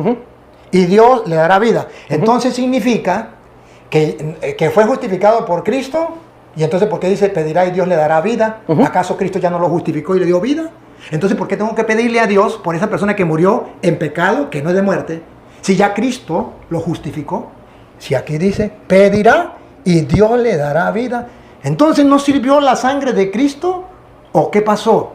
y Dios le dará vida. Entonces significa que fue justificado por Cristo. Y entonces, ¿por qué dice pedirá y Dios le dará vida? ¿Acaso Cristo ya no lo justificó y le dio vida? Entonces, ¿por qué tengo que pedirle a Dios por esa persona que murió en pecado que no es de muerte? Si ya Cristo lo justificó. Si aquí dice pedirá y Dios le dará vida. Entonces, ¿no sirvió la sangre de Cristo? ¿O qué pasó?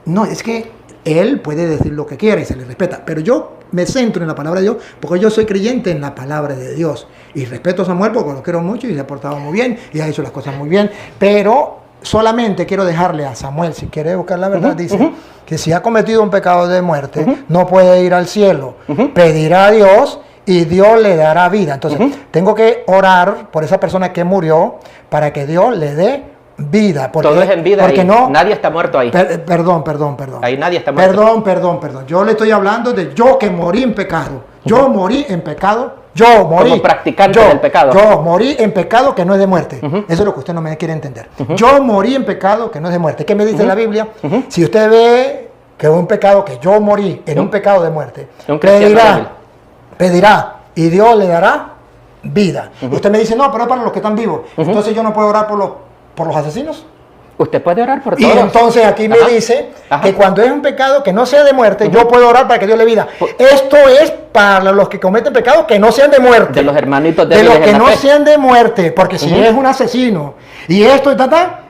No, es que Él puede decir lo que quiera y se le respeta. Pero yo me centro en la palabra de Dios porque yo soy creyente en la palabra de Dios. Y respeto a Samuel porque lo quiero mucho y se ha portado muy bien y ha hecho las cosas muy bien. Pero solamente quiero dejarle a Samuel, si quiere buscar la verdad, dice que si ha cometido un pecado de muerte, no puede ir al cielo. Pedirá a Dios y Dios le dará vida. Entonces, tengo que orar por esa persona que murió para que Dios le dé vida. Porque, todo es en vida, porque ahí. No, nadie está muerto ahí. Perdón. Ahí nadie está muerto. Perdón. Yo le estoy hablando de yo que morí en pecado. Yo morí en pecado. Yo morí. Como practicante del pecado. Yo morí en pecado que no es de muerte. Eso es lo que usted no me quiere entender. Yo morí en pecado que no es de muerte. ¿Qué me dice la Biblia? Si usted ve que es un pecado que yo morí en un pecado de muerte, pedirá y Dios le dará vida. Usted me dice, no, pero es para los que están vivos. Entonces yo no puedo orar por los asesinos. Usted puede orar por Y todos. entonces aquí me dice que cuando es un pecado que no sea de muerte, yo puedo orar para que Dios le vida. Esto es para los que cometen pecados que no sean de muerte. De los hermanitos de los débiles que en la no fe. sean de muerte, porque si es un asesino y esto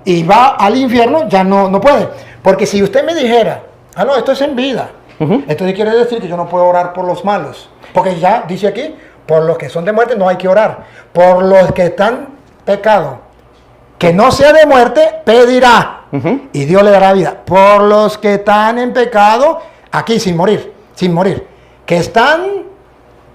y va al infierno, ya no puede. Porque si usted me dijera, no, esto es en vida, entonces quiere decir que yo no puedo orar por los malos. Porque ya dice aquí, por los que son de muerte no hay que orar. Por los que están pecado que no sea de muerte, pedirá. Y Dios le dará vida. Por los que están en pecado, aquí sin morir. Que están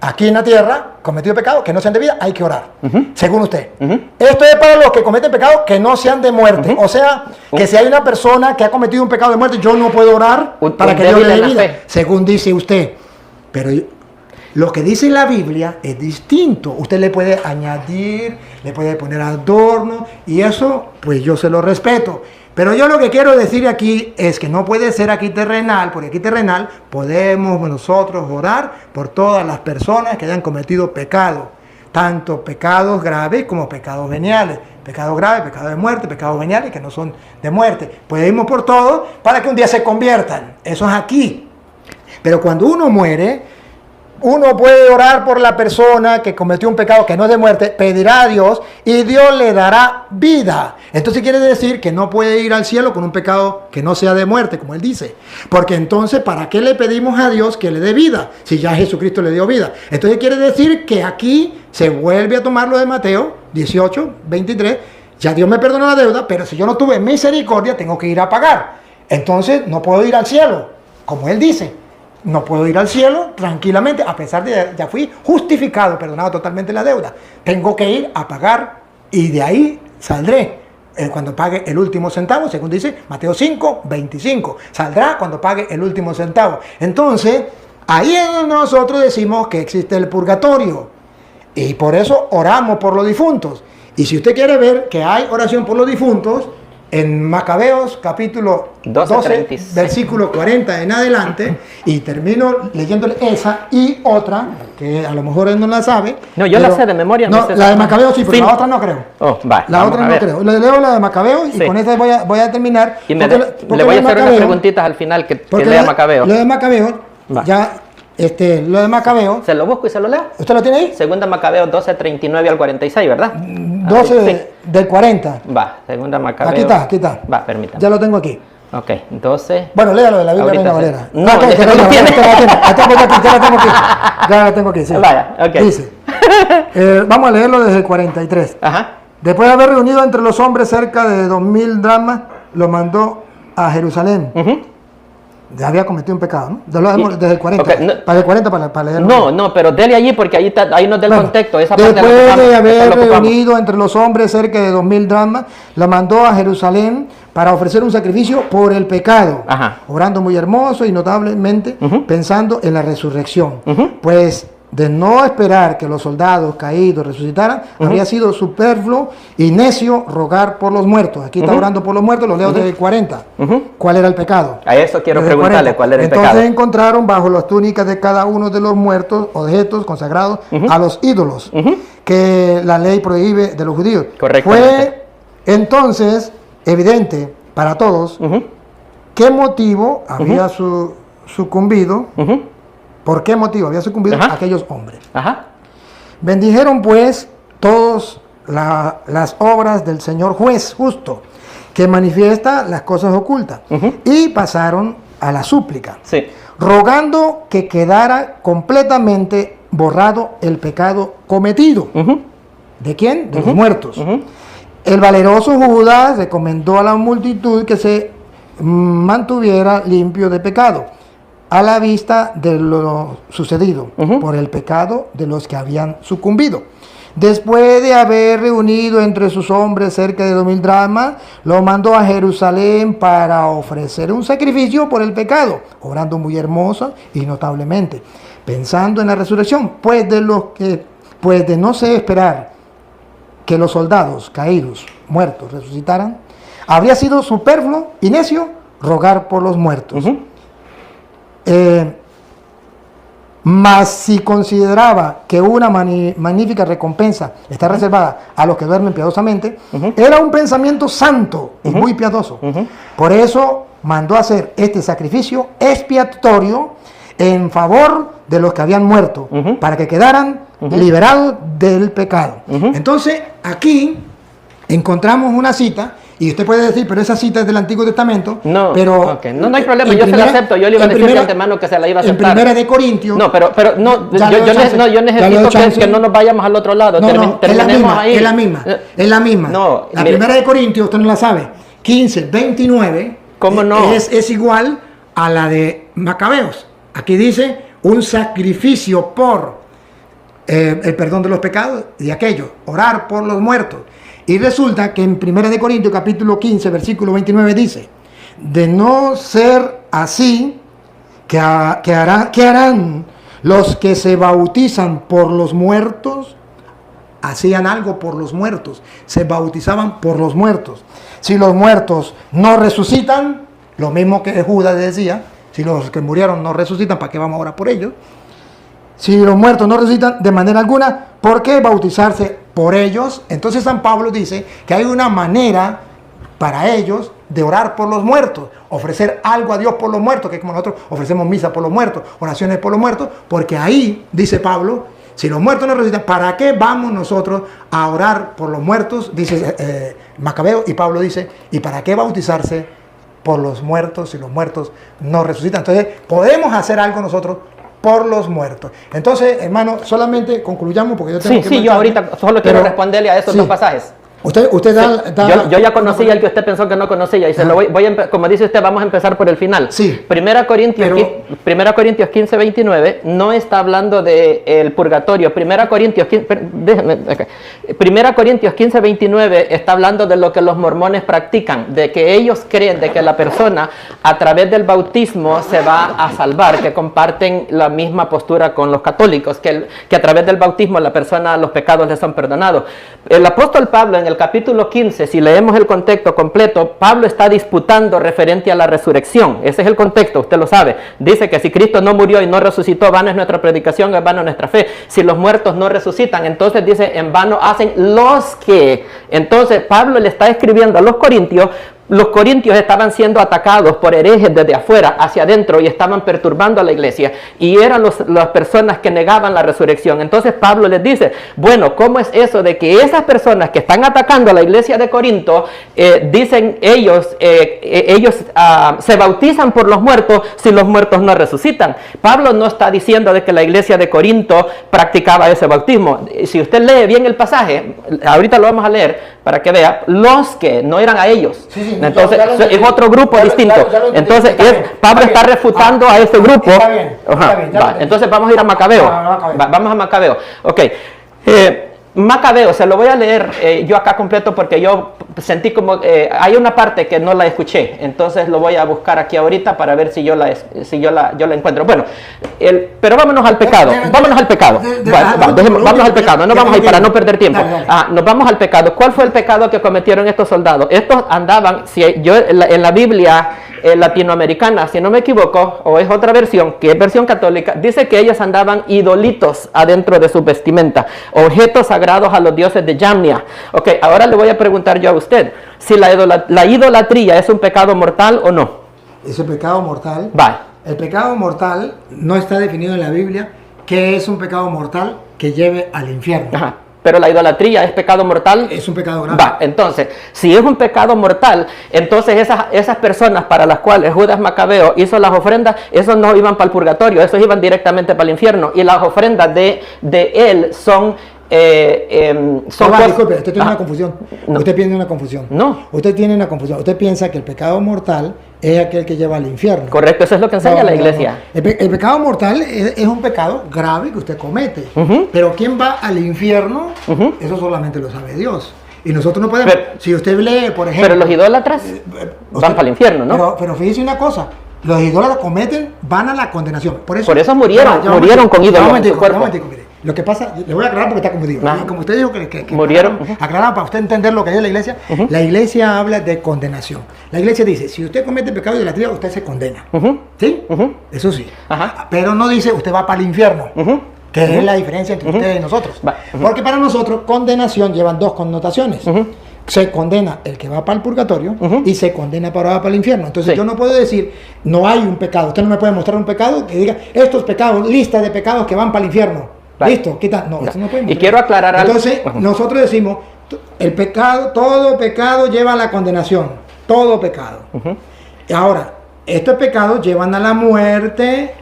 aquí en la tierra, cometido pecado, que no sean de vida, hay que orar. Según usted. Esto es para los que cometen pecado, que no sean de muerte. O sea, que si hay una persona que ha cometido un pecado de muerte, yo no puedo orar para que Dios le dé vida. Según dice usted. Pero lo que dice la Biblia es distinto. Usted le puede añadir, le puede poner adorno, y eso, pues yo se lo respeto. Pero yo lo que quiero decir aquí es que no puede ser aquí terrenal, porque aquí terrenal podemos nosotros orar por todas las personas que hayan cometido pecado, tanto pecados graves como pecados veniales. Pecados graves, pecados de muerte, pecados veniales que no son de muerte. Podemos por todo para que un día se conviertan. Eso es aquí. Pero cuando uno muere, uno puede orar por la persona que cometió un pecado que no es de muerte, pedirá a Dios y Dios le dará vida. Entonces quiere decir que no puede ir al cielo con un pecado que no sea de muerte, como él dice. Porque entonces, ¿para qué le pedimos a Dios que le dé vida? Si ya Jesucristo le dio vida. Entonces quiere decir que aquí se vuelve a tomar lo de Mateo 18, 23. Ya Dios me perdonó la deuda, pero si yo no tuve misericordia, tengo que ir a pagar. Entonces no puedo ir al cielo, como él dice. No puedo ir al cielo tranquilamente, a pesar de que ya fui justificado, perdonado totalmente la deuda. Tengo que ir a pagar y de ahí saldré cuando pague el último centavo, según dice Mateo 5, 25. Saldrá cuando pague el último centavo. Entonces, ahí es donde nosotros decimos que existe el purgatorio. Y por eso oramos por los difuntos. Y si usted quiere ver que hay oración por los difuntos, en Macabeos capítulo 12, versículo 40 en adelante, y termino leyéndole esa y otra, que a lo mejor él no la sabe. No, yo la sé de memoria. No, la de Macabeos sí, pero la otra no creo. La otra no creo. Le leo la de Macabeos y con esta voy a terminar. Y le voy a hacer unas preguntitas al final que lea Macabeos. Lo de Macabeos, ya... lo de Macabeo. ¿Se lo busco y se lo leo? ¿Usted lo tiene ahí? Segunda Macabeo 12, 39 al 46, ¿verdad? 12 del 40. Va, segunda Macabeo. Aquí está. Va, permítame. Ya lo tengo aquí. Ok, 12. Bueno, léalo de la Biblia Reina Valera. No, ya lo tiene. Ya la tengo aquí, sí. Vaya, ok. Dice, vamos a leerlo desde el 43. Ajá. Después de haber reunido entre los hombres cerca de 2000 dracmas, lo mandó a Jerusalén. Ya había cometido un pecado, ¿no? Desde el 40. Okay, no, para el 40 para leerlo. No, pero dele allí porque ahí nos da el contexto. Esa después parte de haber reunido entre los hombres cerca de 2000 dracmas, lo mandó a Jerusalén para ofrecer un sacrificio por el pecado. Orando muy hermoso y notablemente pensando en la resurrección. Pues de no esperar que los soldados caídos resucitaran, habría sido superfluo y necio rogar por los muertos. Aquí está orando por los muertos, lo leo desde el 40. ¿Cuál era el pecado? A eso quiero preguntarle, ¿cuál era el pecado? Entonces encontraron bajo las túnicas de cada uno de los muertos objetos consagrados a los ídolos, que la ley prohíbe de los judíos. Fue entonces evidente para todos qué motivo había sucumbido. ¿Por qué motivo había sucumbido aquellos hombres? Bendijeron pues todos las obras del Señor juez justo, que manifiesta las cosas ocultas, y pasaron a la súplica, rogando que quedara completamente borrado el pecado cometido. ¿De quién? De los muertos. El valeroso Judas recomendó a la multitud que se mantuviera limpio de pecado, a la vista de lo sucedido por el pecado de los que habían sucumbido. Después de haber reunido entre sus hombres cerca de 2000 dracmas, lo mandó a Jerusalén para ofrecer un sacrificio por el pecado, obrando muy hermosa y notablemente, pensando en la resurrección, pues de no se esperar que los soldados caídos, muertos, resucitaran, habría sido superfluo y necio rogar por los muertos. Mas si consideraba que una magnífica recompensa está reservada a los que duermen piadosamente, era un pensamiento santo y muy piadoso. Por eso mandó hacer este sacrificio expiatorio en favor de los que habían muerto, para que quedaran liberados del pecado. Entonces, aquí encontramos una cita. Y usted puede decir, pero esa cita es del Antiguo Testamento. No, pero okay. No hay problema, yo se la acepto. Yo le iba a decir de antemano que se la iba a aceptar. En Primera de Corintios. No, pero no, yo necesito que no nos vayamos al otro lado. Terminemos ahí. Es la misma. No, la Primera de Corintios, usted no la sabe. 15, 29. ¿Cómo no? Es igual a la de Macabeos. Aquí dice un sacrificio por el perdón de los pecados y aquello, orar por los muertos. Y resulta que en 1 Corintios capítulo 15, versículo 29 dice, de no ser así, ¿qué harán los que se bautizan por los muertos? Hacían algo por los muertos, se bautizaban por los muertos. Si los muertos no resucitan, lo mismo que Judas decía, si los que murieron no resucitan, ¿para qué vamos a orar por ellos? Si los muertos no resucitan de manera alguna, ¿por qué bautizarse por ellos? Entonces San Pablo dice que hay una manera para ellos de orar por los muertos, ofrecer algo a Dios por los muertos, que es como nosotros ofrecemos misa por los muertos, oraciones por los muertos, porque ahí, dice Pablo, si los muertos no resucitan, ¿para qué vamos nosotros a orar por los muertos? Dice Macabeo, y Pablo dice, ¿y para qué bautizarse por los muertos si los muertos no resucitan? Entonces, podemos hacer algo nosotros por los muertos. Entonces, hermano, solamente concluyamos porque yo tengo que... Sí, yo ahorita solo quiero responderle a esos dos pasajes. Usted yo ya conocía el que usted pensó que no conocía y se lo como dice usted, vamos a empezar por el final. Sí. Primera Corintios 15, 29 no está hablando del purgatorio. Primera Corintios 15, 29 está hablando de lo que los mormones practican, de que ellos creen de que la persona a través del bautismo se va a salvar, que comparten la misma postura con los católicos, que a través del bautismo la persona, los pecados le son perdonados. El apóstol Pablo en el capítulo 15, si leemos el contexto completo, Pablo está disputando referente a la resurrección. Ese es el contexto, usted lo sabe. Dice que si Cristo no murió y no resucitó, vana es nuestra predicación, es vana nuestra fe. Si los muertos no resucitan, entonces dice, en vano hacen los que. Entonces Pablo le está escribiendo a los corintios. Los corintios estaban siendo atacados por herejes desde afuera hacia adentro y estaban perturbando a la iglesia. Y eran las personas que negaban la resurrección. Entonces Pablo les dice, bueno, ¿cómo es eso de que esas personas que están atacando a la iglesia de Corinto, dicen ellos se bautizan por los muertos si los muertos no resucitan? Pablo no está diciendo de que la iglesia de Corinto practicaba ese bautismo. Si usted lee bien el pasaje, ahorita lo vamos a leer para que vea, los que no eran a ellos. Sí. Entonces es otro grupo distinto. Entonces Pablo está refutando a ese grupo. Está bien. Entonces vamos a ir a Macabeo. Vamos a Macabeo. Ok. Macabeo, se lo voy a leer yo acá completo porque yo sentí como hay una parte que no la escuché, entonces lo voy a buscar aquí ahorita para ver si yo la encuentro. Bueno, pero vámonos al pecado. Vámonos al pecado. Vámonos al pecado. No vamos a ir para no perder tiempo. Nos vamos al pecado. ¿Cuál fue el pecado que cometieron estos soldados? Estos andaban, en la Biblia latinoamericana, si no me equivoco, o es otra versión, que es versión católica, dice que ellos andaban idolitos adentro de su vestimenta, objetos sagrados a los dioses de Yamnia. Ok, ahora le voy a preguntar yo a usted, si la idolatría es un pecado mortal o no. Es un pecado mortal. Va. El pecado mortal no está definido en la Biblia. ¿Qué es un pecado mortal? Que lleve al infierno. Ajá. Pero la idolatría es pecado mortal. Es un pecado grave. Va, entonces, si es un pecado mortal, entonces esas personas para las cuales Judas Macabeo hizo las ofrendas, esos no iban para el purgatorio, esos iban directamente para el infierno. Y las ofrendas de él son... disculpe, usted tiene una confusión. No. Usted tiene una confusión. No. Usted tiene una confusión. Usted piensa que el pecado mortal es aquel que lleva al infierno. Correcto, eso es lo que enseña la iglesia. No. El pecado mortal es un pecado grave que usted comete. Pero ¿quién va al infierno? Eso solamente lo sabe Dios. Y nosotros no podemos. Si usted lee, por ejemplo. Pero los idólatras van para el infierno, ¿no? Pero fíjese una cosa. Los idólatras van a la condenación. Por eso murieron con ídolos en su cuerpo. Lo que pasa, le voy a aclarar porque está confundido. Como usted dijo que murieron. Aclarar para usted entender lo que es la iglesia. La iglesia habla de condenación. La iglesia dice, si usted comete pecado de idolatría, usted se condena. ¿Sí? Eso sí. Pero no dice, usted va para el infierno. Que es la diferencia entre ustedes y nosotros. Porque para nosotros, condenación llevan dos connotaciones. Se condena el que va para el purgatorio y se condena para el infierno. Entonces yo no puedo decir, no hay un pecado. Usted no me puede mostrar un pecado que diga, estos pecados, lista de pecados que van para el infierno. Listo, quita. No, eso no puede mostrar. Y quiero aclarar algo. Entonces, nosotros decimos, el pecado, todo pecado lleva a la condenación. Todo pecado. Ahora, estos pecados llevan a la muerte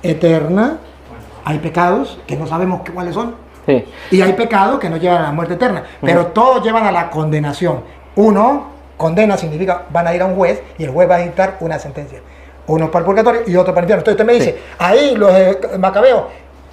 eterna. Hay pecados que no sabemos cuáles son. Sí. Y hay pecados que no llevan a la muerte eterna. Pero todos llevan a la condenación. Uno, condena significa van a ir a un juez y el juez va a dictar una sentencia. Uno para el purgatorio y otro para el infierno. Entonces usted me dice, ahí los macabeos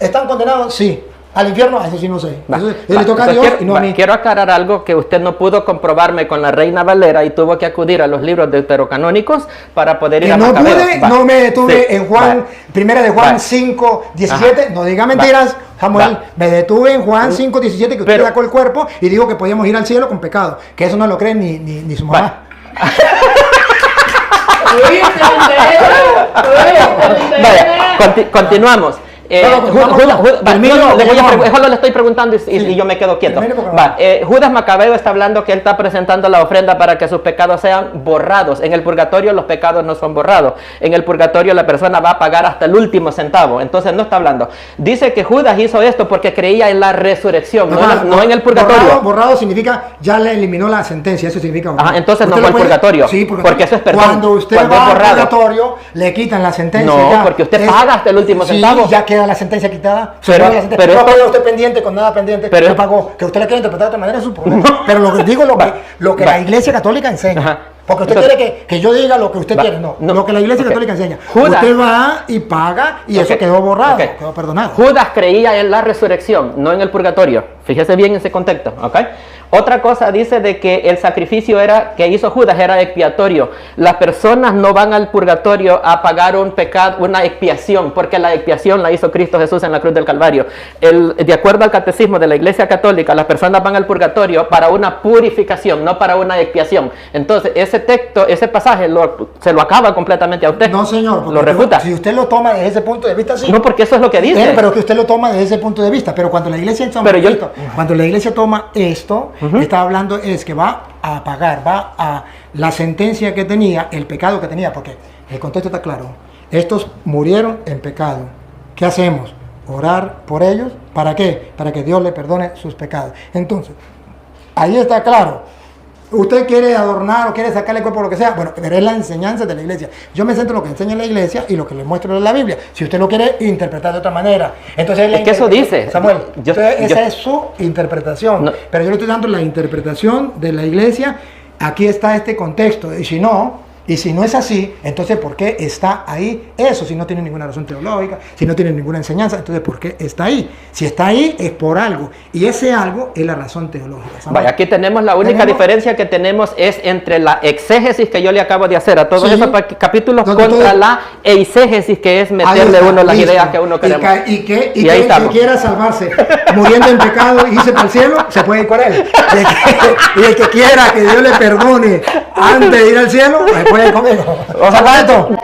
¿están condenados? Sí. ¿Al infierno? Eso sí no sé. Eso le toca a Dios y no a mí. Quiero aclarar algo que usted no pudo comprobarme con la Reina Valera y tuvo que acudir a los libros deuterocanónicos para poder ir a Macabeo. No me detuve en Juan, primera de Juan 5, 17. No diga mentiras, Samuel. Me detuve en Juan 5, 17 que usted sacó el cuerpo y dijo que podíamos ir al cielo con pecado. Que eso no lo cree ni su mamá. Vaya, continuamos. Le estoy preguntando y yo me quedo quieto. Judas Macabeo está hablando que él está presentando la ofrenda para que sus pecados sean borrados. En el purgatorio los pecados no son borrados. En el purgatorio la persona va a pagar hasta el último centavo. Entonces no está hablando. Dice que Judas hizo esto porque creía en la resurrección, no en el purgatorio. Borrado significa ya le eliminó la sentencia. Eso significa borrado. Entonces no fue el purgatorio. Sí, porque eso es perdón. Cuando usted va al purgatorio le quitan la sentencia. No, porque usted paga hasta el último centavo. Ya queda la sentencia quitada. Pero no queda usted pendiente con nada pendiente. Pero pagó. Que usted le quiere interpretar de otra manera es su problema. Pero lo que digo lo que la Iglesia Católica enseña. Porque usted quiere que yo diga lo que usted quiere. No, lo que la Iglesia Católica enseña. Usted va y paga y eso quedó borrado, quedó perdonado. Judas creía en la resurrección, no en el purgatorio. Fíjese bien en ese contexto, ¿ok? Otra cosa dice de que el sacrificio que hizo Judas era expiatorio. Las personas no van al purgatorio a pagar un pecado, una expiación, porque la expiación la hizo Cristo Jesús en la cruz del Calvario. De acuerdo al catecismo de la Iglesia Católica, las personas van al purgatorio para una purificación, no para una expiación. Entonces, ese texto, ese pasaje, se lo acaba completamente a usted. No, señor. Lo refuta. Si usted lo toma desde ese punto de vista, sí. No, porque eso es lo que dice. Pero que usted lo toma desde ese punto de vista. Pero cuando la Iglesia toma esto, está hablando es que va a pagar, va a la sentencia que tenía, el pecado que tenía, porque el contexto está claro. Estos murieron en pecado. ¿Qué hacemos? Orar por ellos. ¿Para qué? Para que Dios le perdone sus pecados. Entonces, ahí está claro. Usted quiere adornar o quiere sacarle el cuerpo o lo que sea, bueno, pero es la enseñanza de la Iglesia. Yo me centro en lo que enseña la Iglesia y lo que le muestro en la Biblia. Si usted lo quiere interpretar de otra manera, entonces es que eso dice. Samuel, esa es su interpretación. No. Pero yo le estoy dando la interpretación de la Iglesia. Aquí está este contexto. Y si no es así, entonces ¿por qué está ahí eso? Si no tiene ninguna razón teológica, si no tiene ninguna enseñanza, entonces ¿por qué está ahí? Si está ahí es por algo. Y ese algo es la razón teológica. Vaya, aquí tenemos la única diferencia que tenemos es entre la exégesis que yo le acabo de hacer a todos esos capítulos contra la eisegesis, que es meterle uno las ideas que uno queremos. Y que quiera salvarse muriendo en pecado y irse para el cielo, se puede ir con él. Y el que quiera que Dios le perdone antes de ir al cielo, puede ir conmigo. Ojalá esto.